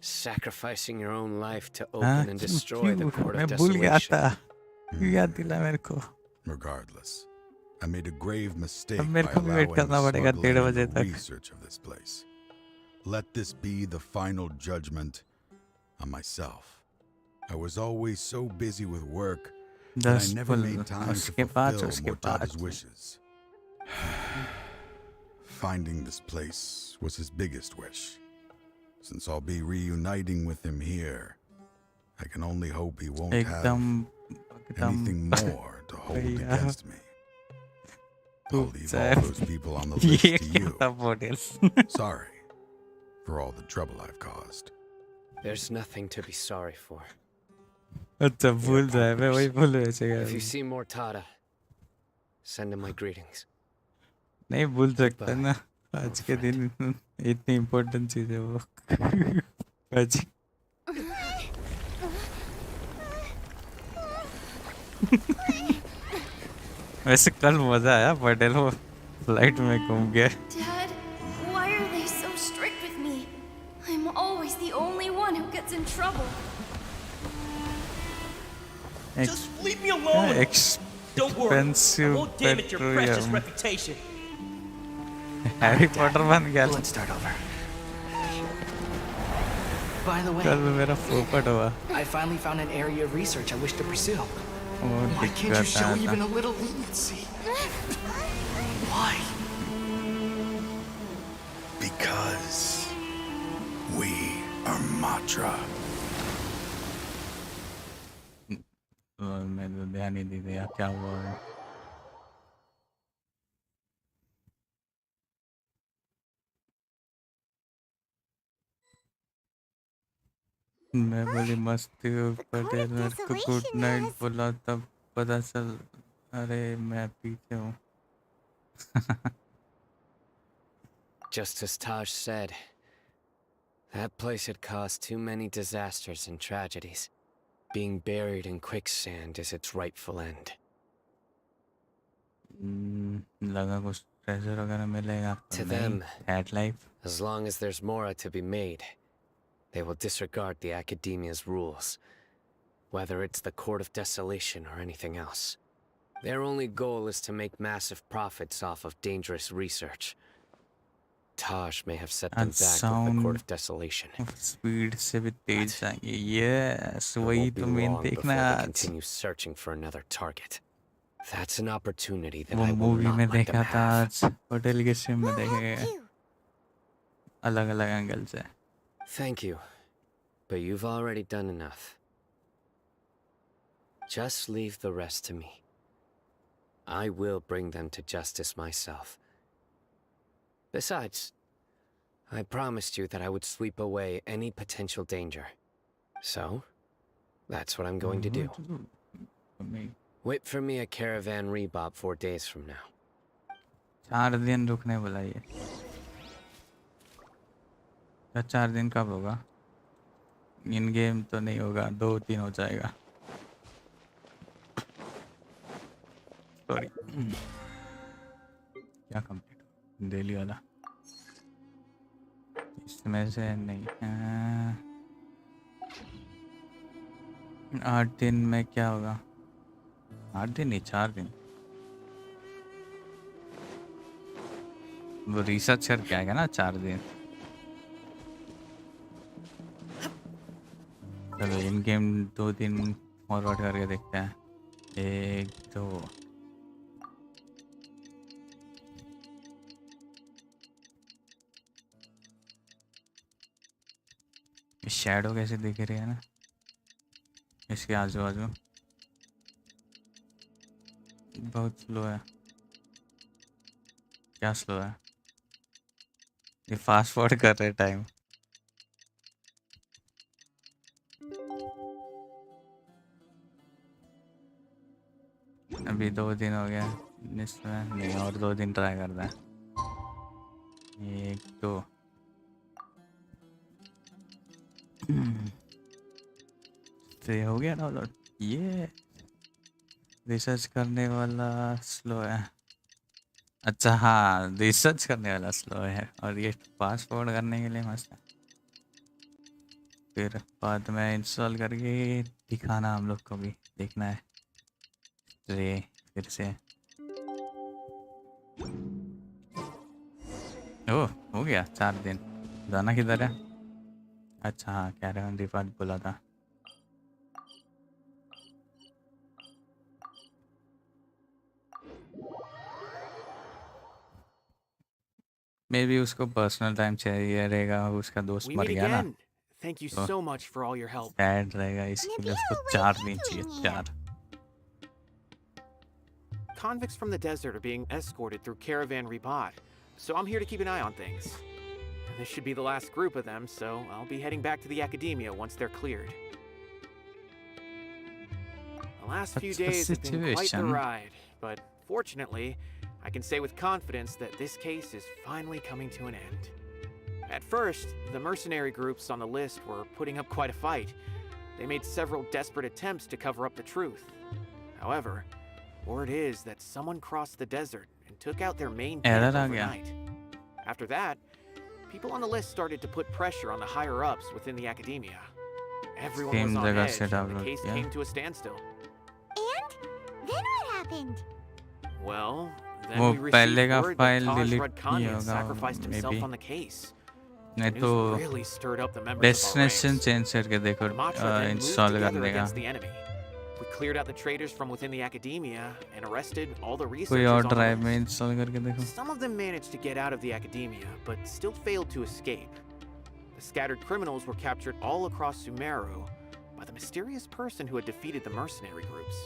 Sacrificing your own life to open and destroy the Court of मैं भूल गया Desolation. था। क्यों याद दिलाया मेरे को? Regardless, I made a grave mistake अब by मेरे को भी वेट allowing करना the पड़ेगा 3 smuggling बजे and the तक। research of this place. Let this be the final judgment on myself. I was always so busy with work that I never made time to fulfill Mortada's wishes. Finding this place was his biggest wish. Since I'll be reuniting with him here, I can only hope he won't have anything more to hold against me. I'll leave all those people on the list to you. Sorry for all the trouble I've caused. There's nothing to be sorry for. अच्छा भूल जाए मैं वही भूल वैसे If you see Mortada, send him my greetings. नहीं भूल सकता ना आज के दिन इतनी इम्पोर्टेंट चीज है वो। आज वैसे कल मजा आया पटेल वो फ्लाइट में घूम गया। Dad, why are they so strict with me? I'm always the only one who gets in trouble. Just leave me alone. Don't worry, I won't damage your precious reputation. Harry Potter बन गया। Let's start over. By the way, कल मेरा फोपट हुआ। I finally found an area of research I wish to pursue. Why can't you show even a little leniency? Why? Because we are Matra. मैं तो ध्यान ही नहीं दिया क्या हुआ है। मैं बोली मस्ती पटेल मेरे को गुड नाइट बोला तब पता चल अरे मैं पीछे हूँ। Just as Taj said, that place had caused too many disasters and tragedies. Being buried in quicksand is its rightful end. लगा कुछ ट्रेजर वगैरह मिलेगा। To them, Had life. as long as there's more to be made, they will disregard the Academia's rules, whether it's the Court of Desolation or anything else. Their only goal is to make massive profits off of dangerous research. Taj may have set them back with the Court of Desolation. Speed से भी तेज जाएंगे। Yes, वही तो main देखना है आज। Continue searching for another target. That's an opportunity that वो I will movie not में let them देखा था have. आज होटल के स्ट्रीम में देखेंगे अलग-अलग एंगल से। Thank you, but you've already done enough. Just leave the rest to me. I will bring them to justice myself. Besides, I promised you that I would sweep away any potential danger. So, that's what I'm going to do. Wait for me at Caravan Rebob 4 days from now. 4 दिन रुकने बोला ये। 4 दिन कब होगा? इन game तो नहीं होगा, 2-3 हो जाएगा। सॉरी। क्या कंप्लीट? डेली वाला। इसमें से नहीं। 8 दिन में क्या होगा? 8 दिन नहीं, 4 दिन। वो रिसर्च करके आएगा ना 4 दिन। चलो इन गेम 2 दिन फॉरवर्ड करके देखते हैं। 1 2 शैडो कैसे दिख रही है ना इसके आजू बाजू, बहुत स्लो है। क्या स्लो है? ये फास्ट फॉरवर्ड कर रहे टाइम। अभी 2 दिन हो गया इसमें, नहीं और 2 दिन ट्राई करना है। 1 2 से हो गया डाउनलोड। ये रिसर्च करने वाला स्लो है। अच्छा हाँ, रिसर्च करने वाला स्लो है और ये फास्ट फॉरवर्ड करने के लिए मस्त है। फिर बाद में इंस्टॉल करके दिखाना हम लोग को भी देखना है। तो ये फिर से ओह हो गया 4 दिन। जाना किधर है? अच्छा हाँ, कैरावन रिफंड बोला था। मे बी उसको पर्सनल टाइम चाहिए रहेगा, उसका दोस्त मर गया ना। Thank you so much for all your help. Sad रहेगा, इसके लिए उसको 4 दिन चाहिए। 4 Convicts from the desert are being escorted through Caravan Rebot, so I'm here to keep an eye on things. This should be the last group of them, so I'll be heading back to the academia once they're cleared. The last few days have been quite the ride, but fortunately, I can say with confidence that this case is finally coming to an end. At first, the mercenary groups on the list were putting up quite a fight. They made several desperate attempts to cover up the truth. However, word is that someone crossed the desert and took out their main camp overnight. After that, people on the list started to put pressure on the higher-ups within the academia. Everyone was on edge, and the case came to a standstill. And? Then what happened? Well, then we received word that Taj Radkani had sacrificed himself on the case. नहीं तो really stirred up the members destination change करके देखो install करने का। We cleared out the traitors from within the academia and arrested all the researchers. कोई और drive में install करके देखो। Some of them managed to get out of the academia, but still failed to escape. The scattered criminals were captured all across Sumeru by the mysterious person who had defeated the mercenary groups.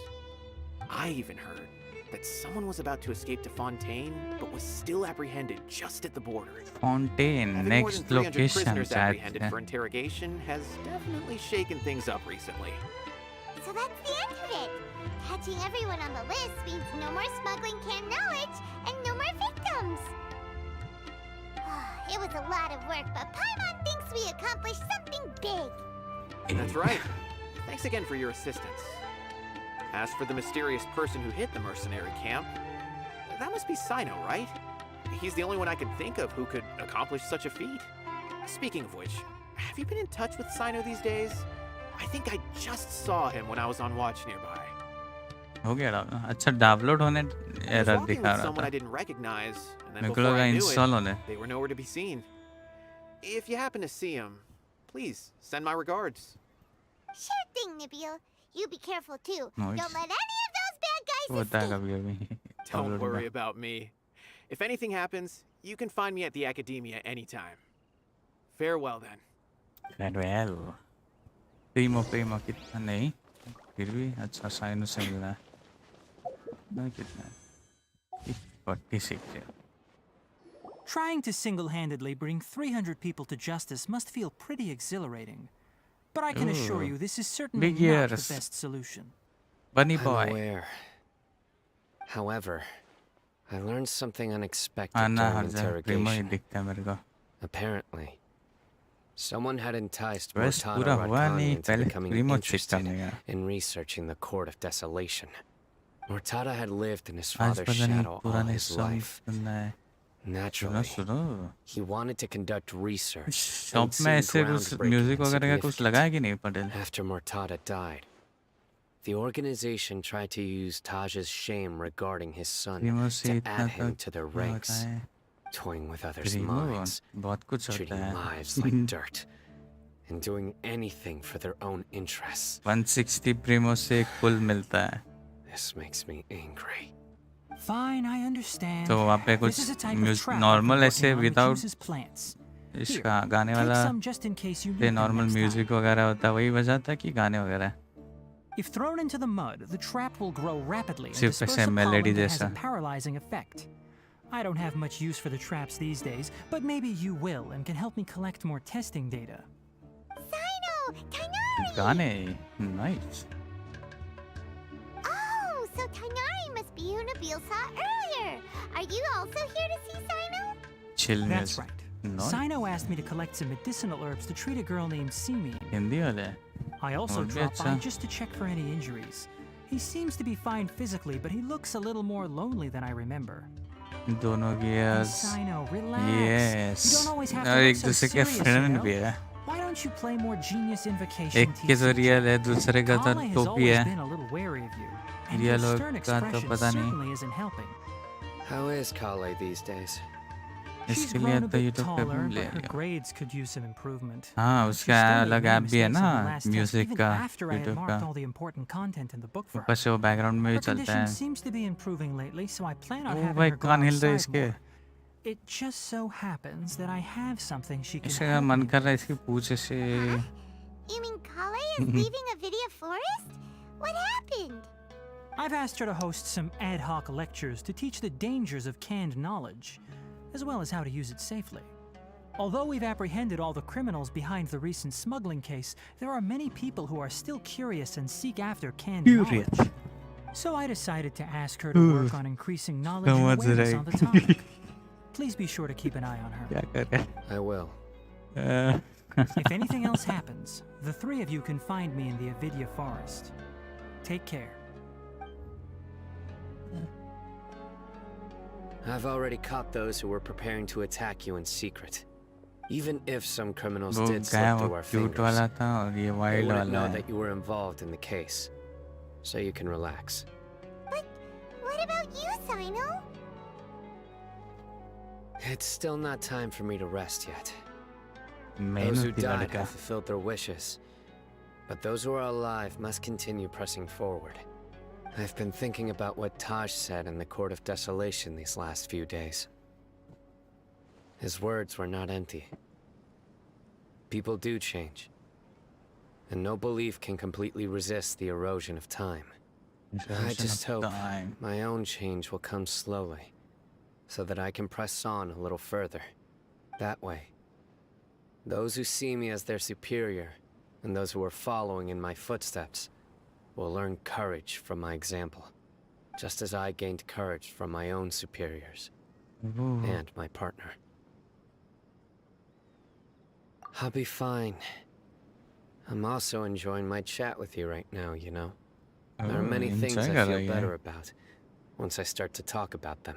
I even heard that someone was about to escape to Fontaine, but was still apprehended just at the border. Fontaine, next location. Prisoners apprehended for interrogation has definitely shaken things up recently. So that's the end of it. Catching everyone on the list means no more smuggling canned knowledge and no more victims. It was a lot of work, but Paimon thinks we accomplished something big. That's right. Thanks again for your assistance. As for the mysterious person who hit the mercenary camp, that must be Cyno, right? He's the only one I can think of who could accomplish such a feat. Speaking of which, have you been in touch with Cyno these days? I think I just saw him when I was on watch nearby. हो गया अच्छा download होने error दिखा रहा someone था। I didn't recognize, and then मेरे को before लगा I knew इंस्टॉल it, होने। they were nowhere to be seen. If you happen to see him, please send my regards. Sure thing, Nabil. You be careful too. No, Don't let any of those bad guys होता है escape. कभी-कभी। Don't worry about me. If anything happens, you can find me at the academia anytime. Farewell then. Farewell. Primo कितना नहीं, फिर भी अच्छा cyano से मिला है ना कितना है 46 है Trying to single-handedly bring 300 people to justice must feel pretty exhilarating. But I can assure you this is certainly Big not the ears. best solution. Bunny I'm boy aware. However, I learned something unexpected आना during हर जा प्रेमो ही interrogation. दिखता है मेरे को Apparently, someone had enticed बस Mortada पूरा हुआ Radkani नहीं into पहले becoming प्रेमो interested चिकन गया in researching the Court of Desolation. Mortada had lived in his आज father's पता नहीं shadow all पुराने his सॉन्ग life. सुनना है Naturally, सुनो he wanted to conduct research shop and में see ऐसे कुछ groundbreaking म्यूजिक and वगैरह का कुछ लगा है कि नहीं significant. Patel After Mortada died, the organization tried to use Taj's shame regarding his son प्रेमो से to इतना add तो him to their क्या होता ranks, है toying with others' प्रेमो minds, बहुत कुछ होता treating है lives like dirt, and doing anything for their own interests. 160 प्रेमो से एक पुल मिलता है This makes me angry. Fine, I understand. तो वहाँ पे This is a कुछ type of trap I've normal been ऐसे working on which without uses plants. इसका गाने Take वाला some just in case you पे need them normal next time. Music वगैरह होता है वही बजाता है कि गाने वगैरह If thrown into the mud, the trap will grow rapidly and सिर्फ disperse ऐसे a melody pollen that has जैसा a paralyzing effect. I don't have much use for the traps these days, but maybe you will and can help me collect more testing data. Cyno! Tighnari! गाने nice Oh, so Tighnari must be who Nabil saw earlier. Are you also here to see Cyno? Chill That's music right. No Cyno asked me to collect some medicinal herbs to treat a girl named Simi. Hindi वाले I also और भी dropped by अच्छा just to check for any injuries. He seems to be fine physically, but he looks a little more lonely than I remember. दोनों की यार Cyno, relax. Yes You don't always have to और look एक so दूसरे के serious, you friend know? भी है Why don't you play more Genius Invocation एक के तो रियल है दूसरे का तो Kale has टोपी always है been a little wary of you, and real his stern का तो expression पता नहीं certainly isn't helping. How is Kale these days? She's इसके लिए grown a तो bit यूट्यूब पे taller, ले but her लिया grades could use some improvement. हाँ But she उसका still made अलग many ऐप भी है mistakes ना on the last test, music even का after I had YouTube marked का all the important content in the book for ऊपर her. से वो बैकग्राउंड में भी Her चलता condition है seems to be improving lately, so I plan on O having भाई her go कान हिल रहे outside इसके more. It just so happens that I have something she can इसका help मन me कर रहा है इसकी पूछ से You mean Kale is leaving a Vidya forest? What happened? I've asked her to host some ad hoc lectures to teach the dangers of canned knowledge, as well as how to use it safely. Although we've apprehended all the criminals behind the recent smuggling case, there are many people who are still curious and seek after canned knowledge. So I decided to ask her to work on increasing knowledge and awareness on the topic. Please be sure to keep an eye on her. क्या कर रहा है I will. If anything else happens, the three of you can find me in the Avidya forest. Take care. I've already caught those who were preparing to attack you in secret. Even if some criminals वो did slip गया वो through our cute fingers, वाला था और ये they wild wouldn't वाला know है that you were involved in the case. So you can relax. But what about you, Cyno? It's still not time for me to rest yet. Those who मेहनती died लड़का have fulfilled their wishes. But those who are alive must continue pressing forward. I've been thinking about what Taj said in the Court of Desolation these last few days. His words were not empty. People do change. And no belief can completely resist the erosion of time. I just hope my own change will come slowly, so that I can press on a little further. That way, those who see me as their superior, and those who are following in my footsteps, will learn courage from my example, just as I gained courage from my own superiors, and my partner. I'll be fine. I'm also enjoying my chat with you right now, you know. There are many things I feel better about once I start to talk about them.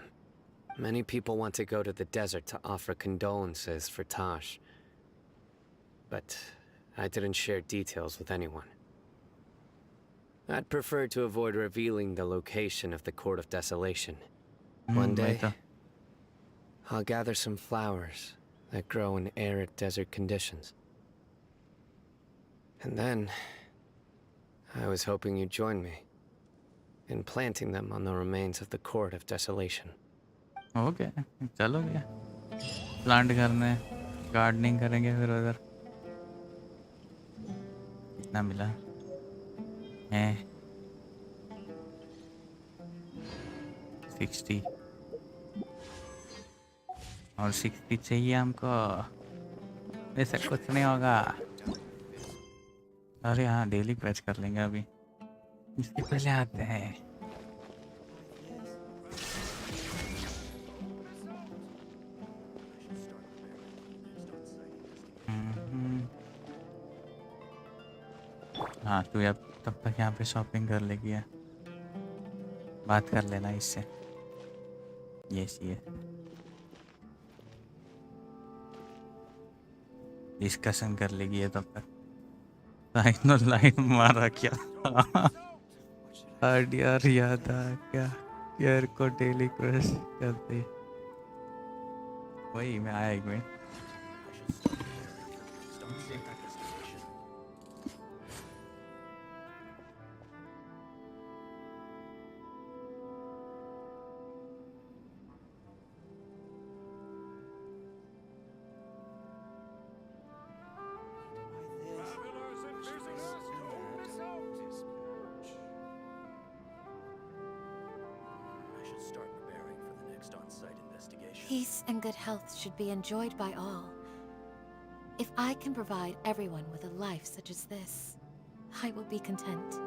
Many people want to go to the desert to offer condolences for Taj. But I didn't share details with anyone. I'd prefer to avoid revealing the location of the Court of Desolation. One day, I'll gather some flowers that grow in arid desert conditions. And then, I was hoping you'd join me in planting them on the remains of the Court of Desolation. Okay चलोगे plant करने gardening करेंगे फिर उधर कितना मिला है 60 और 60 चाहिए हमको। ऐसा कुछ नहीं होगा। अरे हाँ डेली पैच कर लेंगे अभी, इसके पहले आते हैं। हाँ तू अब तब तक यहाँ पे शॉपिंग कर लेगी है, बात कर लेना इससे। यस ये डिस्कशन कर लेगी है तब तक। साइनो लाइन मारा क्या? यार याद आ क्या यार को डेली क्रश करते। वही मैं आया एक minute. Peace and good health should be enjoyed by all. If I can provide everyone with a life such as this, I will be content.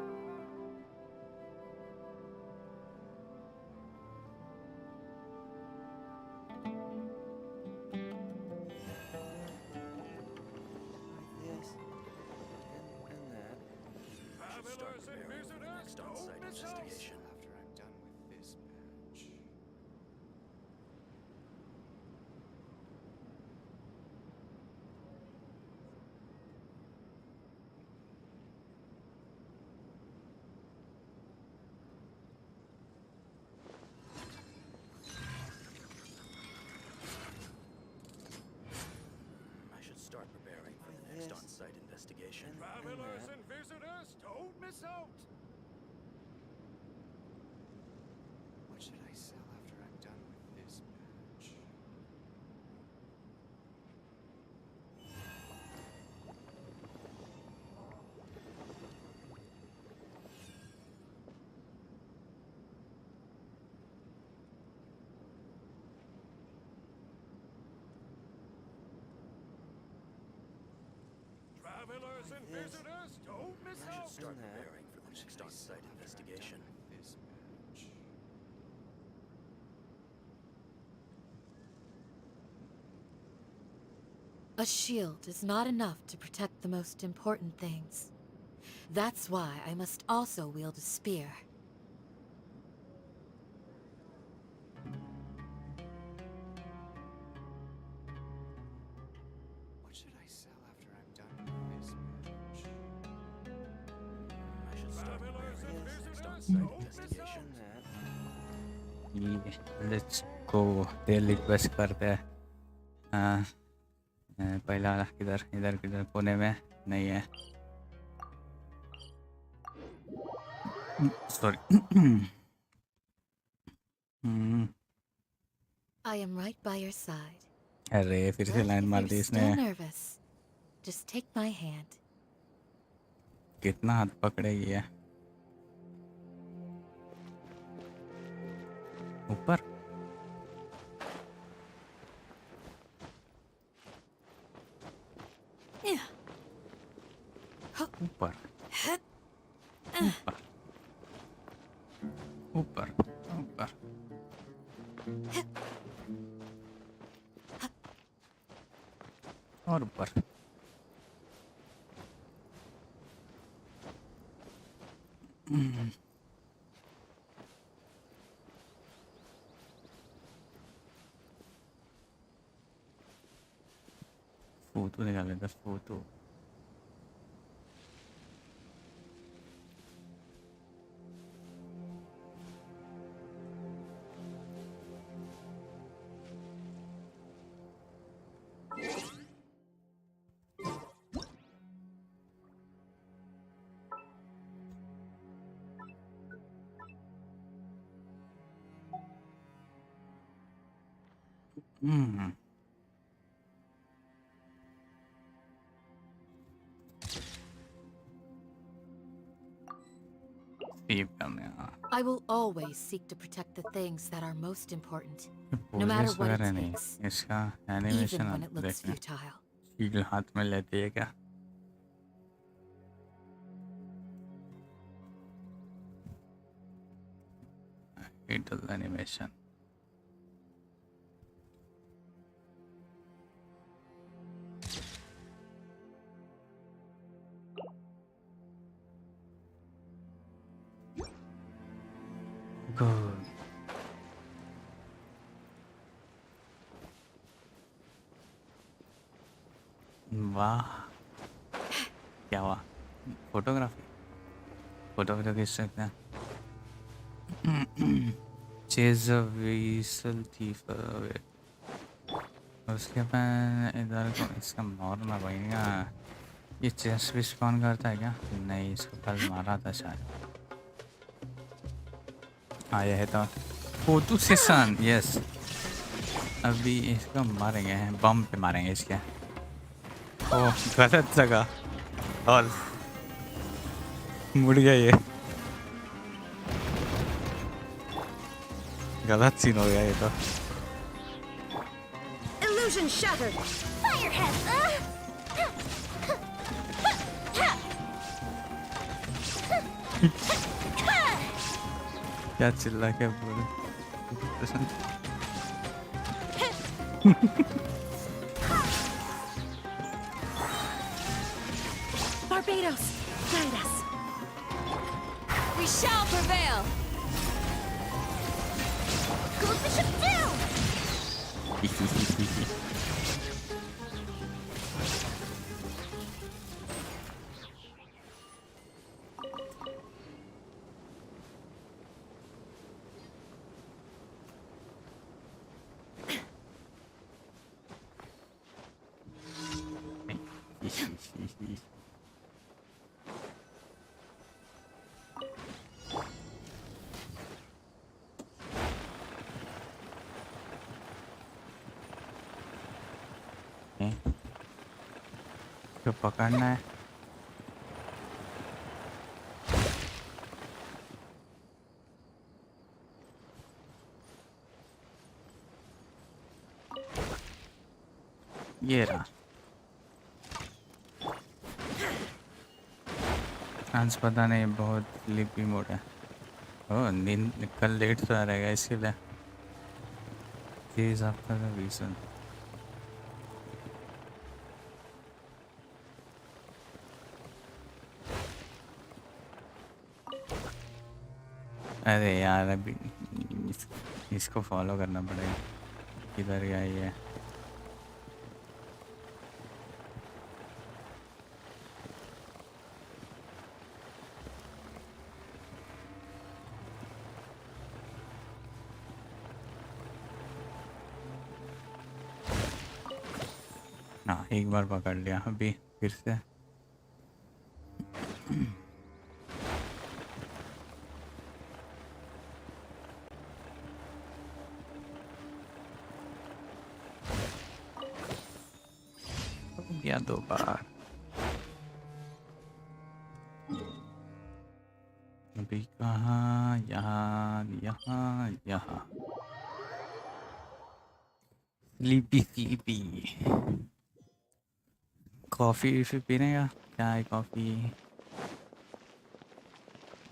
Travelers and visitors, don't miss out! What should I sell after I'm done with this batch? Travelers and visitors, don't miss out! I should start preparing for the next on-site investigation. This batch. A shield is not enough to protect the most important things. That's why I must also wield a spear. What should I sell after I'm done with this batch? I should start preparing for the next on-site investigation. Let's go daily quest करते हैं। पहला वाला किधर, इधर किधर कोने में नहीं है। Sorry. I am right by your side. अरे फिर से लाइन मार दी You're इसने। still nervous. Just take my hand. कितना हाथ पकड़ेगी है? ऊपर ऊपर ऊपर ऊपर और ऊपर। फोटो निकाल लेते फोटो। सेव करने I will always seek to protect the things that are most important, no poses matter what it वगैरह नहीं, takes, इसका even एनिमेशन when आप it looks देखें, futile. शील्ड हाथ में लेती है क्या? Idle animation. Good. वाह, क्या हुआ? फोटोग्राफी फोटो खींच सकते हैं। चेज वीसल थीफ उसके बाद इधर को इसका मारना पड़ेगा। ये चेस भी स्पॉन करता है क्या? नहीं, इसको कल मारा था शायद। आया है तो फोटो सेशन, यस। अभी इसको मारेंगे, बम पे मारेंगे इसके। ओह, गलत जगह और मुड़ गया ये, गलत सीन हो गया ये तो। Illusion shattered. Firehead. क्या चिल्ला के बोले? Barbados, guide us. We shall prevail. Goes the ship down. तो पकड़ना है। ये रहा। आज पता नहीं, बहुत स्लीपी मोड है। ओह, नींद कल लेट तो आ रहेगा इसके लिए। चीज आपका रीजन। अरे यार, अभी इसको फॉलो करना पड़ेगा। किधर गया ये? हाँ, एक बार पकड़ लिया, अभी फिर से। या 2 बार। अभी कहाँ? यहाँ यहाँ यहाँ। स्लीपी। कॉफी फिर पीने का क्या है? कॉफी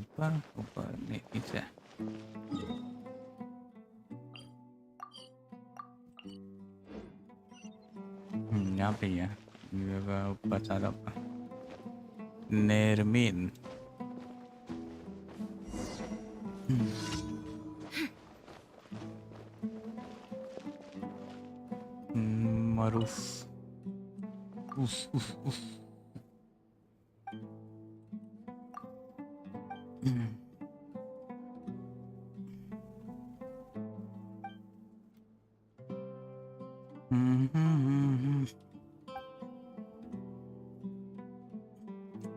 ऊपर ऊपर नीचे। यहाँ पे ही है, ऊपर सारा नेरमीन। मरूफ। उफ।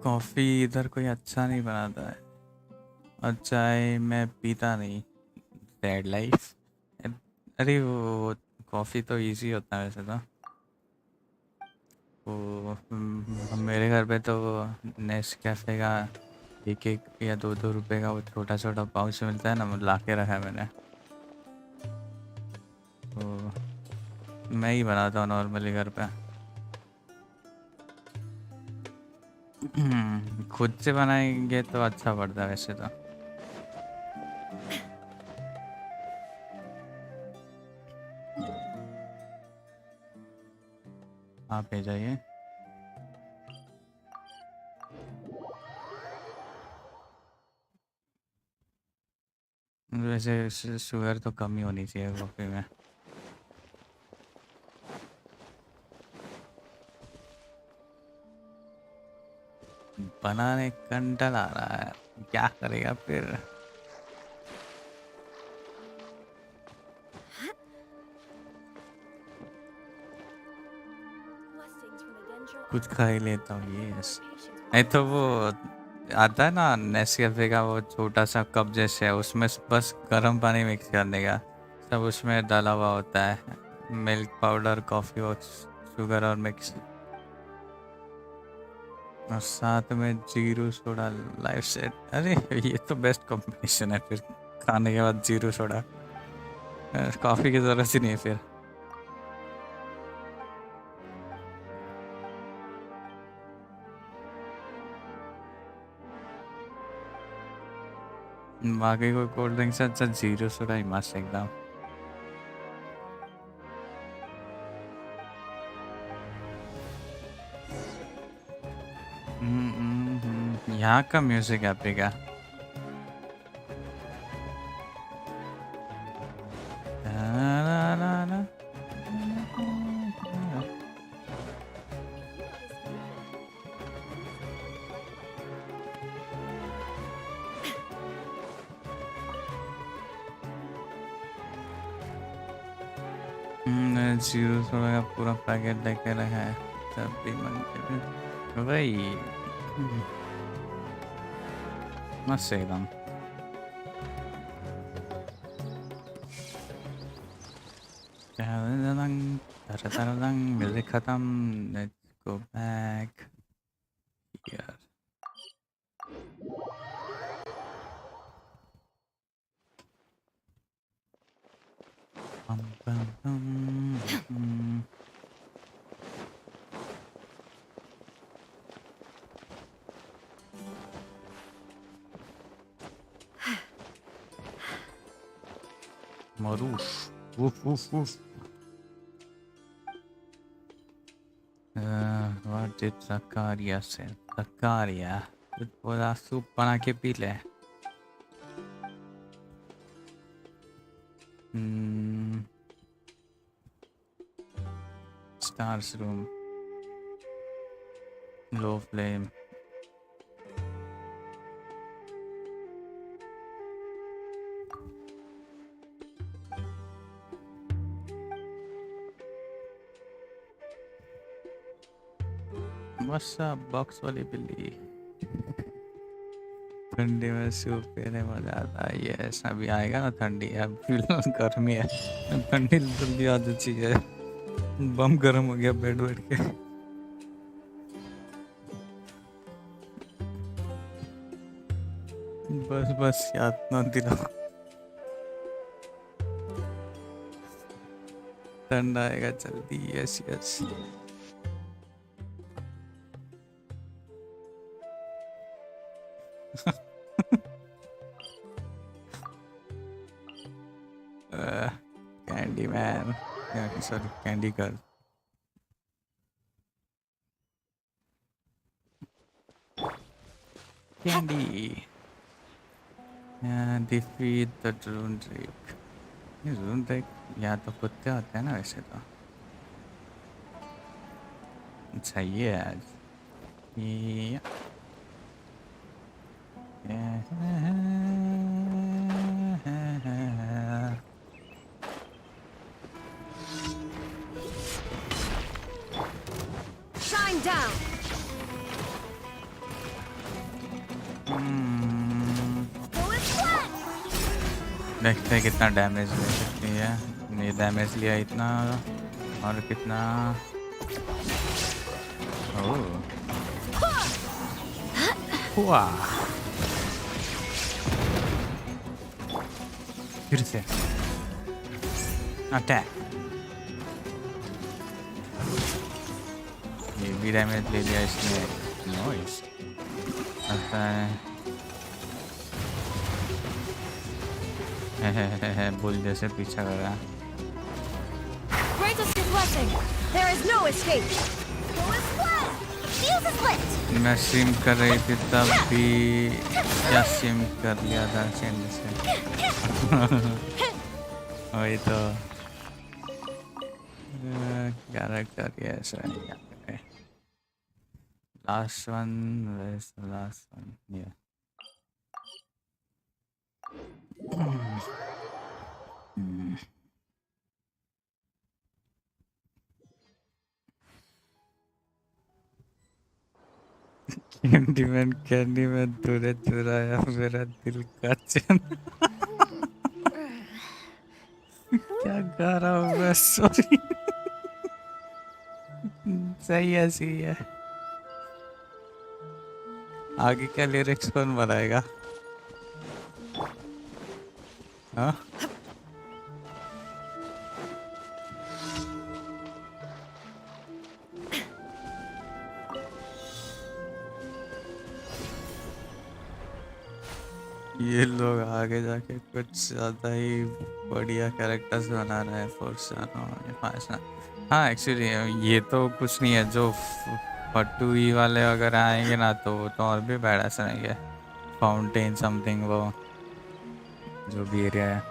कॉफ़ी इधर कोई अच्छा नहीं बनाता है, और चाय मैं पीता नहीं। Sad life. अरे वो कॉफ़ी तो इजी होता है वैसे तो। वो मेरे घर पे तो नेस्कैफे का एक एक या 2-2 रुपए का वो छोटा छोटा पाउच मिलता है ना, वो ला के रखा है मैंने। तो मैं ही बनाता हूँ नॉर्मली घर पे। खुद से बनाएंगे तो अच्छा पड़ता है वैसे तो। आप ले जाइए। वैसे शुगर तो कम ही होनी चाहिए कॉफ़ी में। बनाने कंटाल आ रहा है, क्या करेगा फिर। कुछ खा ही लेता हूँ ये। नहीं तो वो आता है ना नेस्कैफे का वो छोटा सा कप जैसे है, उसमें बस गर्म पानी मिक्स करने का, सब उसमें डाला हुआ होता है, मिल्क पाउडर, कॉफ़ी और शुगर और मिक्स, और साथ में जीरो सोडा लाइफ सेट। अरे ये तो बेस्ट कॉम्बिनेशन है फिर, खाने के बाद जीरो सोडा, कॉफ़ी की ज़रूरत ही नहीं है फिर। बाकी कोई कोल्ड ड्रिंक से अच्छा जीरो सोडा ही मस्त एकदम। यहाँ का म्यूजिक है क्या? जीरो सोडा का पूरा पैकेट लेके रखा है, तब भी मन के वही मस्त एकदम। म्यूजिक खत्म, let's go back here. Marush. Woof woof woof. What did Zakaria say? Zakaria, कुछ बोला, सूप बना के पी ले। Stars room. Low flame. What's up, box वाली बिल्ली? ठंडी में सूप पीने मजा आता है। ये ऐसा भी आएगा ना ठंडी, अब फिलहाल गर्मी है, ठंडी जल्दी आ जाती है। बम गर्म हो गया बैठ बैठ के। बस बस याद ना दिलाओ, ठंडा आएगा जल्दी। Yes yes. Candy man, sorry candy girl. Candy defeat the drone Drake. ये ड्रोन ड्रेक यहाँ तो कुत्ते होते हैं ना वैसे तो। अच्छा ये आज ये Shine down. देखते हैं कितना डैमेज ले सकती है। ये डैमेज लिया इतना, और कितना। ओह वाह, फिर से अटैक। ये भी डैमेज ले लिया इसने। नॉइस लगता है बुल जैसे पीछा कर रहा है। Grant us your blessing. There is no escape. Fuse is lit. मैं स्ट्रीम कर रही थी तब भी क्या स्ट्रीम कर लिया था चैनल से। वही तो कैरेक्टर ये ऐसा है। Last one, where's the last one? Yeah. Candy में दूरे चुराया मेरा दिल का चैन। क्या गा रहा हूँ मैं, सॉरी। सही है, सही है। आगे क्या लिरिक्स कौन बनाएगा? हाँ ये लोग आगे जाके कुछ ज़्यादा ही बढ़िया कैरेक्टर्स बना रहे हैं फॉर साइनो। हाँ एक्चुअली ये तो कुछ नहीं है, जो फट्टू ई वाले वगैरह आएंगे ना तो वो तो और भी बैडास रहेंगे। फाउंटेन समथिंग वो जो भी एरिया है।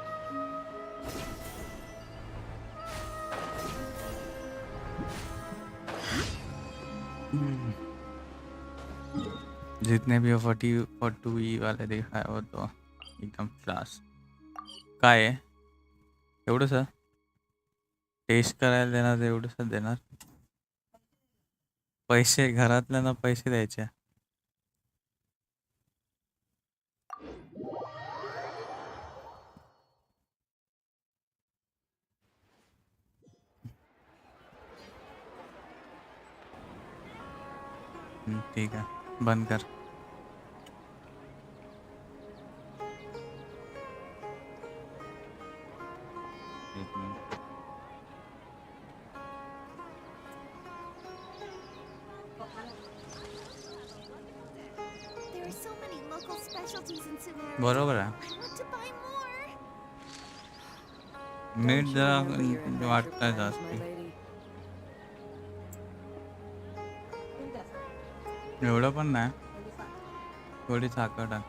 जितने भी फट्टू ई वाले देखा है वो तो एकदम क्लास। काय एवढंसं टेस्ट करायला देणार, एवढंसं देणार? पैसे घरातल्यांना पैसे द्यायचे। ठीक है, बंद कर। एक minute. There are so many local specialties in Sumeru. बरोबर आहे। I want to buy more. मीठ जरा वाटतंय जास्ती। एवढं पण नाही, थोडी साखर टाक।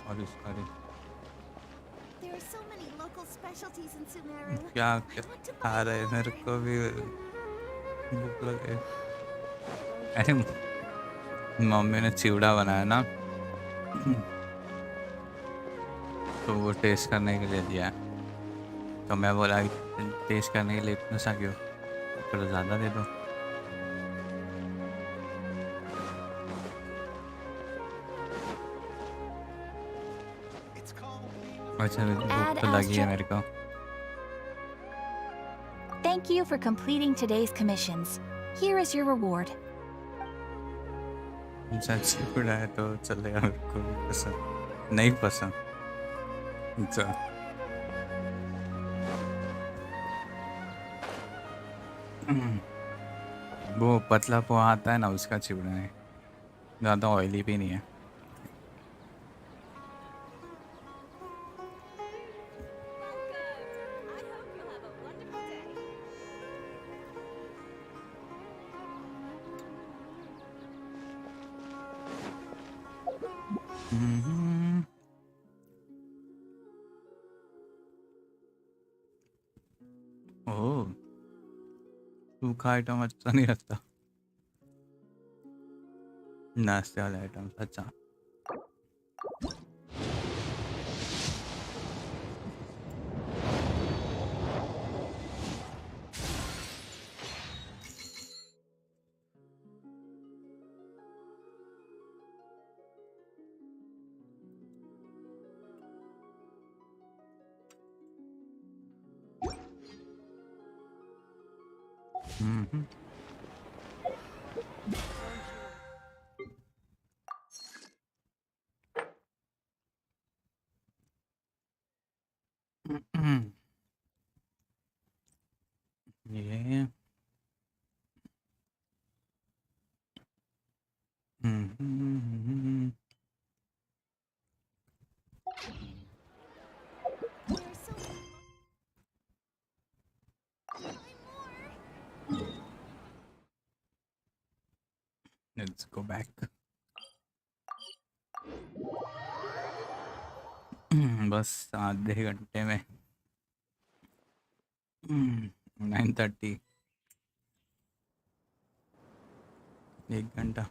Sorry sorry. There are so many local specialties in Sumeru. क्या खा रहे, मेरे को भी भूख लगे। अरे मम्मी ने चिवड़ा बनाया ना तो वो टेस्ट करने के लिए दिया, तो मैं बोला टेस्ट करने के लिए इतना सा क्यों, थोड़ा ज़्यादा दे दो। अच्छा भूख तो लगी है मेरे को। Thank you for completing today's commissions. Here is your reward. चिवड़ा है तो चलेगा, मेरे को भी पसंद नहीं पसंद। अच्छा वो पतला पोहा आता है ना, उसका चिवड़ा है, ज़्यादा ऑयली भी नहीं है। ओह, सूखा आइटम अच्छा नहीं लगता, नाश्ते वाले आइटम अच्छा। हम्म ये हम्म Let's go back. बस आधे घंटे में 9:30 1 घंटा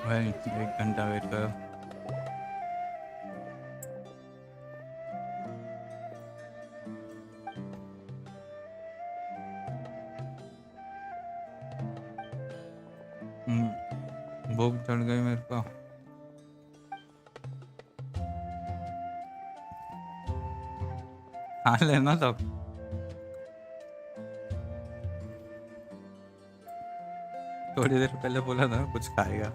भाई 1 घंटा वेट करो भूख चढ़ गई मेरे को खा लेना तो थोड़ी देर पहले बोला था कुछ खाएगा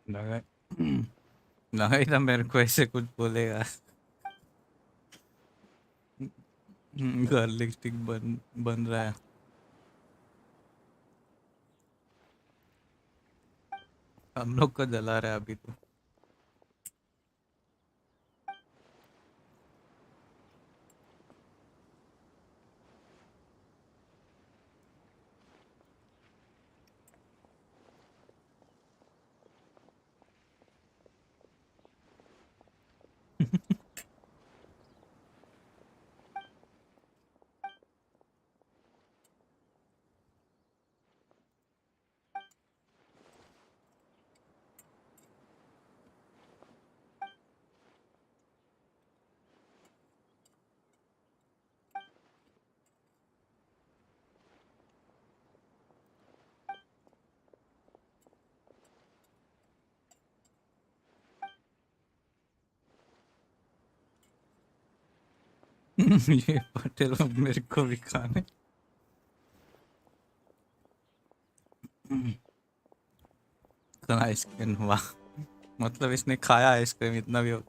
लगा लगा ही था मेरे को ऐसे कुछ बोलेगा गार्लिक स्टिक बन रहा है हम लोग को जला रहा है अभी तो ये पटेल मेरे को भी खाने आइसक्रीम हुआ मतलब इसने खाया आइसक्रीम इतना भी हो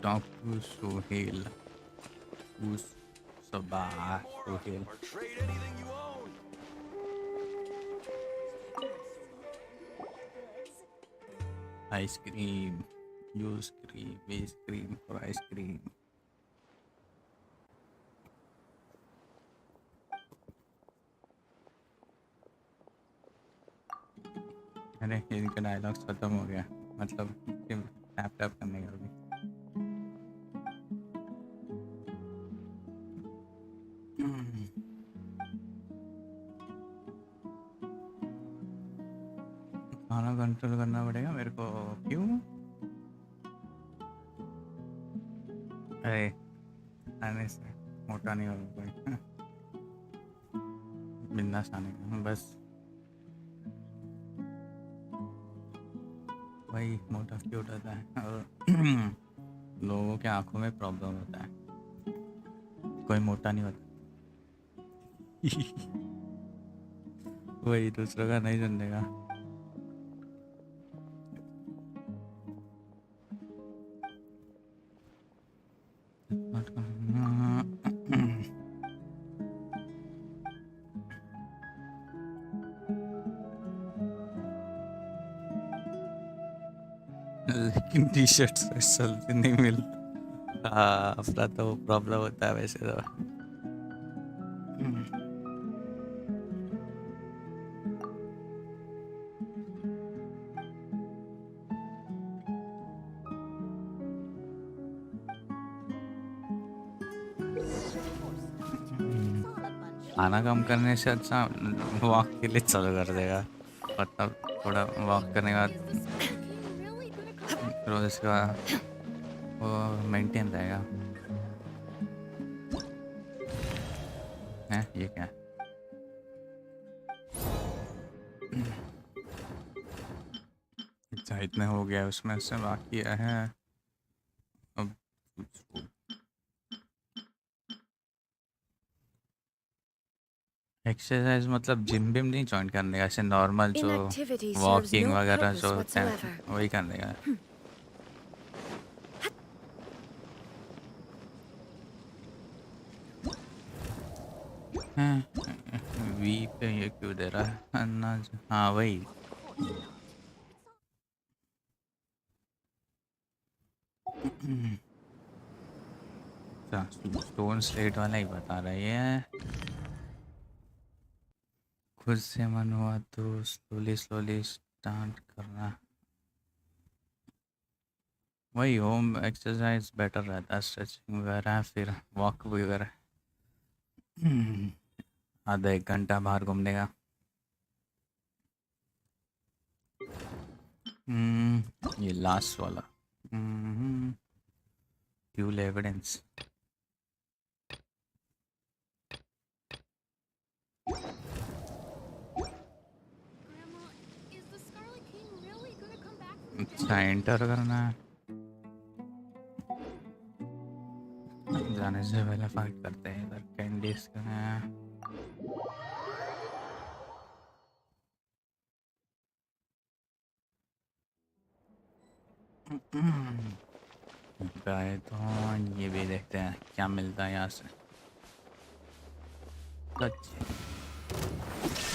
डॉक्टर सोहेल उस Saba Sohail ice cream use cream base cream और आइसक्रीम अरे इनका डायलॉग्स खत्म हो गया मतलब टैप टैप करने का भी खाना कंट्रोल करना पड़ेगा मेरे को क्यों अरे आने से मोटा नहीं होगा कोई बिंदास आने का बस भाई मोटा क्यों होता है और लोगों के आंखों में प्रॉब्लम होता है कोई मोटा नहीं होता वही दूसरों का नहीं सुनेगा लेकिन टी शर्ट जल्दी नहीं मिलता। हाँ अपना तो प्रॉब्लम होता है वैसे तो। खाना कम करने से अच्छा वॉक के लिए चालू कर देगा, मतलब थोड़ा वॉक करने के बाद रोज इसका वो मेंटेन रहेगा। है ये क्या अच्छा इतने हो गया उसमें से बाकी है अब एक्सरसाइज मतलब जिम बिम नहीं ज्वाइन करने का, ऐसे नॉर्मल जो वॉकिंग वगैरह जो होता है वही करने का। वी पे ये क्यों दे रहा है अन्नाज? हाँ वही स्टोन स्लेट वाला ही बता रहा है ये। खुद से मन हुआ तो स्लोली स्लोली स्टार्ट करना, वही होम एक्सरसाइज बेटर रहता है, स्ट्रेचिंग वगैरह फिर वॉक वगैरह। आधा एक घंटा बाहर घूमने का। ये लास्ट वाला फ्यूल एविडेंस। अच्छा एंटर करना है, जाने से पहले फाइट करते हैं। इधर कैंडीज का है, गए तो ये भी देखते हैं क्या मिलता है यहाँ से। Touch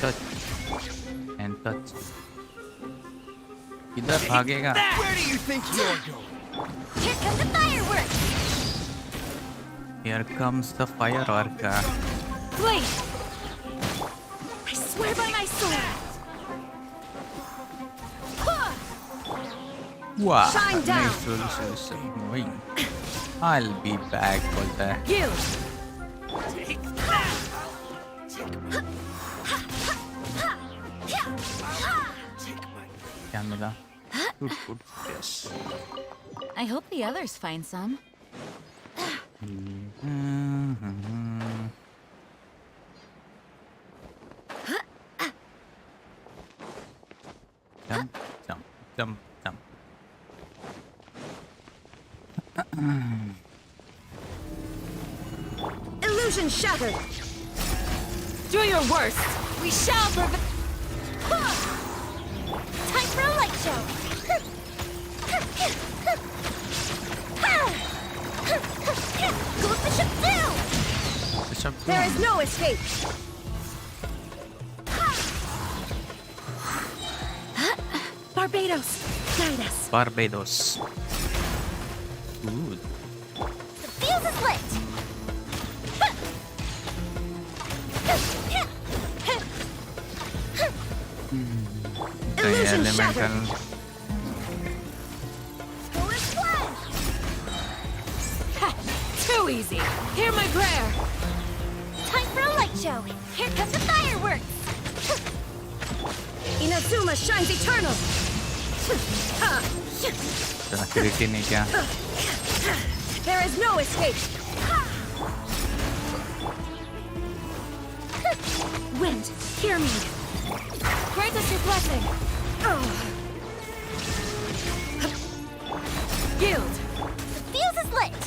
touch and touch. इधर भागेगा। Here comes the firework. Wait! I swear by my sword! Wow! Shine down! Wait. I'll be back बोलता है। Guild! क्या मिला? Good. Yes. I hope the others find some. Jump. Illusion shattered! Do your worst! We shall prevail! Time for a light show! Go Bishop down! There is no escape! Barbados, guide us! Barbados. Good. The fuse is lit! Illusion shattered! Too easy! Hear my prayer! Time for a light show! Here come the fireworks! Inazuma shines eternal! नहीं क्या? There is no escape! Wind, hear me! Grant us your blessing! Guild! The fuse is lit!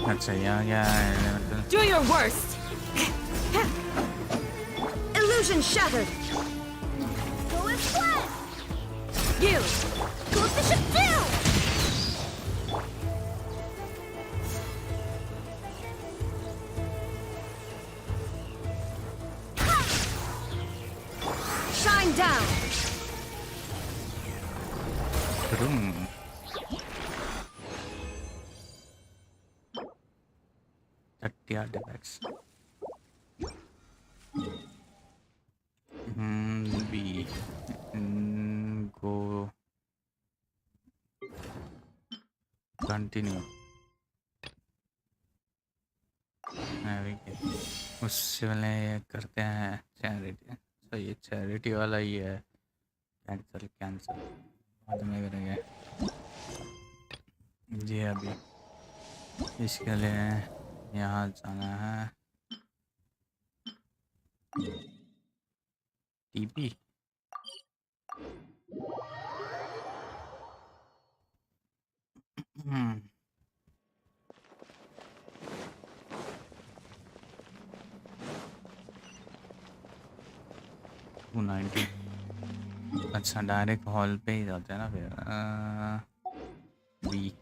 अच्छा यहाँ Do your worst! Illusion shattered! Go and fled! Guild! Go Bishop down! down. Vroom. Artifacts. B. Go. Continue. उससे वाले करते हैं charity. तो ये charity वाला ही है। कैंसिल बाद में करेंगे जी। अभी इसके लिए यहाँ जाना है टीपी। अच्छा डायरेक्ट हॉल पे ही जाते हैं ना फिर। बी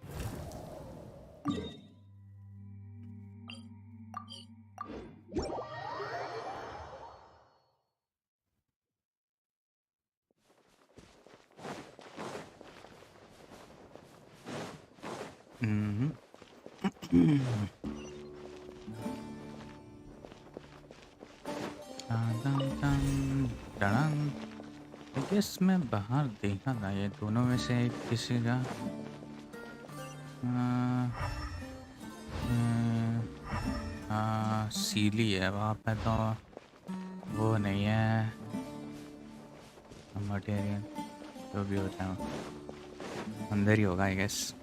मैं बाहर देखा था ये दोनों में से एक किसी का सीली है वहाँ पे, तो वो नहीं है मटेरियल। जो भी होता है अंदर ही होगा आई गेस।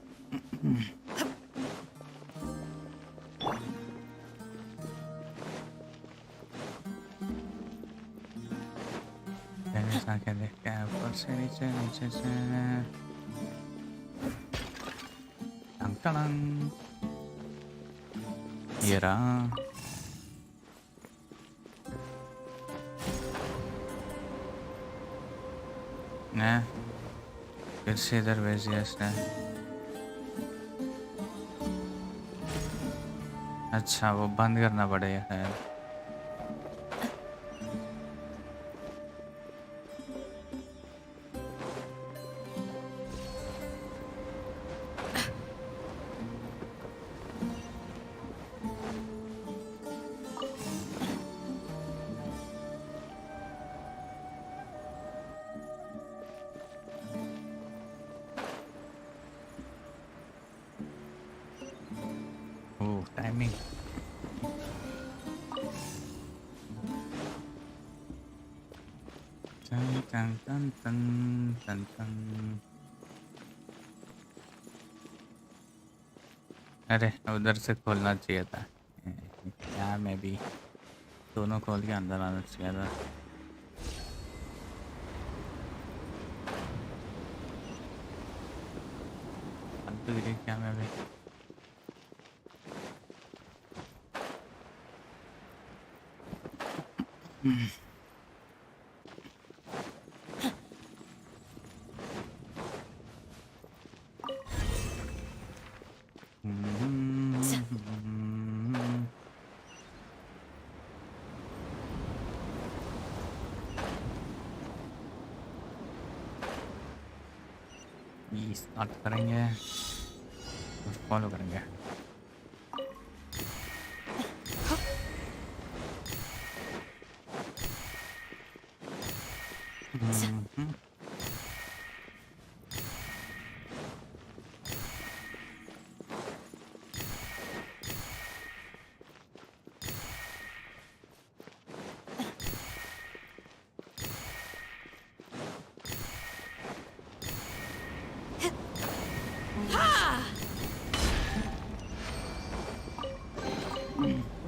आके देखते हैं ऊपर से नीचे, नीचे से टंग टंग। ये रहा। फिर से इधर वेजियस है। अच्छा वो बंद करना पड़ेगा है। अरे उधर से खोलना चाहिए था यार। मैं भी दोनों खोल के अंदर आना चाहिए था। क्या मैं भी स्टार्ट करेंगे और फॉलो करेंगे।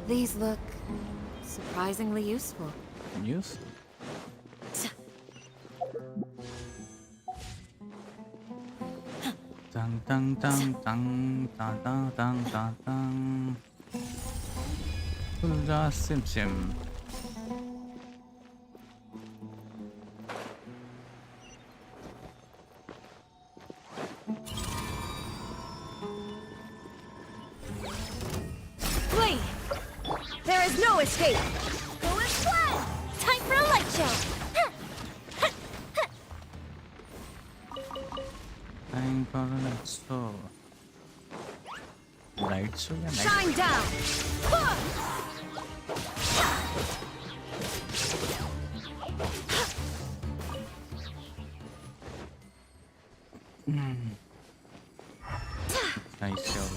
These look surprisingly useful. Useful? Dang dang dang dang dang dang dang dang dang. Ultra sim sim. There is no escape! Go and fly! Time for a light show! coordinates so light so yeah, Shine down. nice job.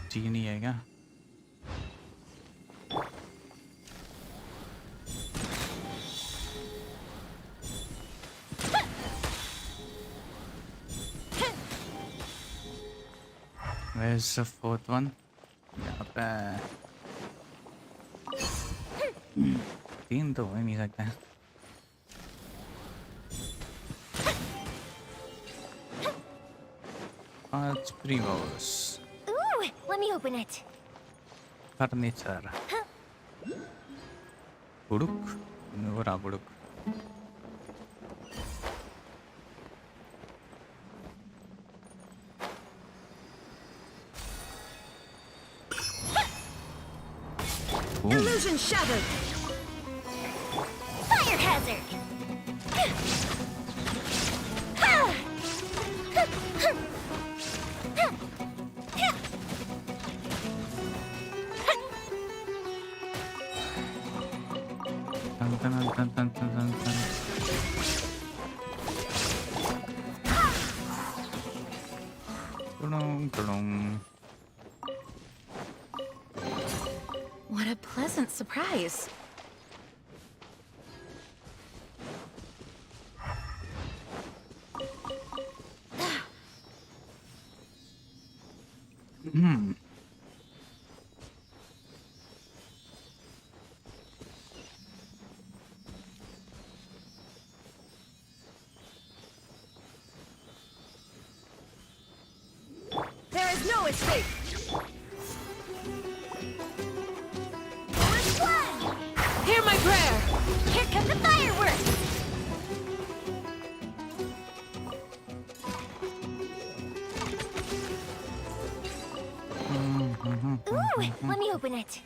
Genie है क्या? Where's the fourth one? यहाँ पे 3 तो हो ही नहीं सकता. It's Primos. Ooh, let me open it. Furniture. Buduk? Ora buduk. Illusion shattered. Fire hazard. What a pleasant surprise. There is no escape. Hear my prayer. Here come the fireworks. Ooh, let me open it.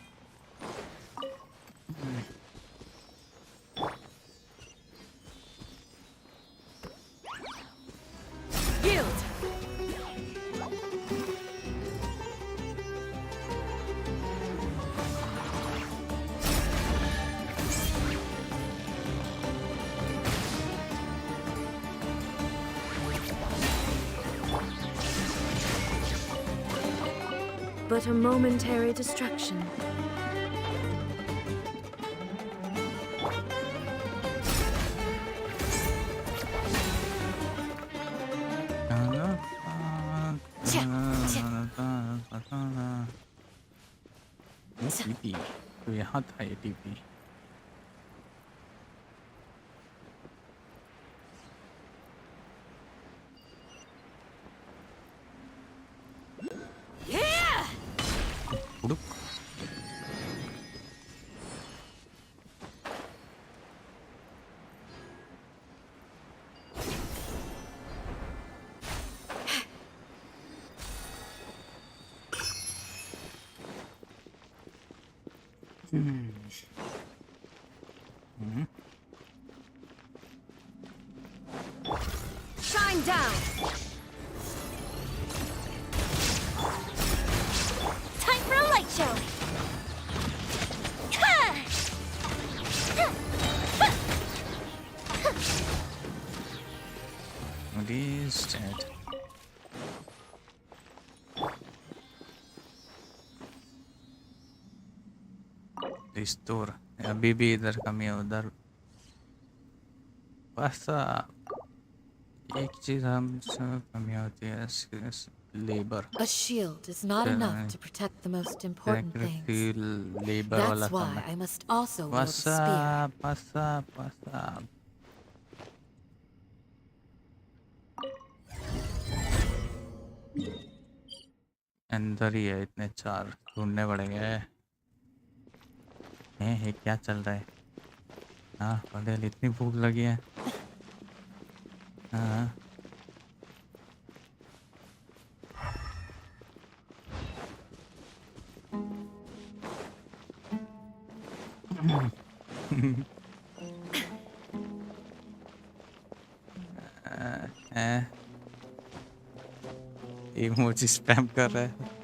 Yield. But a momentary distraction. ATP. तो यहाँ था ATP. Shine down. Time for a light show. What is that? Restore. अभी भी इधर कमी है उधर. बस एक चीज हमसे कमी होती है labor. A shield is not enough to protect the most important things. Labor That's why I must also wield a spear. What's up? अंदर ही है इतने 4 ढूंढने पड़ेंगे. हैं क्या चल रहा है? हाँ पटेल इतनी भूख लगी है. हाँ इमोजी स्पैम कर रहा है।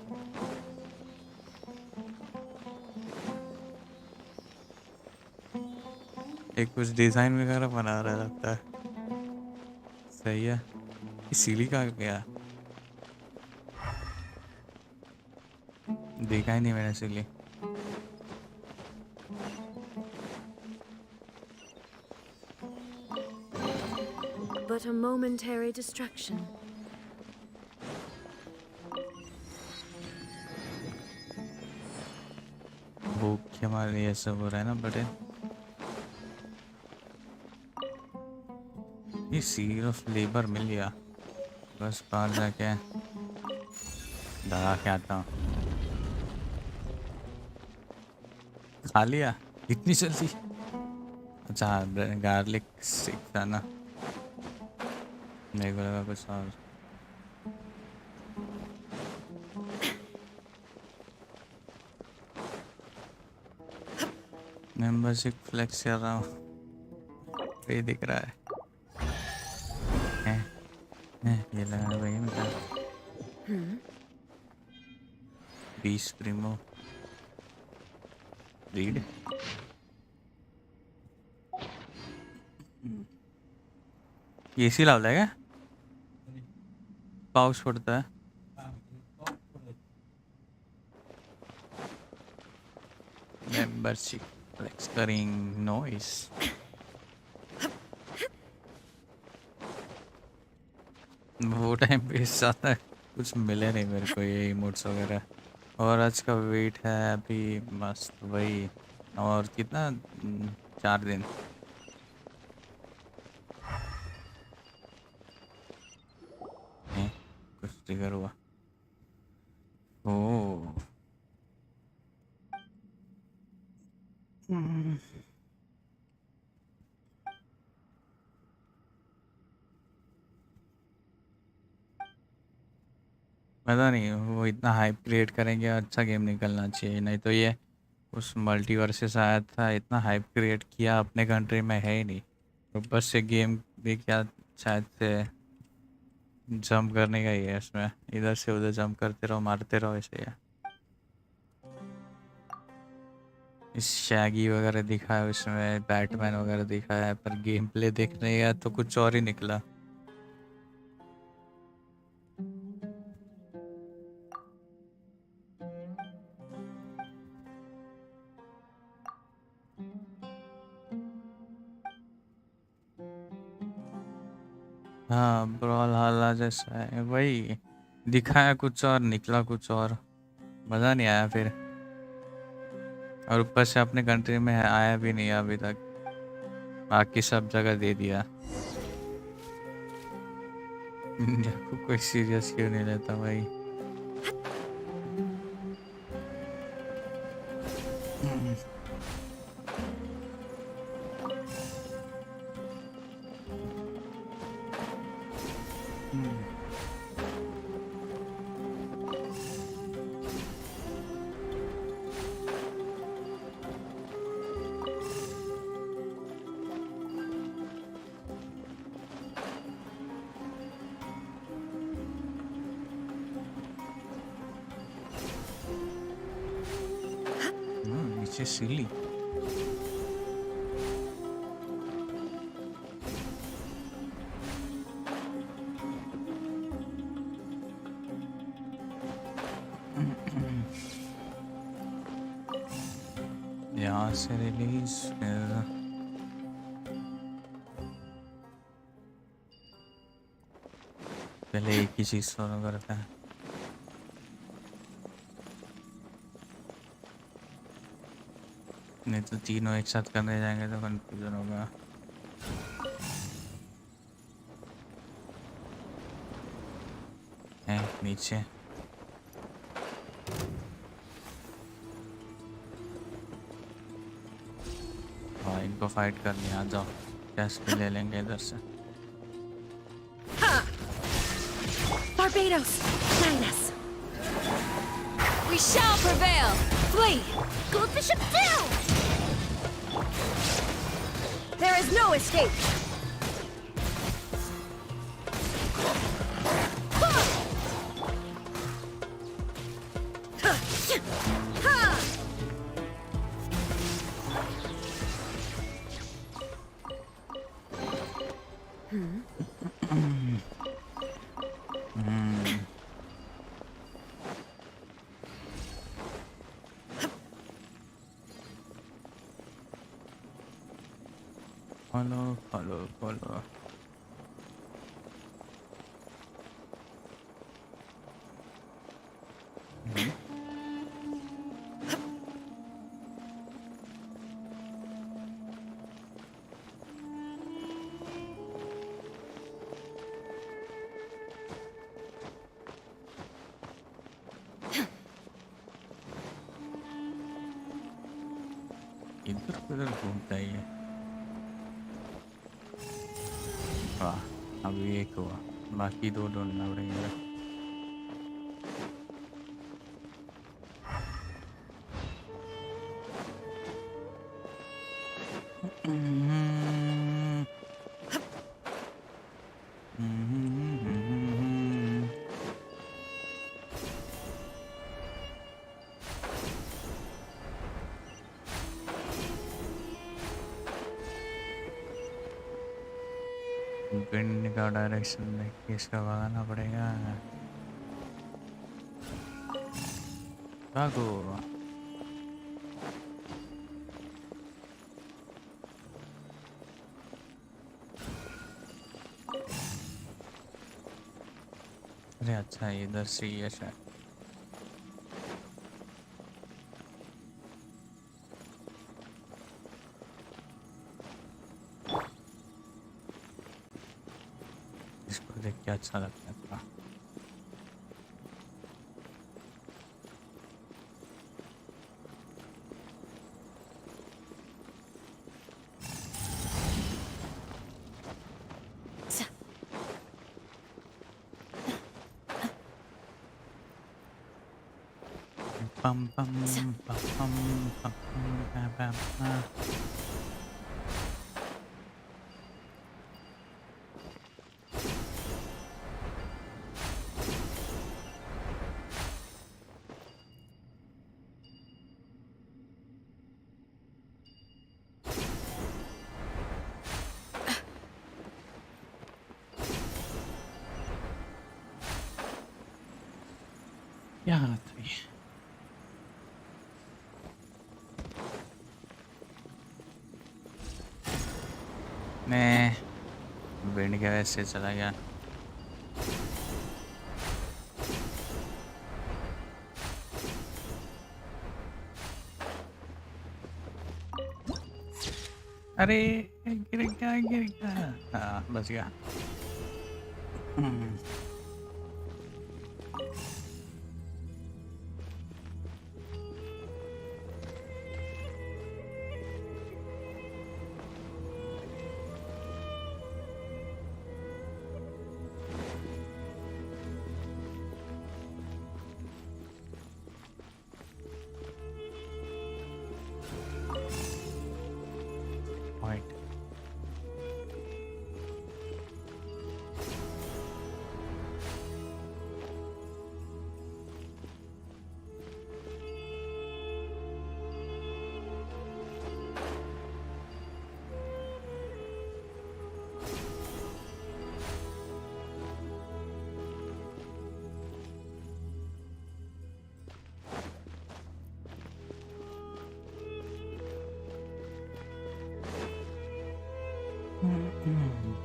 एक कुछ डिजाइन वगैरह बना रहा लगता है। सही है। इसीलिए कहा गया, देखा ही नहीं मैंने इसीलिए। But a momentary distraction. भूख के मारे ये सब हो रहा है ना बड़े। ये सील ऑफ लेबर मिल गया, बस बाहर जाके दबा के आता हूँ। खा लिया इतनी जल्दी? अच्छा गार्लिक स्टिक था ना, मेरे को लगा कुछ और। मेंबरशिप फ्लेक्स कर रहा हूँ, ये दिख रहा है। ये लगाना भाई मेरा 20 प्रीमो रीड। ये सी लाभ है क्या? पाउच पड़ता है। Membership flex करिंग noise. वो टाइम पे ज़्यादा कुछ मिले नहीं मेरे को ये इमोट्स वगैरह। और आज का वेट है अभी मस्त वही, और कितना 4 दिन। कुछ ट्रिगर हुआ। ओह पता नहीं, वो इतना हाइप क्रिएट करेंगे, अच्छा गेम निकलना चाहिए। नहीं तो ये उस मल्टीवर्सेस आया था, इतना हाइप क्रिएट किया, अपने कंट्री में है ही नहीं। ऊपर से गेम भी क्या शायद से जंप करने का ही है, इसमें इधर से उधर जंप करते रहो, मारते रहो, ऐसे है। इस शैगी वगैरह दिखा है, उसमें बैटमैन वगैरह दिखा है, पर गेम प्ले देखने गया तो कुछ और ही निकला। हाँ ब्रॉल हाला जैसा है, वही दिखाया कुछ और निकला कुछ और, मज़ा नहीं आया फिर। और ऊपर से अपने कंट्री में आया भी नहीं अभी तक, बाकी सब जगह दे दिया। इंडिया को कोई सीरियस क्यों नहीं लेता भाई। नीचे सिली यहाँ से रिलीज, पहले एक ही चीज फॉलो करता है। नहीं तो तीनों एक साथ करने जाएंगे तो कंफ्यूजन होगा। है नीचे हाँ, इनको फाइट करनी आ जाओ, कैश भी ले लेंगे इधर से। Barbados, guide us. We shall prevail. Flee. Go with the ship down! There is no escape. Follow. इधर उधर घूमता ही है। वाह, अभी एक हुआ, बाकी दो ढूंढना पड़ेगा। विंड का डायरेक्शन देख के इसका भगाना पड़ेगा। भागो। अरे अच्छा, इधर से ही है शायद। इसको देख के अच्छा लगता है थोड़ा। Bum bum bum bum bum bum bum bum. यहाँ तो ये मैं विंड के वैसे चला गया। अरे गिर गया। हाँ, बच गया।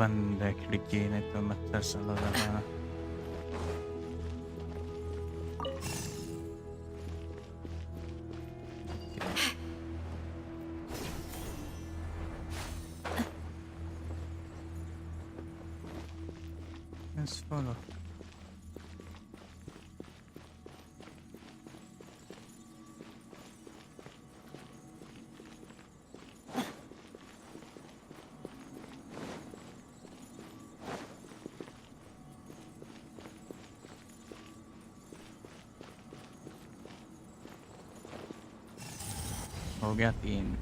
बंद है खिड़की, नहीं तो मच्छर चला जाएगा। Let's follow. हो गया 3।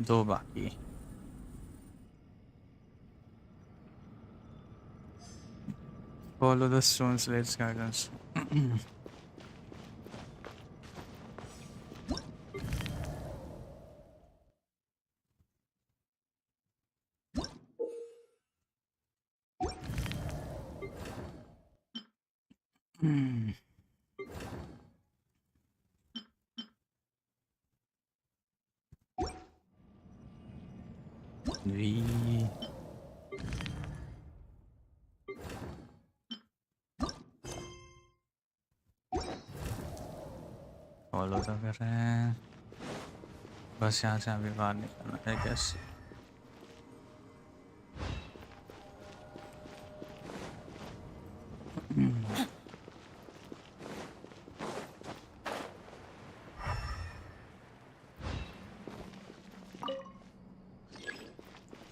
दो बाकी। Follow the stones, let's guidance. Follow तो कर रहे हैं, बस यहाँ से अभी बाहर निकलना है कैसे।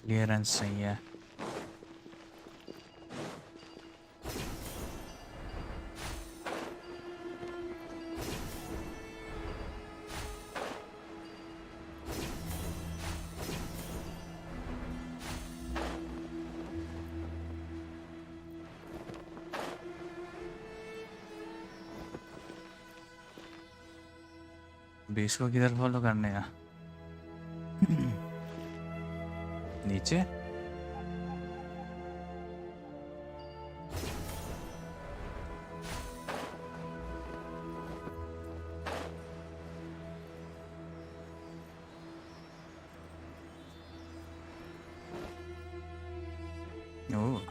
क्लियरेंस सही है। बीस को किधर फॉलो करने का? नीचे Oh,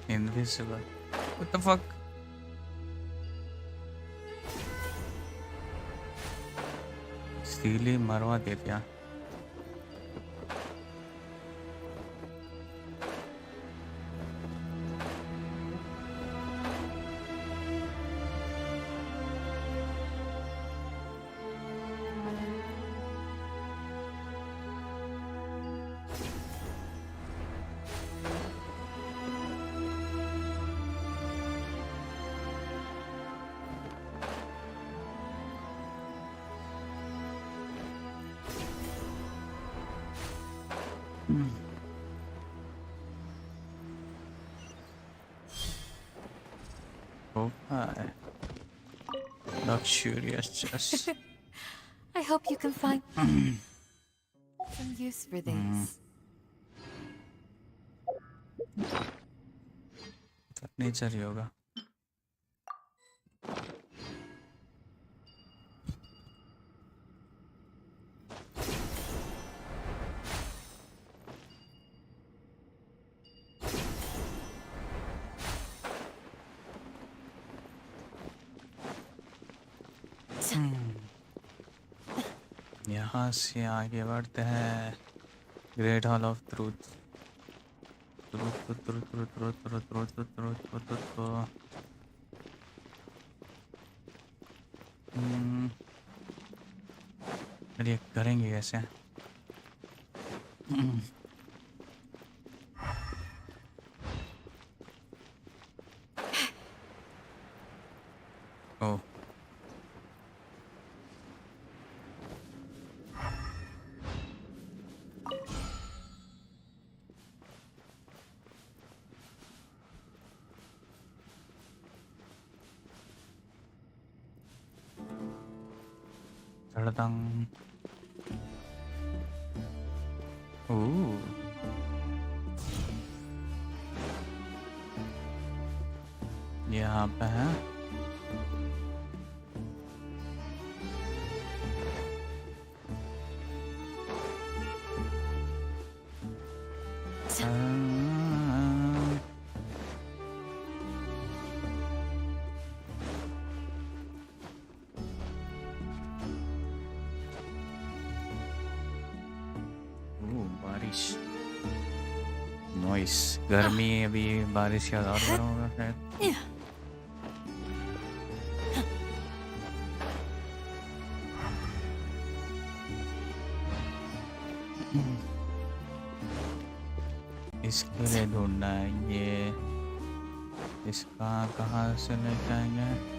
invisible. What the fuck? सीली मरवा दे दिया। Luxurious chest. I hope you can find some use for these. Furniture ही होगा। यहाँ से आगे बढ़ते हैं। Great hall of truth. ये करेंगे कैसे? ओह Tadang. Ooh. यहाँ पे है। नॉइस। गर्मी अभी बारिश का और गर्म होगा शायद। इसके लिए ढूंढना है ये। इसका कहाँ से लेके आएंगे?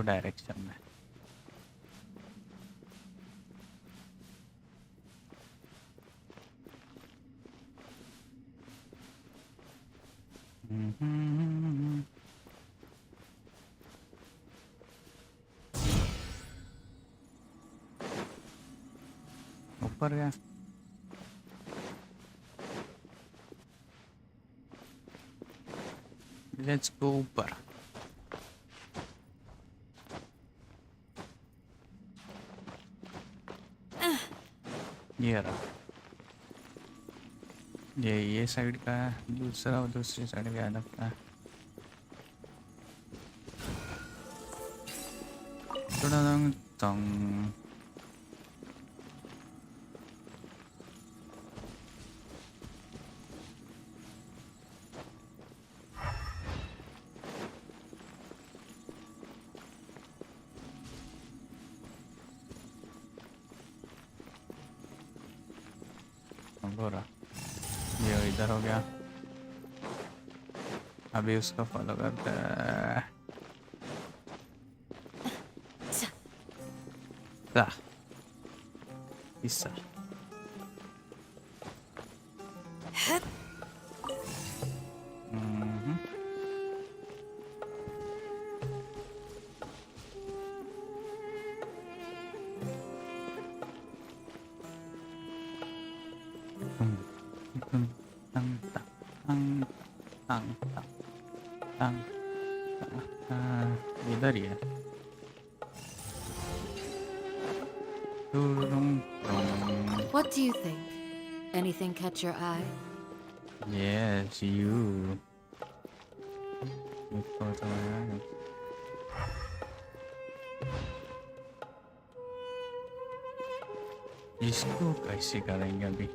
वो डायरेक्शन में। ऊपर गया। लेट्स गो ऊपर। ये रहा, ये साइड का है, दूसरा दूसरी साइड का लगता है। टंग टंग। ये इधर हो गया, अभी उसको फॉलो करते हैं। हिस्सा इधर ही है। What do you think? Anything catch your eye? Yes, you. You caught my eye. इसको कैसे करेंगे अभी?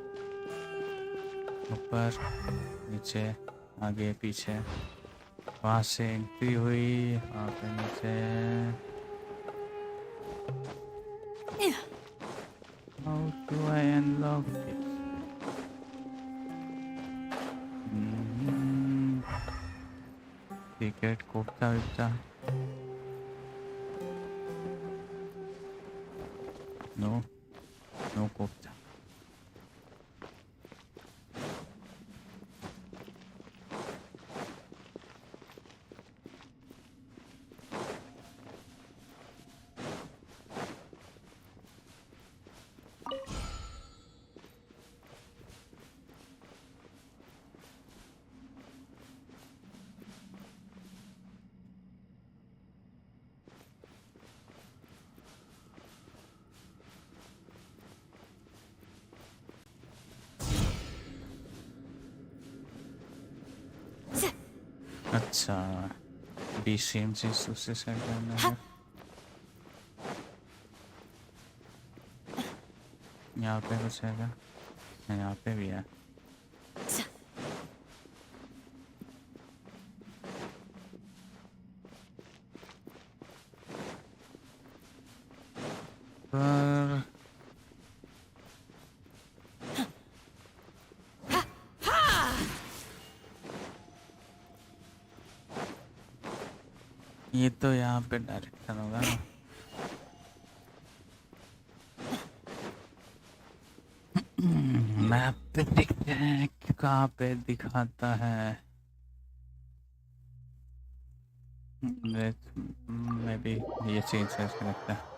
ऊपर, नीचे, आगे, पीछे। वहाँ से एंट्री हुई, वहाँ पे नीचे। How do I unlock it? Ticket kofta विफ्ता। No, no kofta. अच्छा, भी सेम चीज दूसरे साइड करना है। यहाँ पे कुछ है क्या? यहाँ पे भी है। पर ये तो यहाँ पे डायरेक्शन होगा ना। मैप पे दिखते हैं कि कहाँ पे दिखाता है। मैं भी ये चेंज करके रखता है।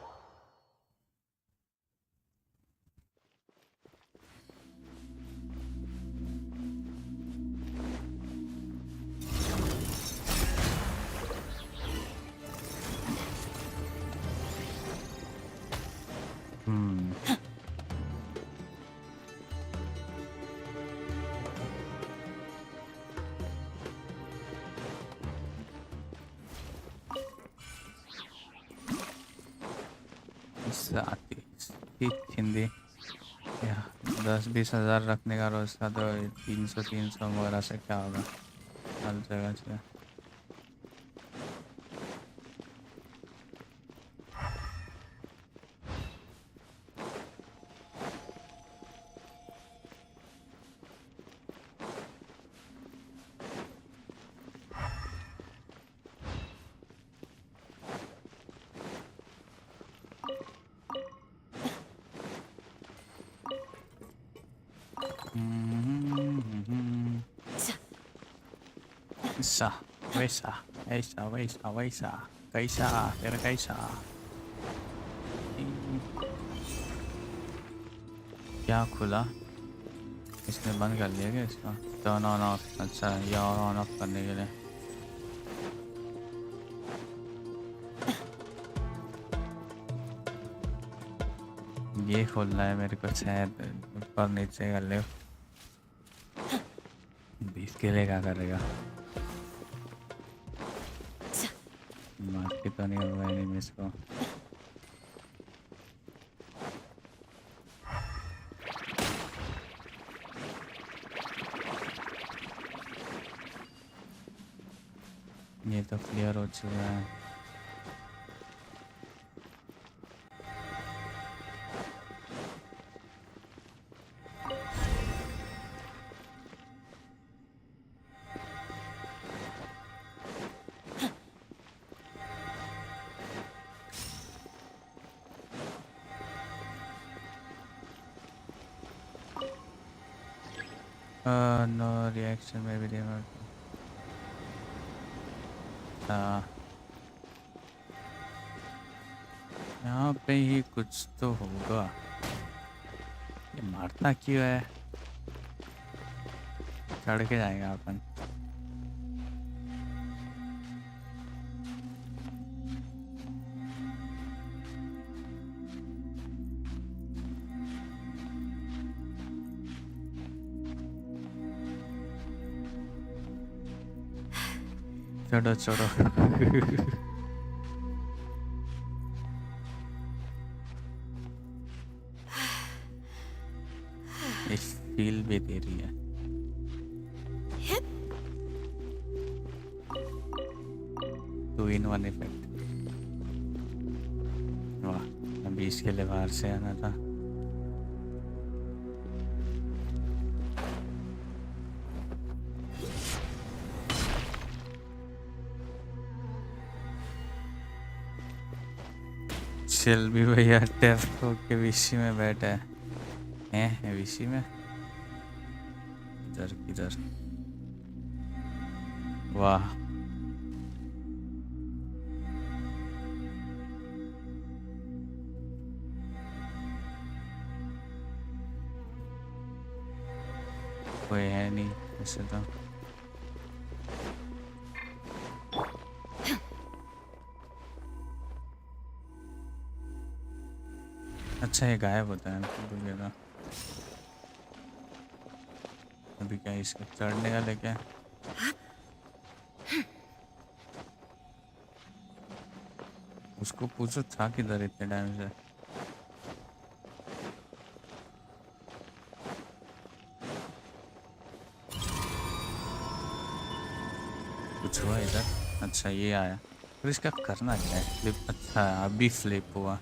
हिंदी 10-20 हज़ार रखने का रोज का तो 300 वगैरह से क्या होगा हर जगह से। ऐसा वैसा ऐसा वैसा वैसा कैसा फिर कैसा। क्या खुला? इसने बंद कर लिया क्या इसका? Turn on off. अच्छा ये ऑन ऑफ करने के लिए। ये खोलना है मेरे को शायद, ऊपर नीचे कर ले। 20 के लिए क्या करेगा? मार्केट तो नहीं होगा एनिमीज को। ये तो क्लियर हो चुका है। No reaction maybe they were. यहाँ पे ही कुछ तो होगा। ये मारता क्यों है? चढ़ के जाएगा अपन। चढ़ो चढ़ो। फील भी दे रही है। Two in one effect. वाह, अभी इसके लिए बाहर से आना था। चल भी भैया टेस्ट होके वीसी में बैठा है वीसी में। इधर किधर? वाह, कोई है नहीं ऐसे तो। अच्छा ये गायब होता है ना। अभी क्या इसका चढ़ने का लेके? उसको पूछो था किधर इतने टाइम से। कुछ हुआ इधर? अच्छा ये आया। फिर इसका करना क्या है? फ्लिप। अच्छा अभी फ्लिप हुआ।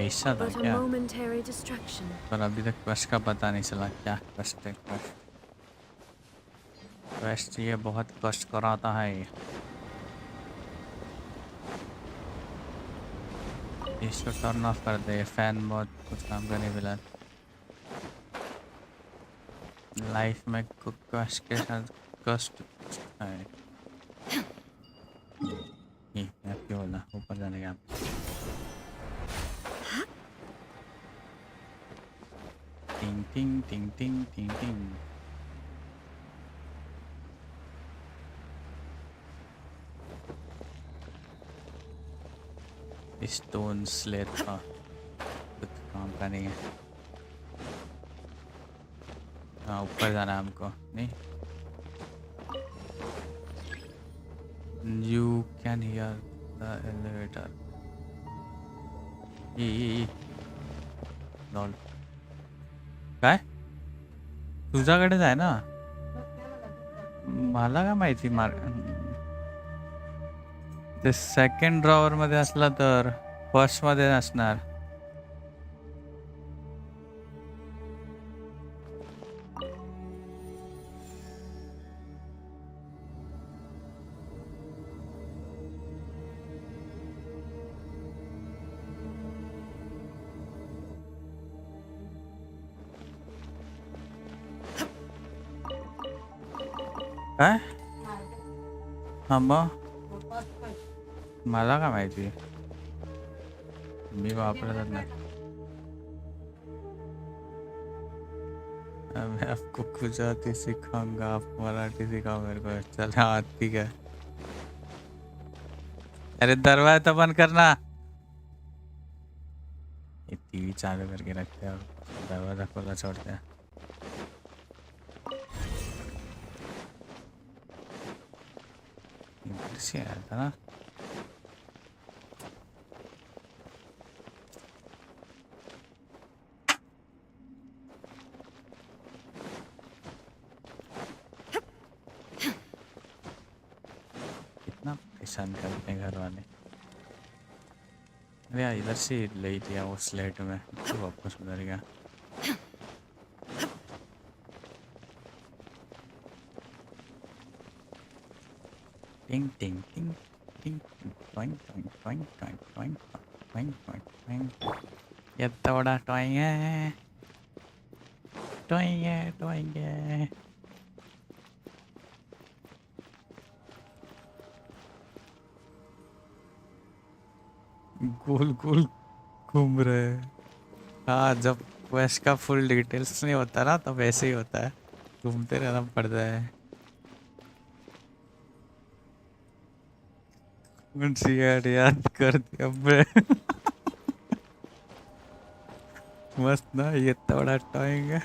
ऐसा था क्या? पर अभी तक क्वेस्ट का पता नहीं चला क्या क्वेस्ट है। क्वेस्ट ये बहुत कष्ट कराता है। इसको टर्न ऑफ कर दे। फैन बहुत कुछ काम करने मिला। लाइफ में क्वेस्ट के साथ कष्ट है। क्यों बोला ऊपर जाने का? टिंग टिंग टिंग टिंग टिंग टिंग। स्टोन स्लेट का कुछ काम का नहीं है। हाँ ऊपर जाना है हमको। नहीं, you can hear the elevator. Lol काय तुझ्याकडे जाय ना, मला काय माहिती. ते सेकंड ड्रॉवर मध्ये असला तर फर्स्ट मध्ये असणार. काय हा मग मला काय माहिती मी वापरत नाही मैं आपको गुजराती सिखाऊंगा आप मराठी सिखाओ मेरे को चल हाँ ठीक है अरे दरवाजा तो बंद करना ये टीवी चालू करके रखते हैं और दरवाजा खुला छोड़ते हैं इधर से आया था ना कितना परेशान करते हैं घर वाले अरे यार इधर से ले लिया वो स्लेट में तो वापस उधर गया टिंग टिंग टिंग टिंग toing toing toing toing toing toing toing toing ये तो बड़ा टॉइंग है टॉइंग है टॉइंग है गोल गोल घूम रहे हैं हाँ जब क्वेस्ट का फुल डिटेल्स नहीं होता ना तब ऐसे ही होता है घूमते रहना पड़ता है कौन सी यार याद कर दिया मैं मस्त ना ये तो बड़ा टॉइंग है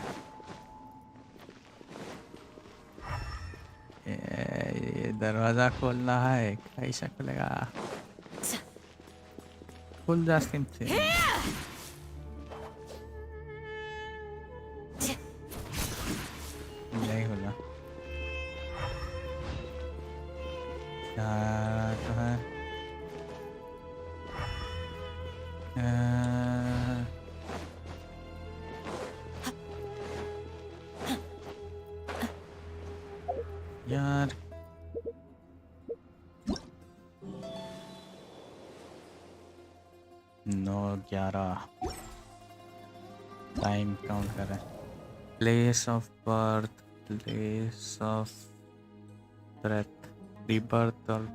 ये दरवाजा खोलना है कैसा खुलेगा खुल जा सिंपल नहीं खुला क्या तो है यार 9:11 टाइम काउंट कर रहे हैं place of birth place of death rebirth और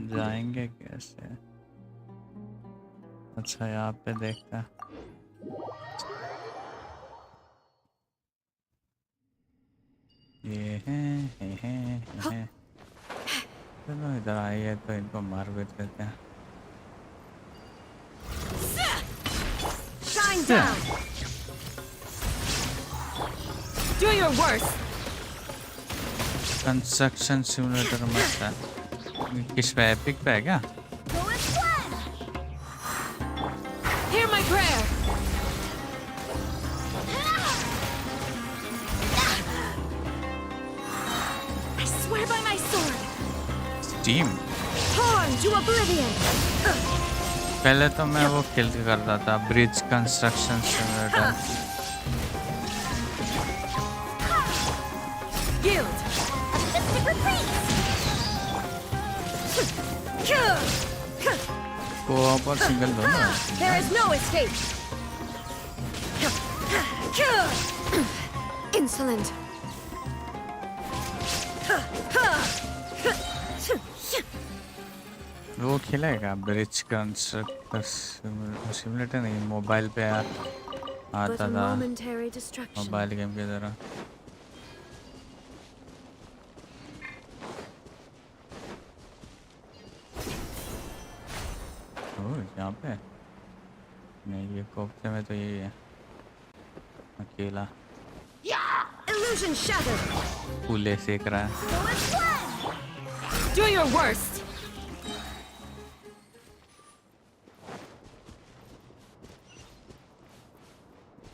जाएंगे कैसे अच्छा यहाँ पे देखते हैं ये है चलो इधर आइए तो इनको मार भी देते हैं Shine down. Do your worst. Construction simulator मस्त है किस पे एपिक पे है क्या Hear my prayer. I swear by my sword. Team Torn to oblivion. पहले तो मैं वो खेल करता था bridge construction simulator Yield. A mystic retreat. Co-op और सिंगल दोनों There is no escape. Insolent. वो खेलेगा ब्रिज कंस्ट्रक्टर सिमुलेटर नहीं मोबाइल पे आता था मोबाइल गेम की तरह यहाँ पे नहीं ये कोफ्ते में तो यही है अकेला Illusion shattered. फूले सेक रहा है Do your worst.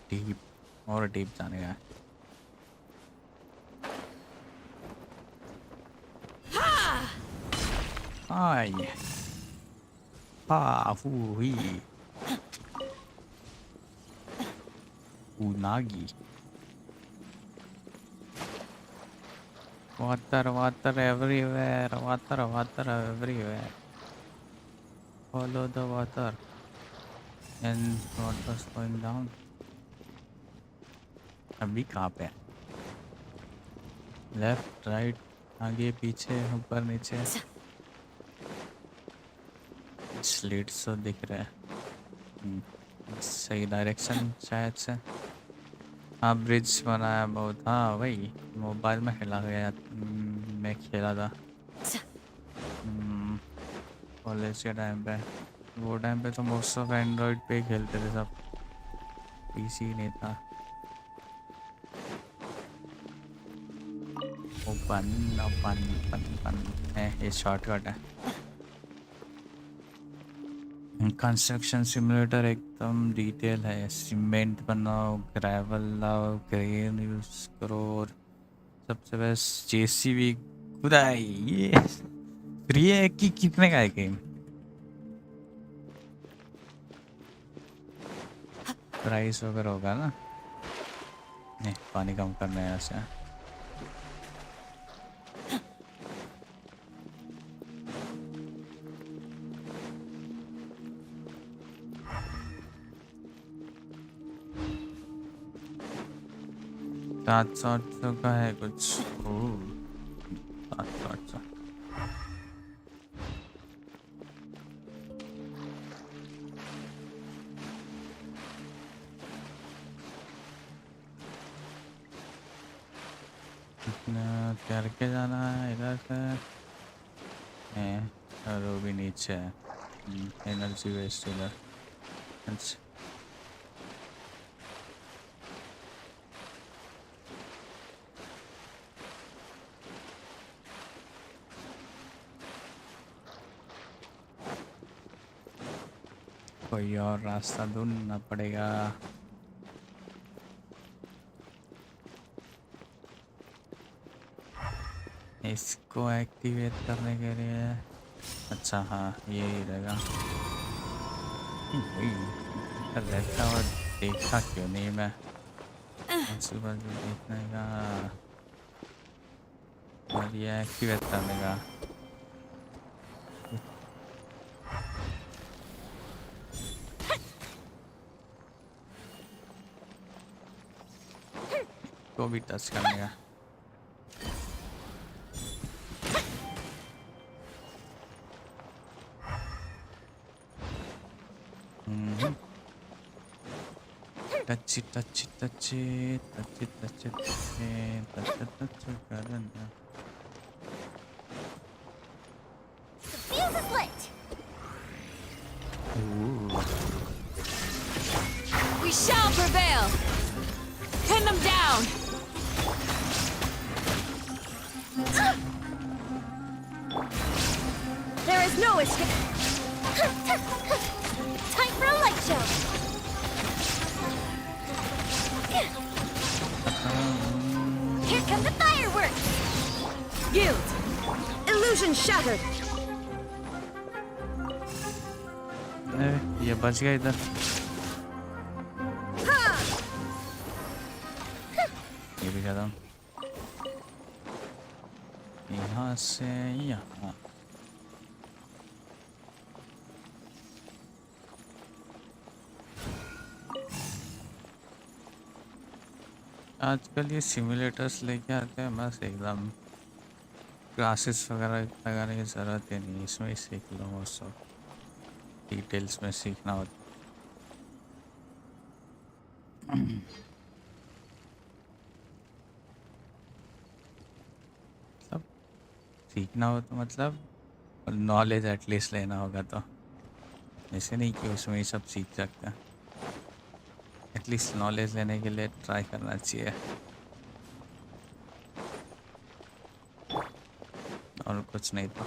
डीप और डीप जाने का हाय हुई उनागी water everywhere water everywhere follow the water and water's going down अभी कहाँ पे लेफ्ट राइट आगे पीछे ऊपर नीचे स्लिट्स तो दिख रहा है। सही डायरेक्शन शायद से। हाँ ब्रिज बनाया बहुत। हाँ वही मोबाइल में खेला गया। मैं खेला था कॉलेज के टाइम पे। वो टाइम पे तो मोस्ट ऑफ एंड्रॉइड पे ही खेलते थे सब, पीसी नहीं था। ओपन ओपन ओपन ओपन है ये शॉर्टकट है। कंस्ट्रक्शन सिमुलेटर एकदम डिटेल है। सीमेंट बनाओ, ग्रेवल लाओ, क्रेन यूज करो और सबसे बेस्ट जेसीबी खुदाई। ये फ्री है कि कितने का है गेम? प्राइस वगैरह होगा ना? नहीं पानी कम करना है ऐसे। सात सौ का है कुछ। 700 करके जाना है इधर से। और वो भी नीचे है। एनर्जी वेस्ट इधर। अच्छा कोई और रास्ता ढूंढना पड़ेगा। इसको एक्टिवेट करने के लिए अच्छा हाँ यही रहेगा। रहता और देखा क्यों नहीं मैं? सुबह देखने का और ये एक्टिवेट करने का। को भी टच करने का। Touch touch touch touch touch touch touch करना। Fuse is lit. We shall prevail. Pin them down. There is no escape. Time for a light show. Here come the fireworks. Yield. Illusion shattered. ये बच गया इधर। ये भी खत्म। यहाँ से यहाँ आजकल ये सिमुलेटर्स लेके आते हैं बस एकदम क्लासेस वगैरह लगाने की ज़रूरत ही नहीं। इसमें ही सीख लो वो सब। डिटेल्स में सीखना होता सब सीखना हो तो मतलब नॉलेज एटलीस्ट लेना होगा। तो ऐसे नहीं कि उसमें ही सब सीख सकते हैं। एटलीस्ट नॉलेज लेने के लिए ट्राई करना चाहिए और कुछ नहीं तो।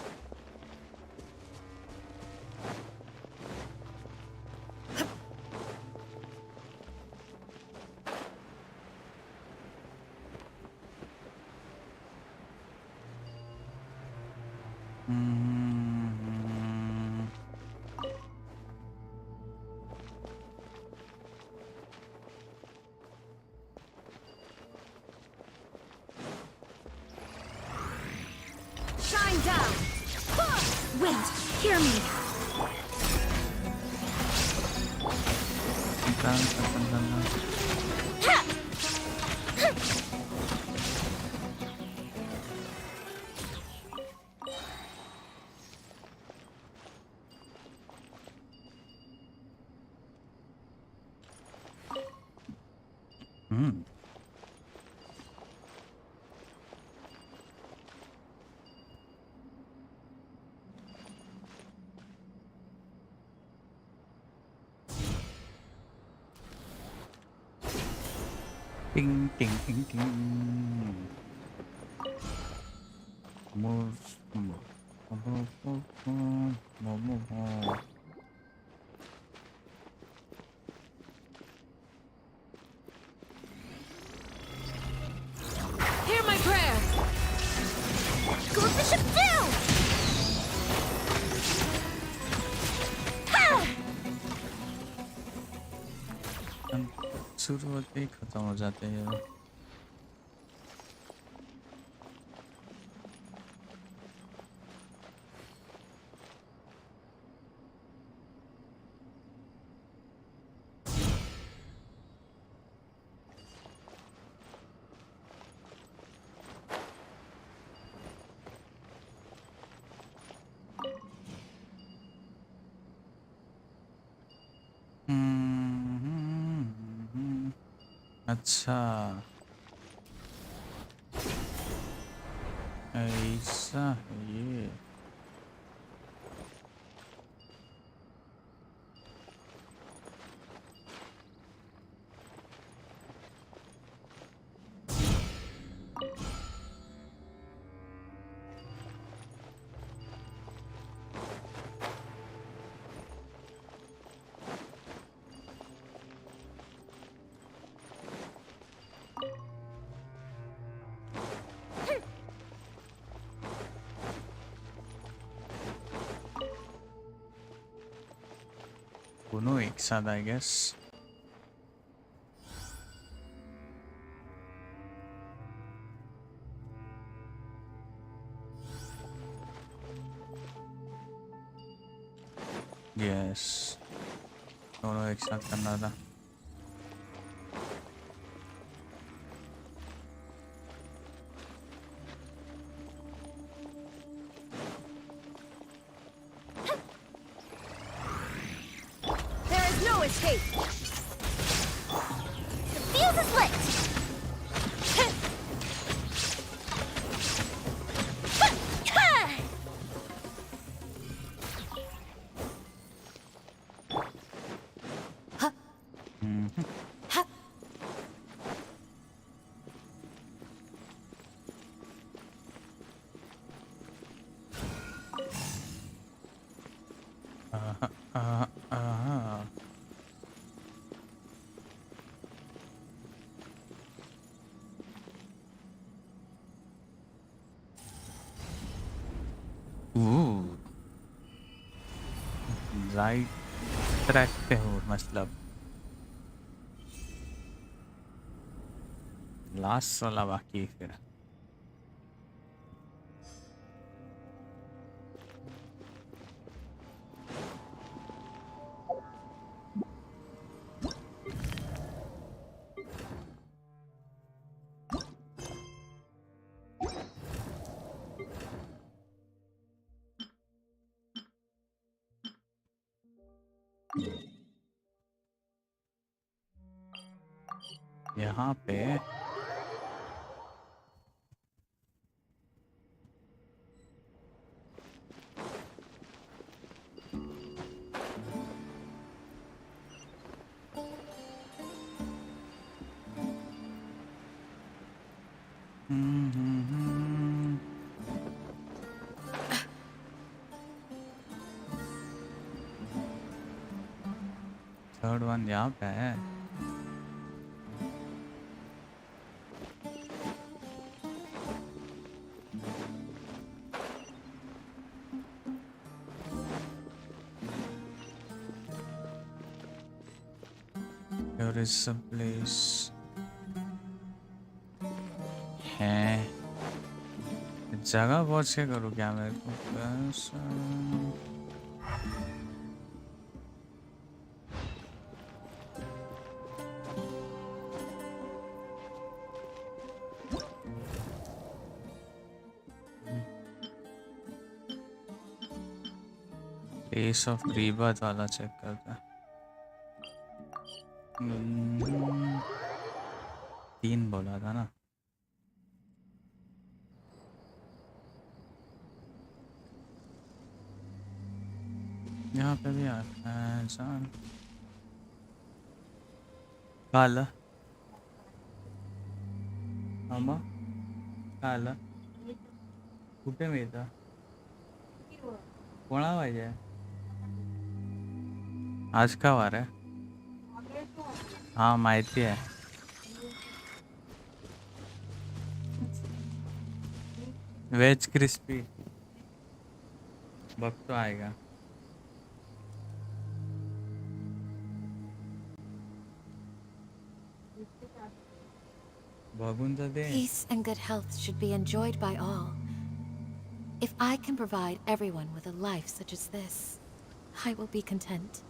Shine down. Wait, hear me. Ting ting ting ting. Move. Hear my prayer! Go with the ship too! Ha! शुरू होते ही खत्म हो जाते हैं। अच्छा ऐसा है ये। दोनों एक साथ आई गेस। यस दोनों एक साथ करना था। Escape. The fuse is lit. Right track पे हो मतलब। लास्ट वाला बाकी फिर यहाँ पे थर्ड वन यहाँ पे है। There is some place है। जगह पहुंच के करूँ क्या मेरे को बस प्लेस ऑफ रीबर्थ वाला चेक करता है। 3 बोला था ना। यहाँ पे भी आता है इंसान। काला आमा काला कुठे मिळतं? कोणा पाहिजे? आज का वार आहे? हाँ माहिती आहे. वेज क्रिस्पी बघतो आहे का? बघून तर दे. Peace and good health should be enjoyed by all. If I can provide everyone with a life such as this, I will be content.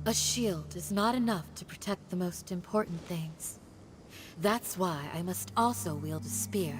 A shield is not enough to protect the most important things. That's why I must also wield a spear.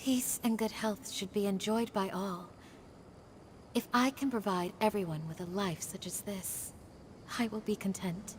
Peace and good health should be enjoyed by all. If I can provide everyone with a life such as this, I will be content.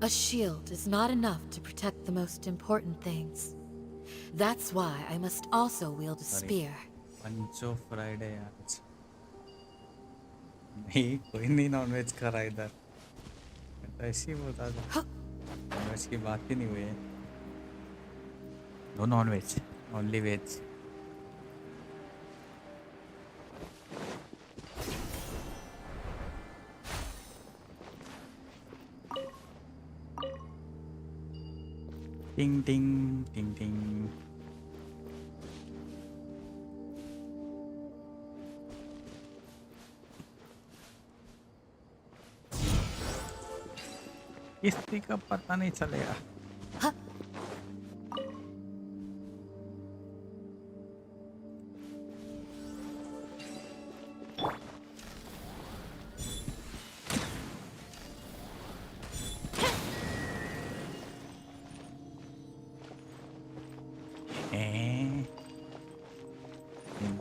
A shield is not enough to protect the most important things. That's why I must also wield a spear. पंचो Friday आज नहीं कोई नहीं nonveg खा रहा इधर. तो ऐसे ही बोलता था. नॉनवेज की बात ही नहीं हुई है. No non veg only veg. Ding ding ding ding. किसी का पता नहीं चलेगा.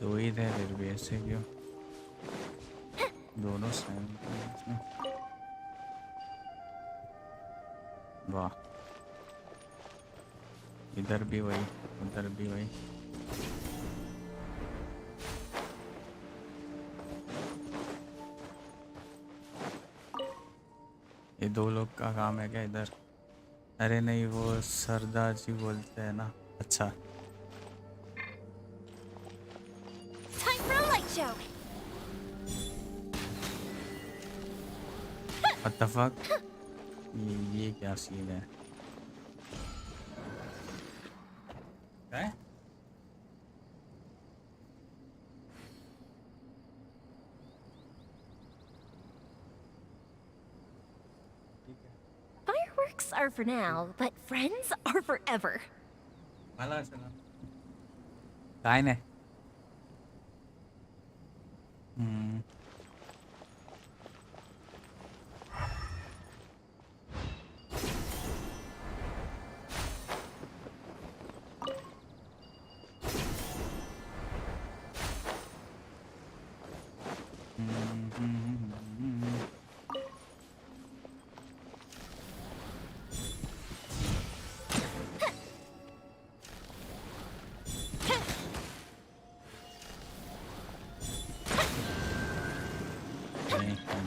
दो ही थे फिर भी ऐसे क्यों? दोनों सेम थे. वाह. इधर भी वही उधर भी वही. ये दो लोग का काम है क्या इधर? अरे नहीं वो सरदार जी बोलते हैं ना. अच्छा What the fuck? ये क्या सीन है? हैं? Jokes are for now, but friends are forever. मला चला काय नाही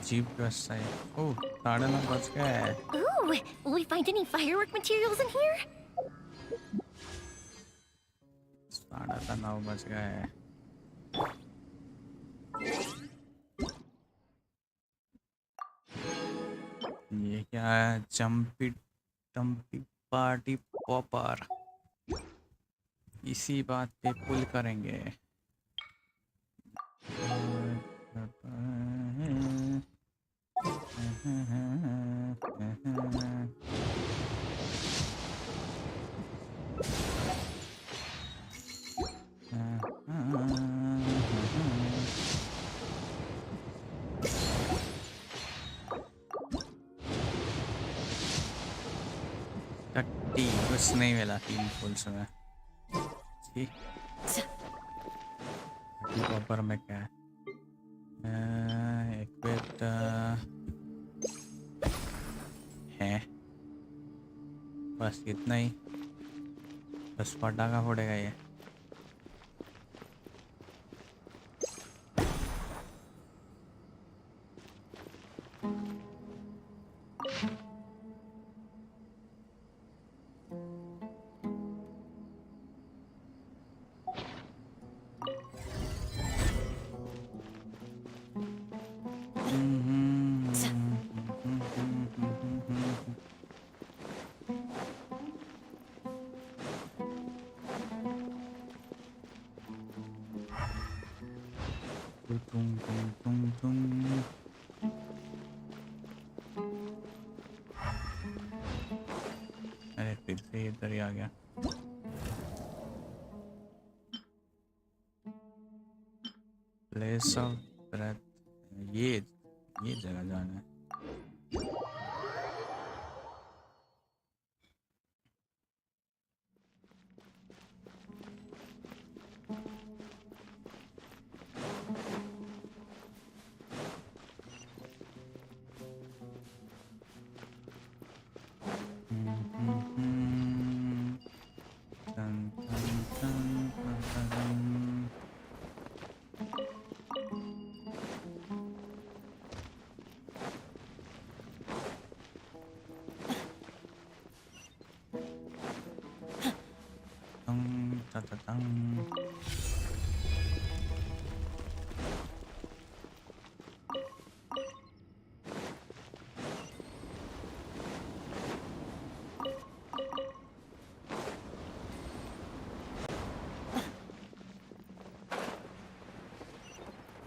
अजीब व्यवस्था है ओह 9:30 बज गया है Ooh, will we find any firework materials in here? 9:30 बज गया है ये क्या है जंपी टम्पी पार्टी पॉपर इसी बात पे पुल करेंगे टट्टी कुछ नहीं मिला 3 फुल्स में ऊपर में क्या है इक्विप्ड है बस इतना ही बस पटाखा फोड़ेगा ये अरे फिर से इधर ही आ गया प्लेस ऑफ ब्रेथ ये जगह जाना है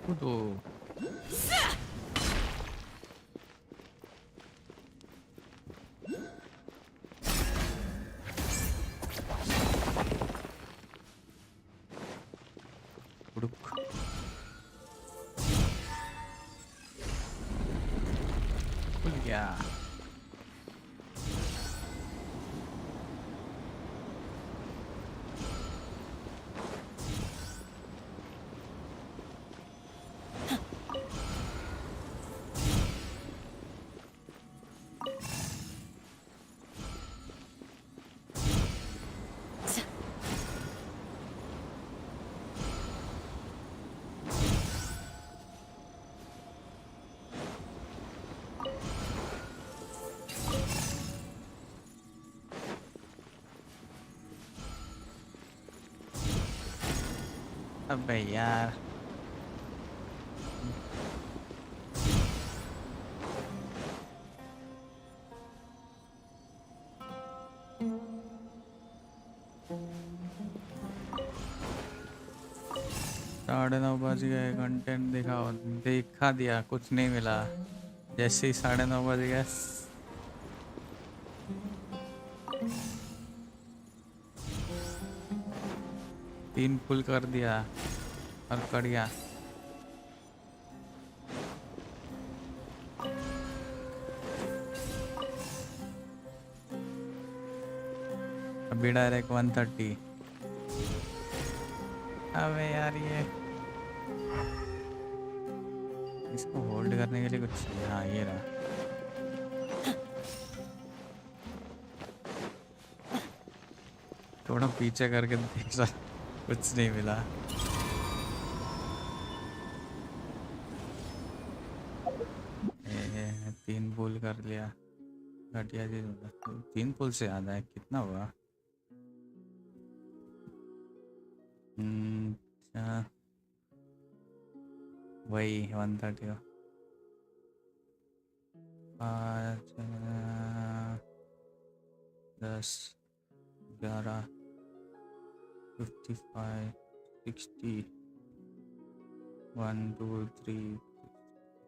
कूदो खुल गया अबे यार साढ़े 9 बज गए कंटेंट दिखा दिया कुछ नहीं मिला जैसे ही 9:30 बज गए 3 पुल कर दिया और कट गया। अभी डायरेक्ट 130। अबे यार ये इसको होल्ड करने के लिए कुछ चाहिए। हाँ ये रहा। थोड़ा पीछे करके देखा, कुछ नहीं मिला। ए, 3 पुल कर लिया, घटिया चीज होता। 3 पुल से ज़्यादा है, कितना हुआ? अच्छा वही 130। 5 10 11 55 60 1 2 3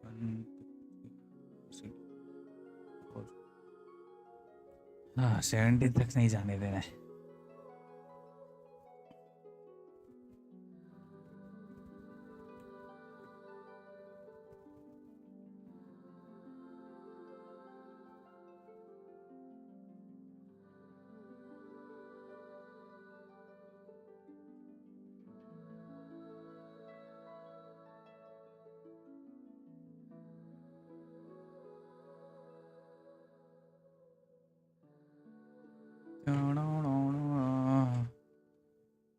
1 2 3 हाँ 70 तक नहीं जाने देना है।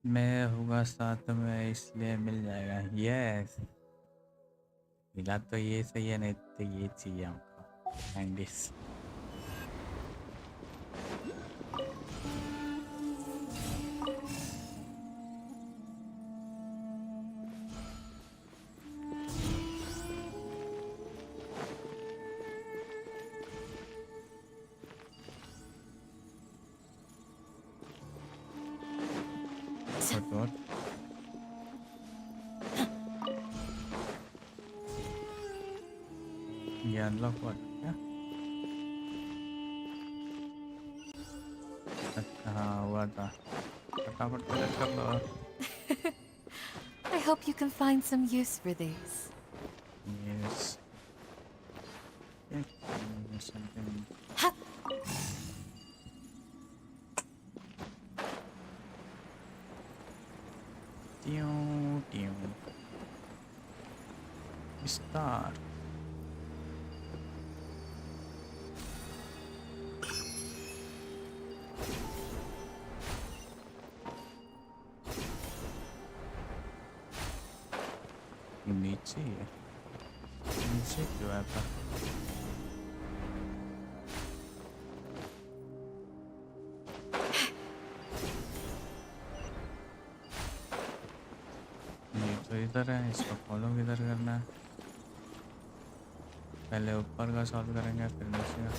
मैं होगा साथ में इसलिए मिल जाएगा। यस मिला तो ये सही है, नहीं तो ये चाहिए हमको। एंडिस और ये अनलॉक हुआ था क्या? अच्छा हाँ हुआ था, फटाफट कलेक्ट कर लो। I hope you can find some use for these. Yes. Something. Star. नीचे है, नीचे क्यों है पर? ये तो इधर है, इसको फॉलो किधर करना है? पहले ऊपर का सॉल्व करेंगे फिर नीचे का।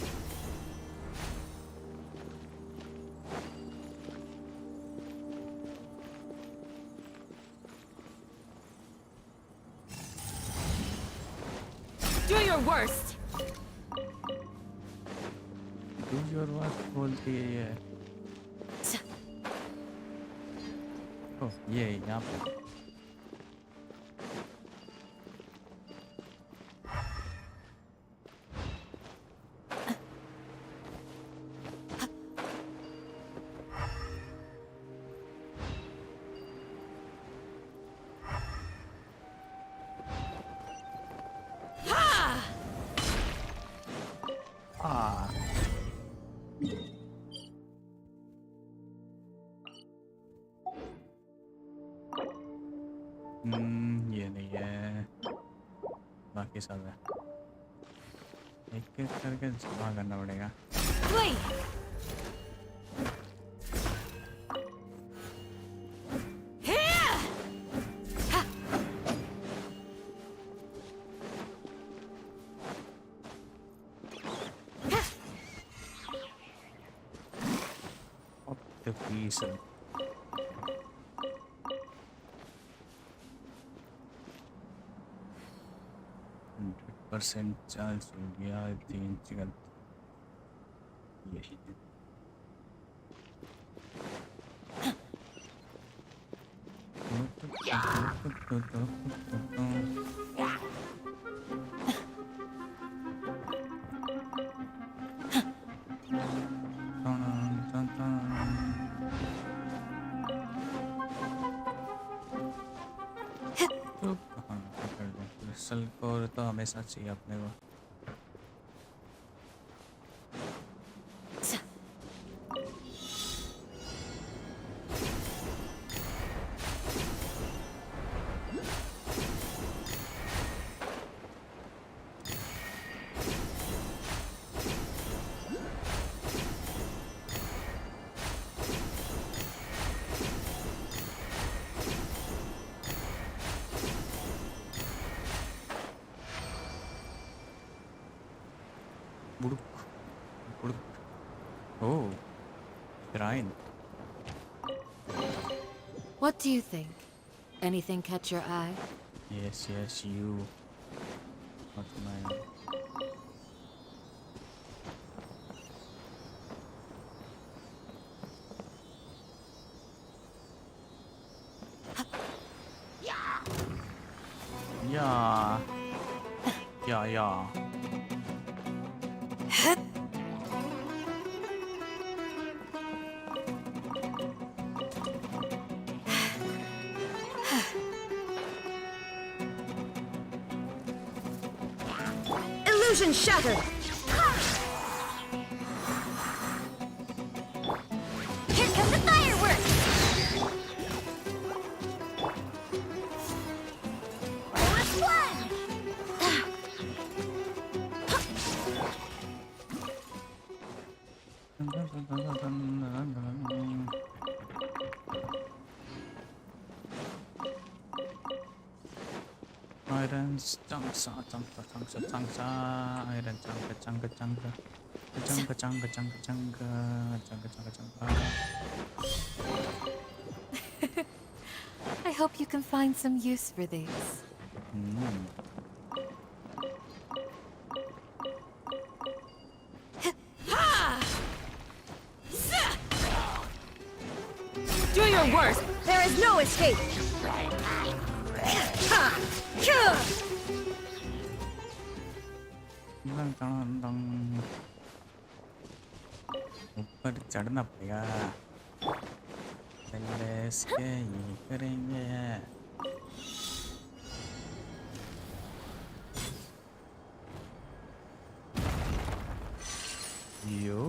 Do your worst. Do your worst बोलती है ये। ओह ये यहाँ पे। ये नहीं है, बाकी सब है। एक एक करके जमा करना पड़ेगा। The piece of 100% चार्ज हो गया। 3 चिकन क्रिस्टल कोर तो हमेशा चाहिए अपने को. Oh, shrine. What do you think? Anything catch your eye? Yes, you. Not mine. Yeah. Illusion shattered! Here come the fireworks! What's one? Iron changsa. Iron changa. I hope you can find some use for these. Do your worst! There is no escape! ऊपर चढ़ना पड़ेगा. पहले इसके ये करेंगे. Yo,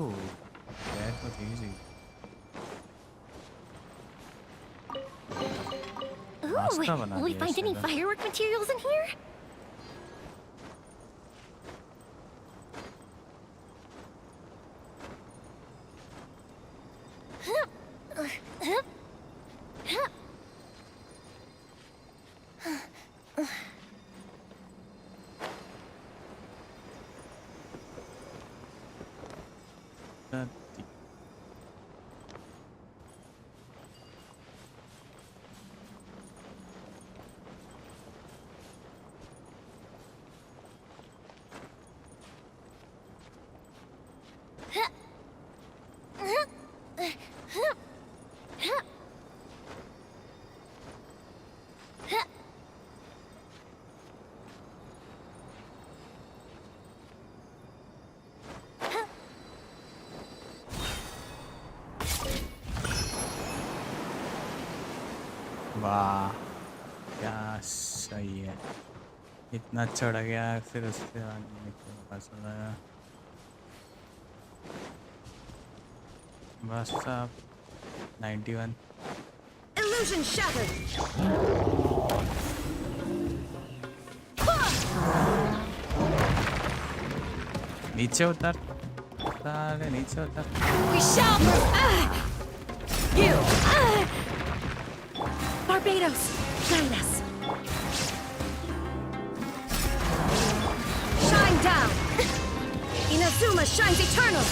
that was easy. Ooh, will we find any firework materials in here? वाह, क्या सही है. इतना चढ़ गया फिर उसके आगे निकल पास लगा. बस अब 91. Illusion shattered! नीचे उतर. साले नीचे उतर. We shall you! Barbados, guide us! Shine down! Inazuma shines eternal!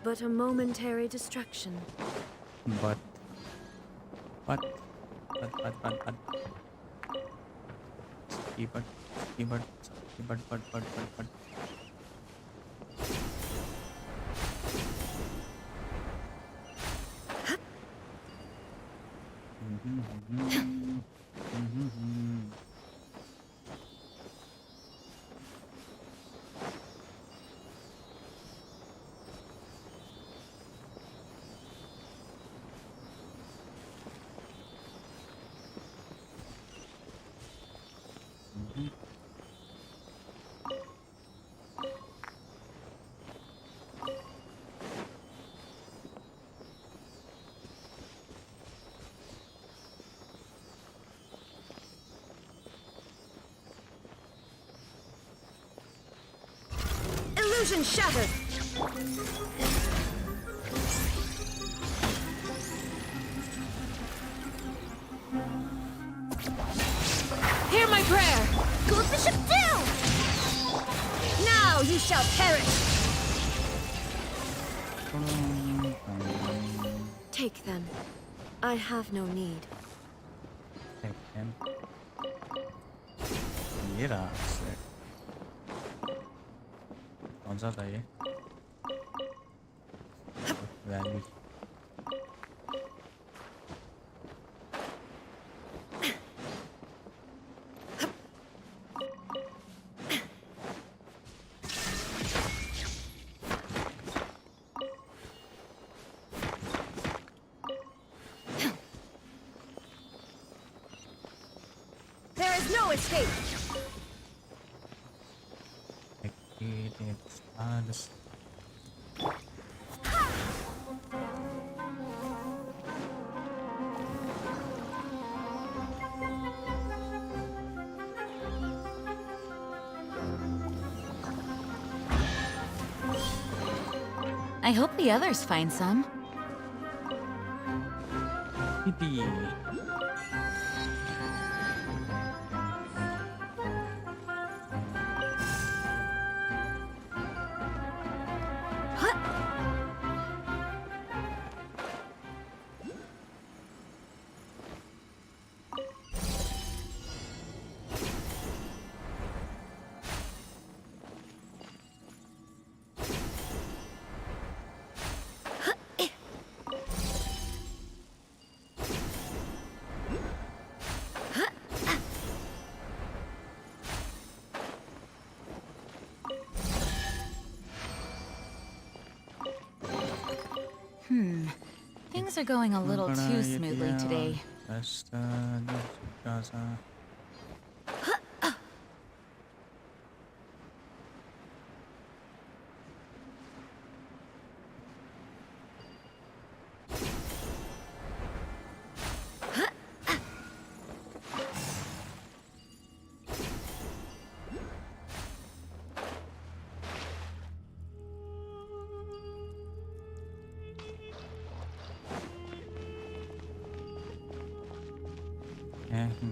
But a momentary distraction. But. Keyboard. But. Illusion shattered! Hear my prayer! Goes the ship down! Now you shall perish! Take them. I have no need. Take them. ये रहा set कौन सा था ये value There is no escape! It's honest. I hope the others find some. Yippee. Things are going a little too smoothly today.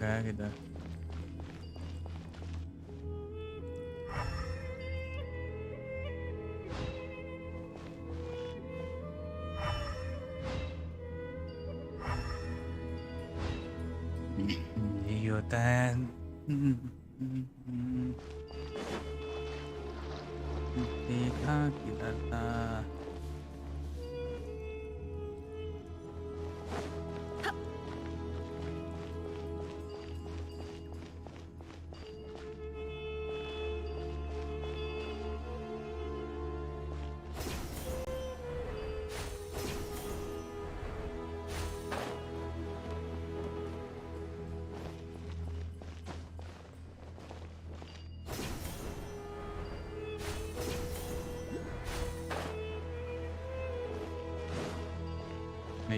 गया किधर यही होता है देखा किधर था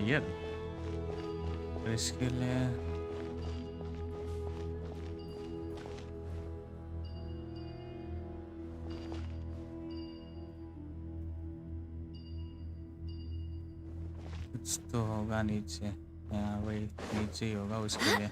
यार इसके लिए कुछ तो होगा नीचे यहाँ वही नीचे ही होगा उसके लिए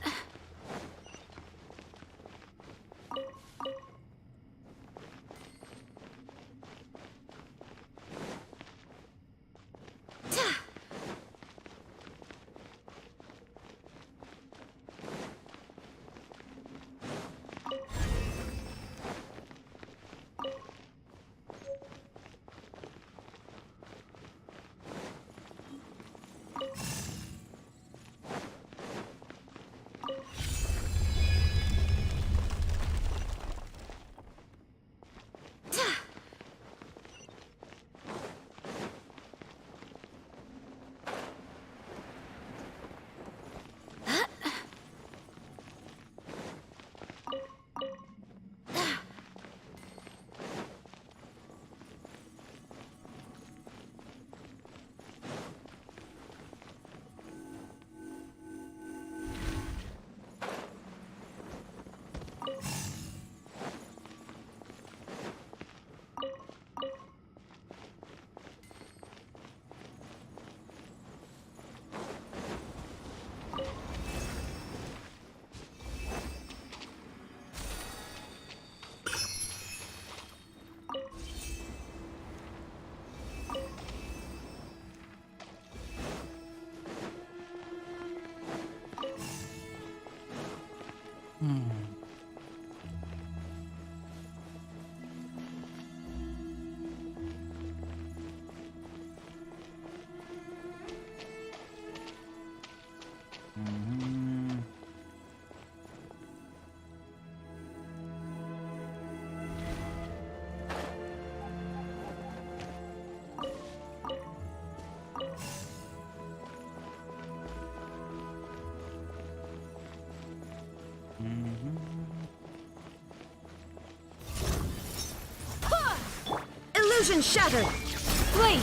Illusion shattered! Flee!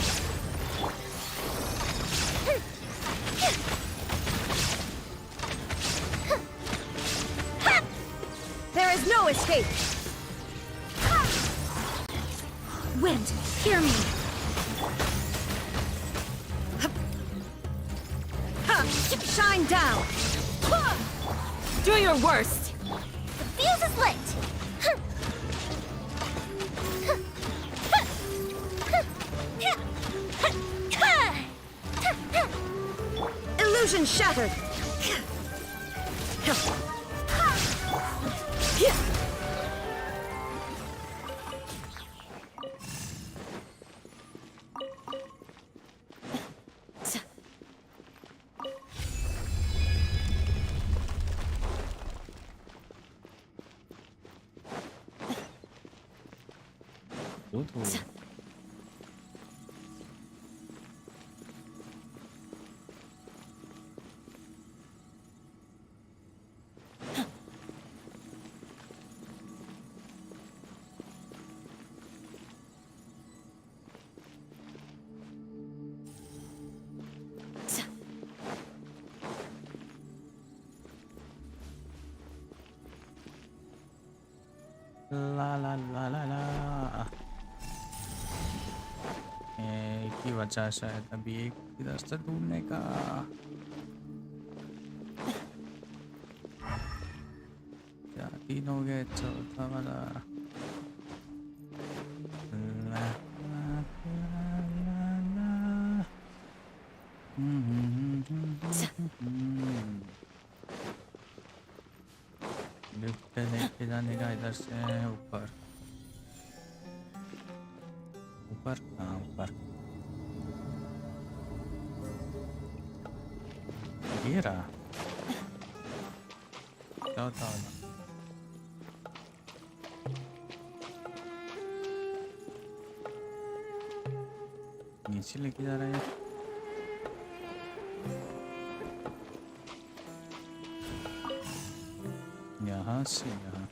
There is no escape! Wind, hear me! Shine down! Do your worst! The fuse is lit! Illusion shattered! ला ला ला ला ला की वजह शायद अभी एक रास्ता ढूंढने का क्या 3 हो गए चौथा वाला ला ला ला ला लिफ्ट लेके जाने का इधर से ऊपर ऊपर हाँ ऊपर ये रहा चौथा वाला नीचे लेके जा रहा है यहाँ से यहाँ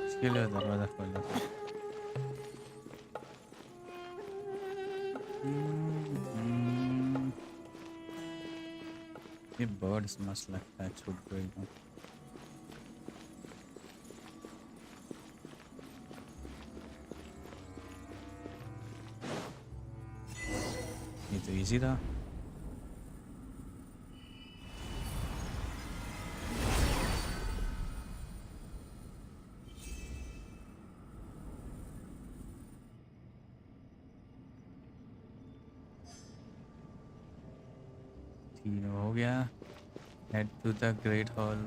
इसके लिए दरवाजा खोला ये बर्ड्स मस्त लगता है छूट गई तो ये तो इजी था हो गया head to the great hall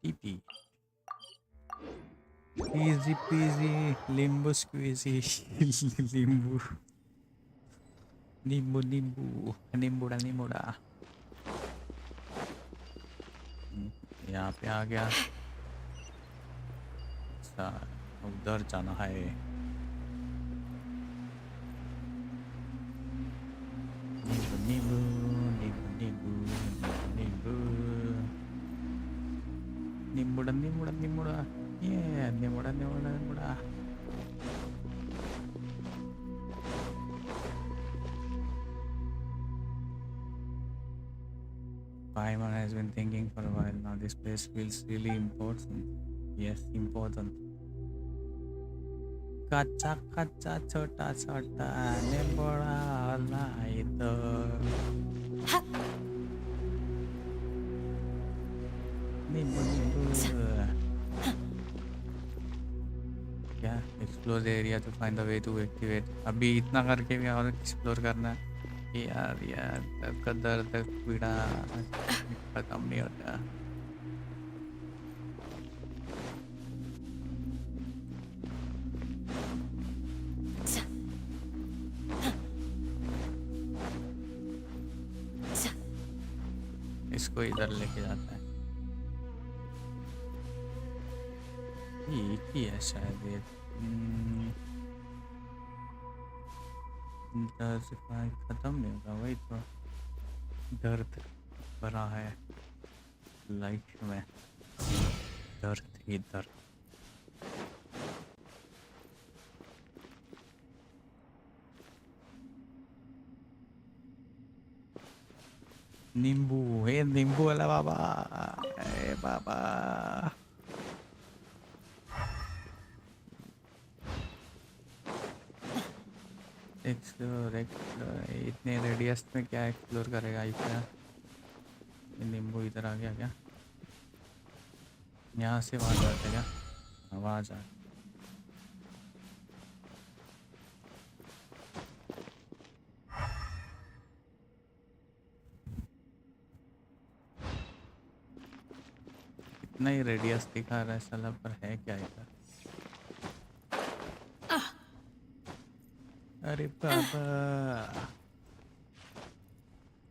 TP easy peasy limbo squeezy nimbuda यहाँ पे आ गया उधर जाना है नींबू नींबू नींबू नींबू नींबूड़ा नींबूड़ा नींबूड़ा ये नींबूड़ा नींबूड़ा नींबूड़ा Paimon has been thinking for a while now. This place feels really important. Yes, important. Kacha kacha chota chota nembora light. Nimbu nimbu. क्या explore area to find the way to activate. अभी इतना करके भी और explore करना है यार तब दर्द पीड़ा खत्म नहीं होता इसको इधर लेके जाता है ये ही है शायद ये दर्द का खत्म नहीं होगा, वही तो दर्द भरा है लाइफ में, दर्द ही दर्द। नींबू, हे नींबू वाला बाबा, ए बाबा एक्सप्लोर एक्सप्लोर, इतने रेडियस में क्या एक्सप्लोर करेगा इसका। ये नींबू इधर आ गया क्या? यहाँ से वहाँ जाते क्या? आवाज़ आ इतना ही रेडियस दिखा रहा है साला, पर है क्या इधर? अरे बाबा,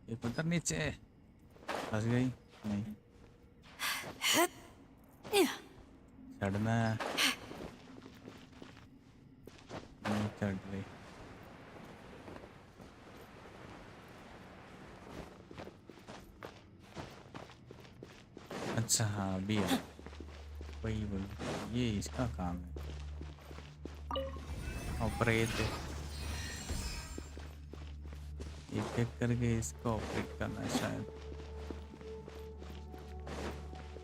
ये उधर नीचे फंस गई। नहीं चढ़ना है, नहीं चढ़ रही। अच्छा हाँ अभी है, वही बोल, ये इसका काम है ऑपरेट, एक एक करके इसको ऑपरेट करना है शायद।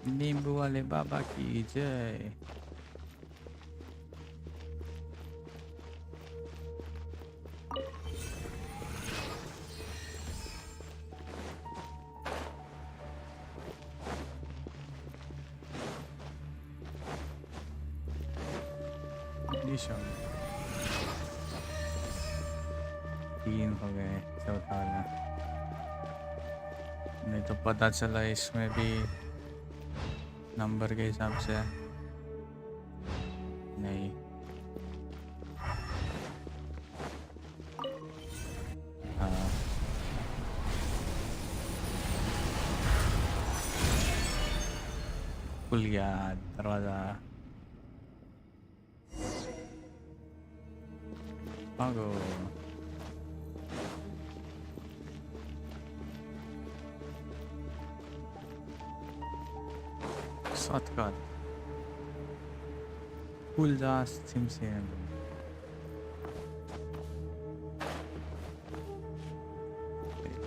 नींबू वाले बाबा की जय। तीन हो गए, चौथा वाला नहीं तो पता चला इसमें भी नंबर के हिसाब से नहीं। हाँ खुल गया दरवाजा, भागो। शॉर्टकट खुल जा सिम से।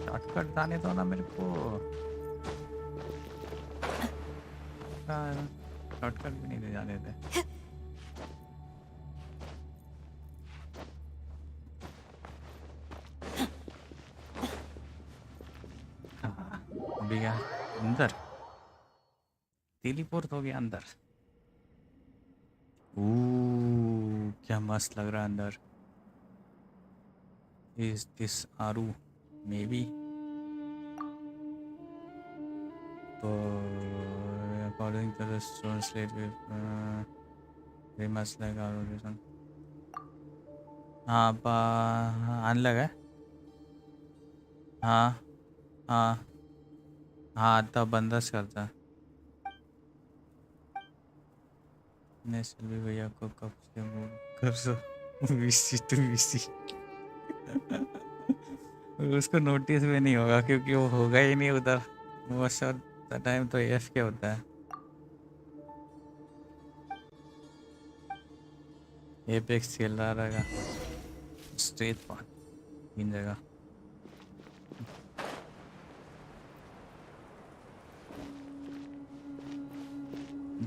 शॉर्टकट जाने दो ना मेरे को, शॉर्टकट भी नहीं दे जाने दे। अभी क्या अंदर टेलीपोर्ट हो गया अंदर। क्या मस्त लग रहा है अंदर। Is this arrow maybe, तो according to the translate very much like arrow जैसा। हाँ अनलग है। हाँ हाँ हाँ तब बंदस करता। मैं सलवी भैया को कब से मूव कर सो वीसी टू वीसी। उसको नोटिस भी नहीं होगा क्योंकि वो होगा ही नहीं उधर, मोस्ट ऑफ द टाइम तो एफ के होता है। एपेक्स खेल रहा रहेगा स्ट्रेट पॉइंट तीन जगह।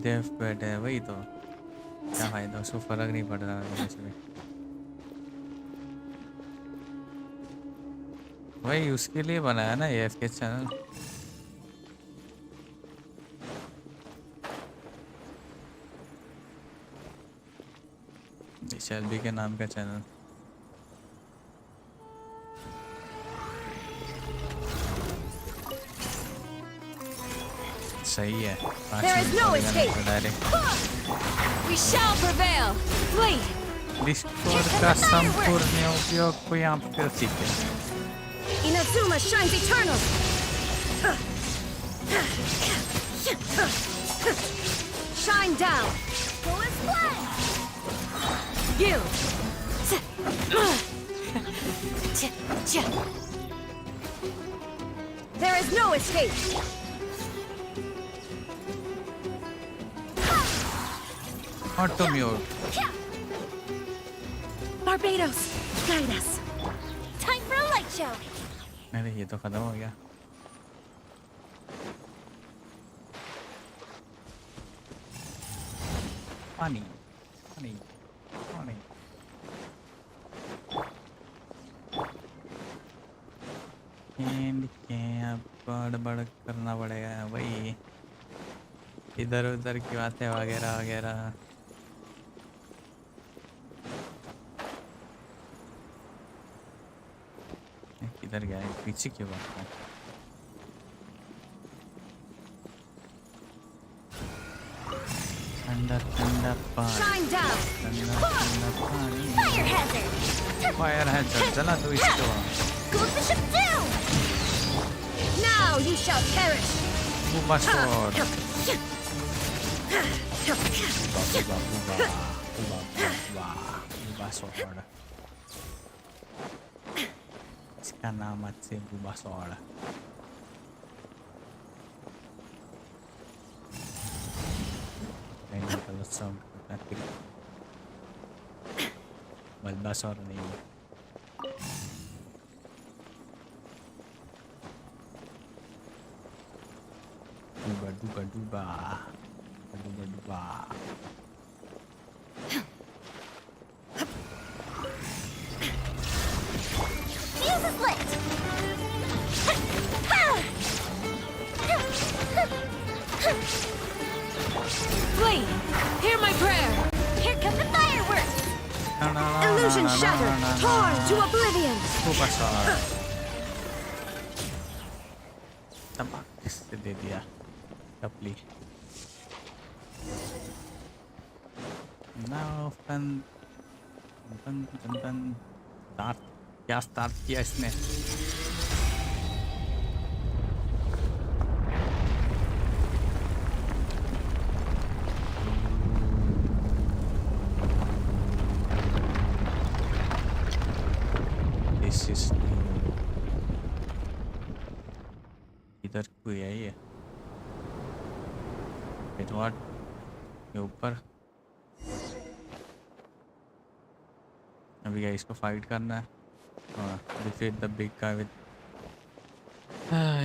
डेफ बैठ है वही तो, क्या फायदा, उसको फर्क नहीं पड़ रहा है वैसे भी। वही उसके लिए बनाया ना ये एफ चैनल। शेल्बी के नाम का चैनल। सही है, 5 मिनट डायरेक्ट। डिस्कॉर्ड का संपूर्ण उपयोग को यहाँ पर सीखे। Inazuma shines eternal. Shine down. Full splash. You. There is no escape! Auto mute. Barbados, guide us. Time for a light show. अरे ये तो खत्म हो गया. पानी. एंड क्या बड़ करना पड़ेगा भाई. इधर उधर की बातें वगैरह वगैरह. किधर गया है? पीछे क्यों बात है? ठंडा ठंडा पानी. ठंडा ठंडा पानी. Fire hazard. जला दो इसको. Now you shall perish. Buba sword. Buba sword. इसका नाम आज से बुबा sword. नहीं कलर साउंड करता है. बुबा sword नहीं. Duba. Fuse is lit. Flee! Hear my prayer! Here come the fireworks. Illusion shattered, torn to oblivion. Buba sword. तबाक किससे दे दिया? टपली. Now fun. Start. क्या स्टार्ट किया इसने? This is इधर कोई है ये. Edward के ऊपर. अभी इसको फाइट करना है. Defeat the big guy with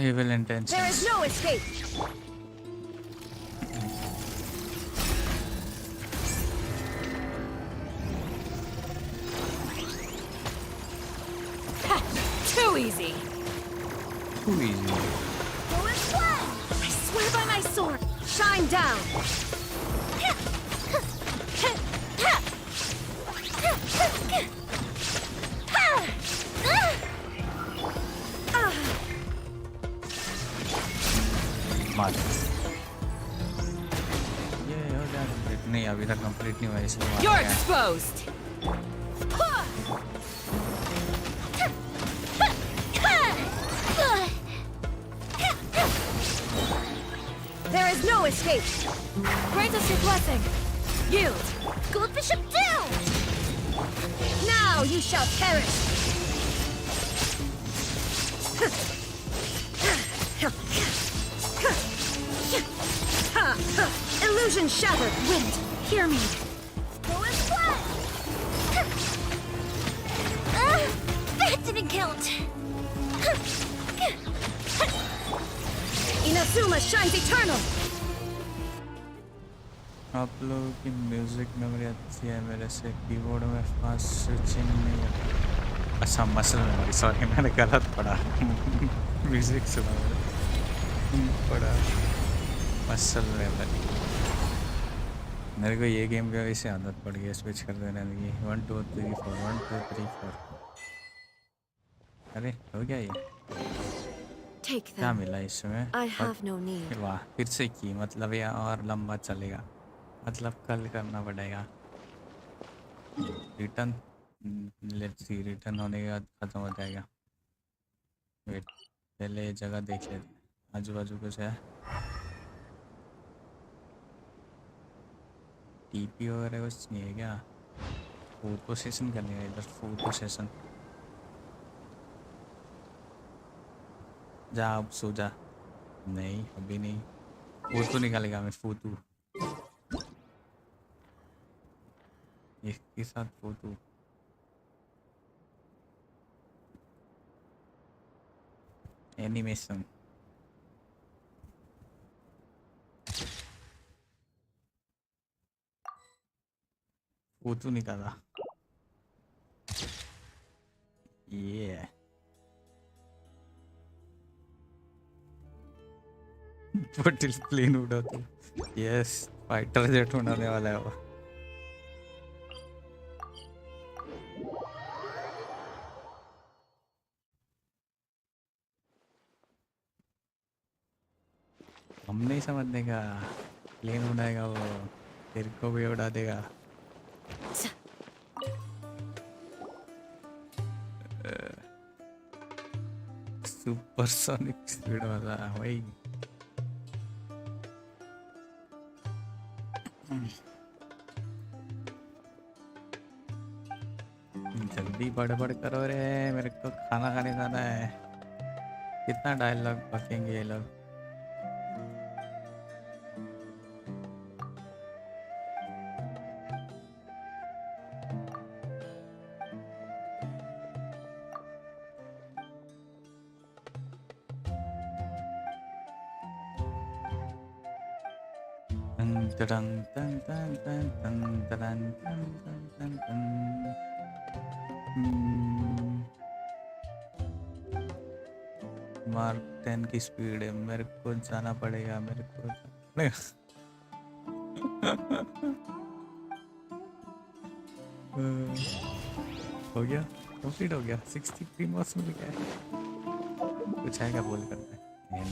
evil intentions. There is no escape. Too easy. Too easy. I swear by my sword. Shine down. मार. ये हो जाएगा कंप्लीट. नहीं अभी तक कंप्लीट नहीं हुआ इसलिए. You're exposed. There is no escape. Grant us your blessing. Yield. Goldfish up down. Now you shall perish. Illusion shattered. Wind, hear me. Go and fly. That didn't count. Inazuma shines eternal. आप लोगों की music memory अच्छी है. मेरे से keyboard में fast switching नहीं है. अच्छा मसल मेमोरी. सॉरी मैंने गलत पढ़ा. म्यूजिक सुना पढ़ा. Muscle memory. मेरे को ये गेम की वजह से आदत पड़ गई. स्विच कर देने लगी. 1 2 3 4 1 2 3 4. अरे हो गया ये. Take क्या them. मिला इसमें? I have no need. वाह फिर से की. मतलब ये और लंबा चलेगा. मतलब कल करना पड़ेगा. रिटर्न. Let's see. रिटर्न होने के बाद खत्म हो जाएगा. वेट पहले ये जगह देख लेते. आजू बाजू कुछ है? टीपी वगैरह कुछ नहीं है क्या? फोटो सेशन करने का इधर. फोटो सेशन जा अब सो जा। नहीं अभी नहीं, फोटो निकालेगा मैं फोटो, इसके साथ फोटो। एनिमेशन फोटो निकाला ये पोर्टल प्लेन उड़ा तो यस फाइटर जेट उड़ाने वाला है वो। हम नहीं समझने का, प्लेन उड़ाएगा वो, तेरे को भी उड़ा देगा। सुपरसोनिक स्पीड वाला वही। जल्दी बड़बड़ करो रे, मेरे को खाना खाने जाना है। कितना डायलॉग बकेंगे ये लोग। मार्क 10 की स्पीड है, मेरे को जाना पड़ेगा, मेरे को जाना पड़ेगा। हो गया कंप्लीट हो गया, 63 मार्क्स मिल गया। कुछ आएगा बोल करते हैं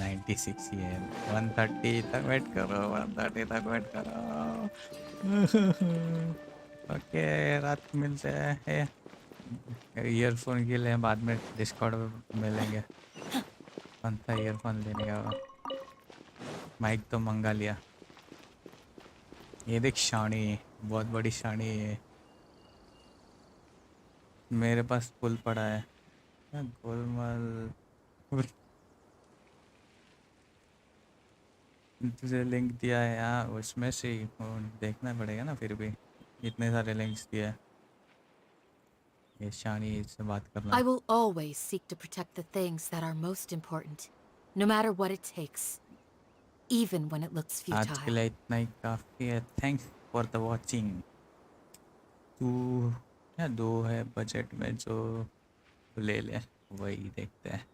96 ही है। 130 तक वेट करो, 130 तक वेट करो। ओके रात को मिलते हैं। ईयरफोन के लिए बाद में डिस्कॉर्ड में मिलेंगे। कौन सा ईयरफोन लेने का? माइक तो मंगा लिया। ये देख शानी, बहुत बड़ी शानी है। मेरे पास पुल पड़ा है। गोलमाल तुझे लिंक दिया है यहाँ, उसमें से ही देखना पड़ेगा ना। फिर भी इतने सारे लिंक्स दिया है। ये शानी से बात करना। I will always seek to protect the things that are most important, no matter what it takes, even when it looks futile. आज के लिए इतना ही काफ़ी है। Thanks for the watching. तू क्या 2 है बजट में जो ले ले, वही देखते हैं।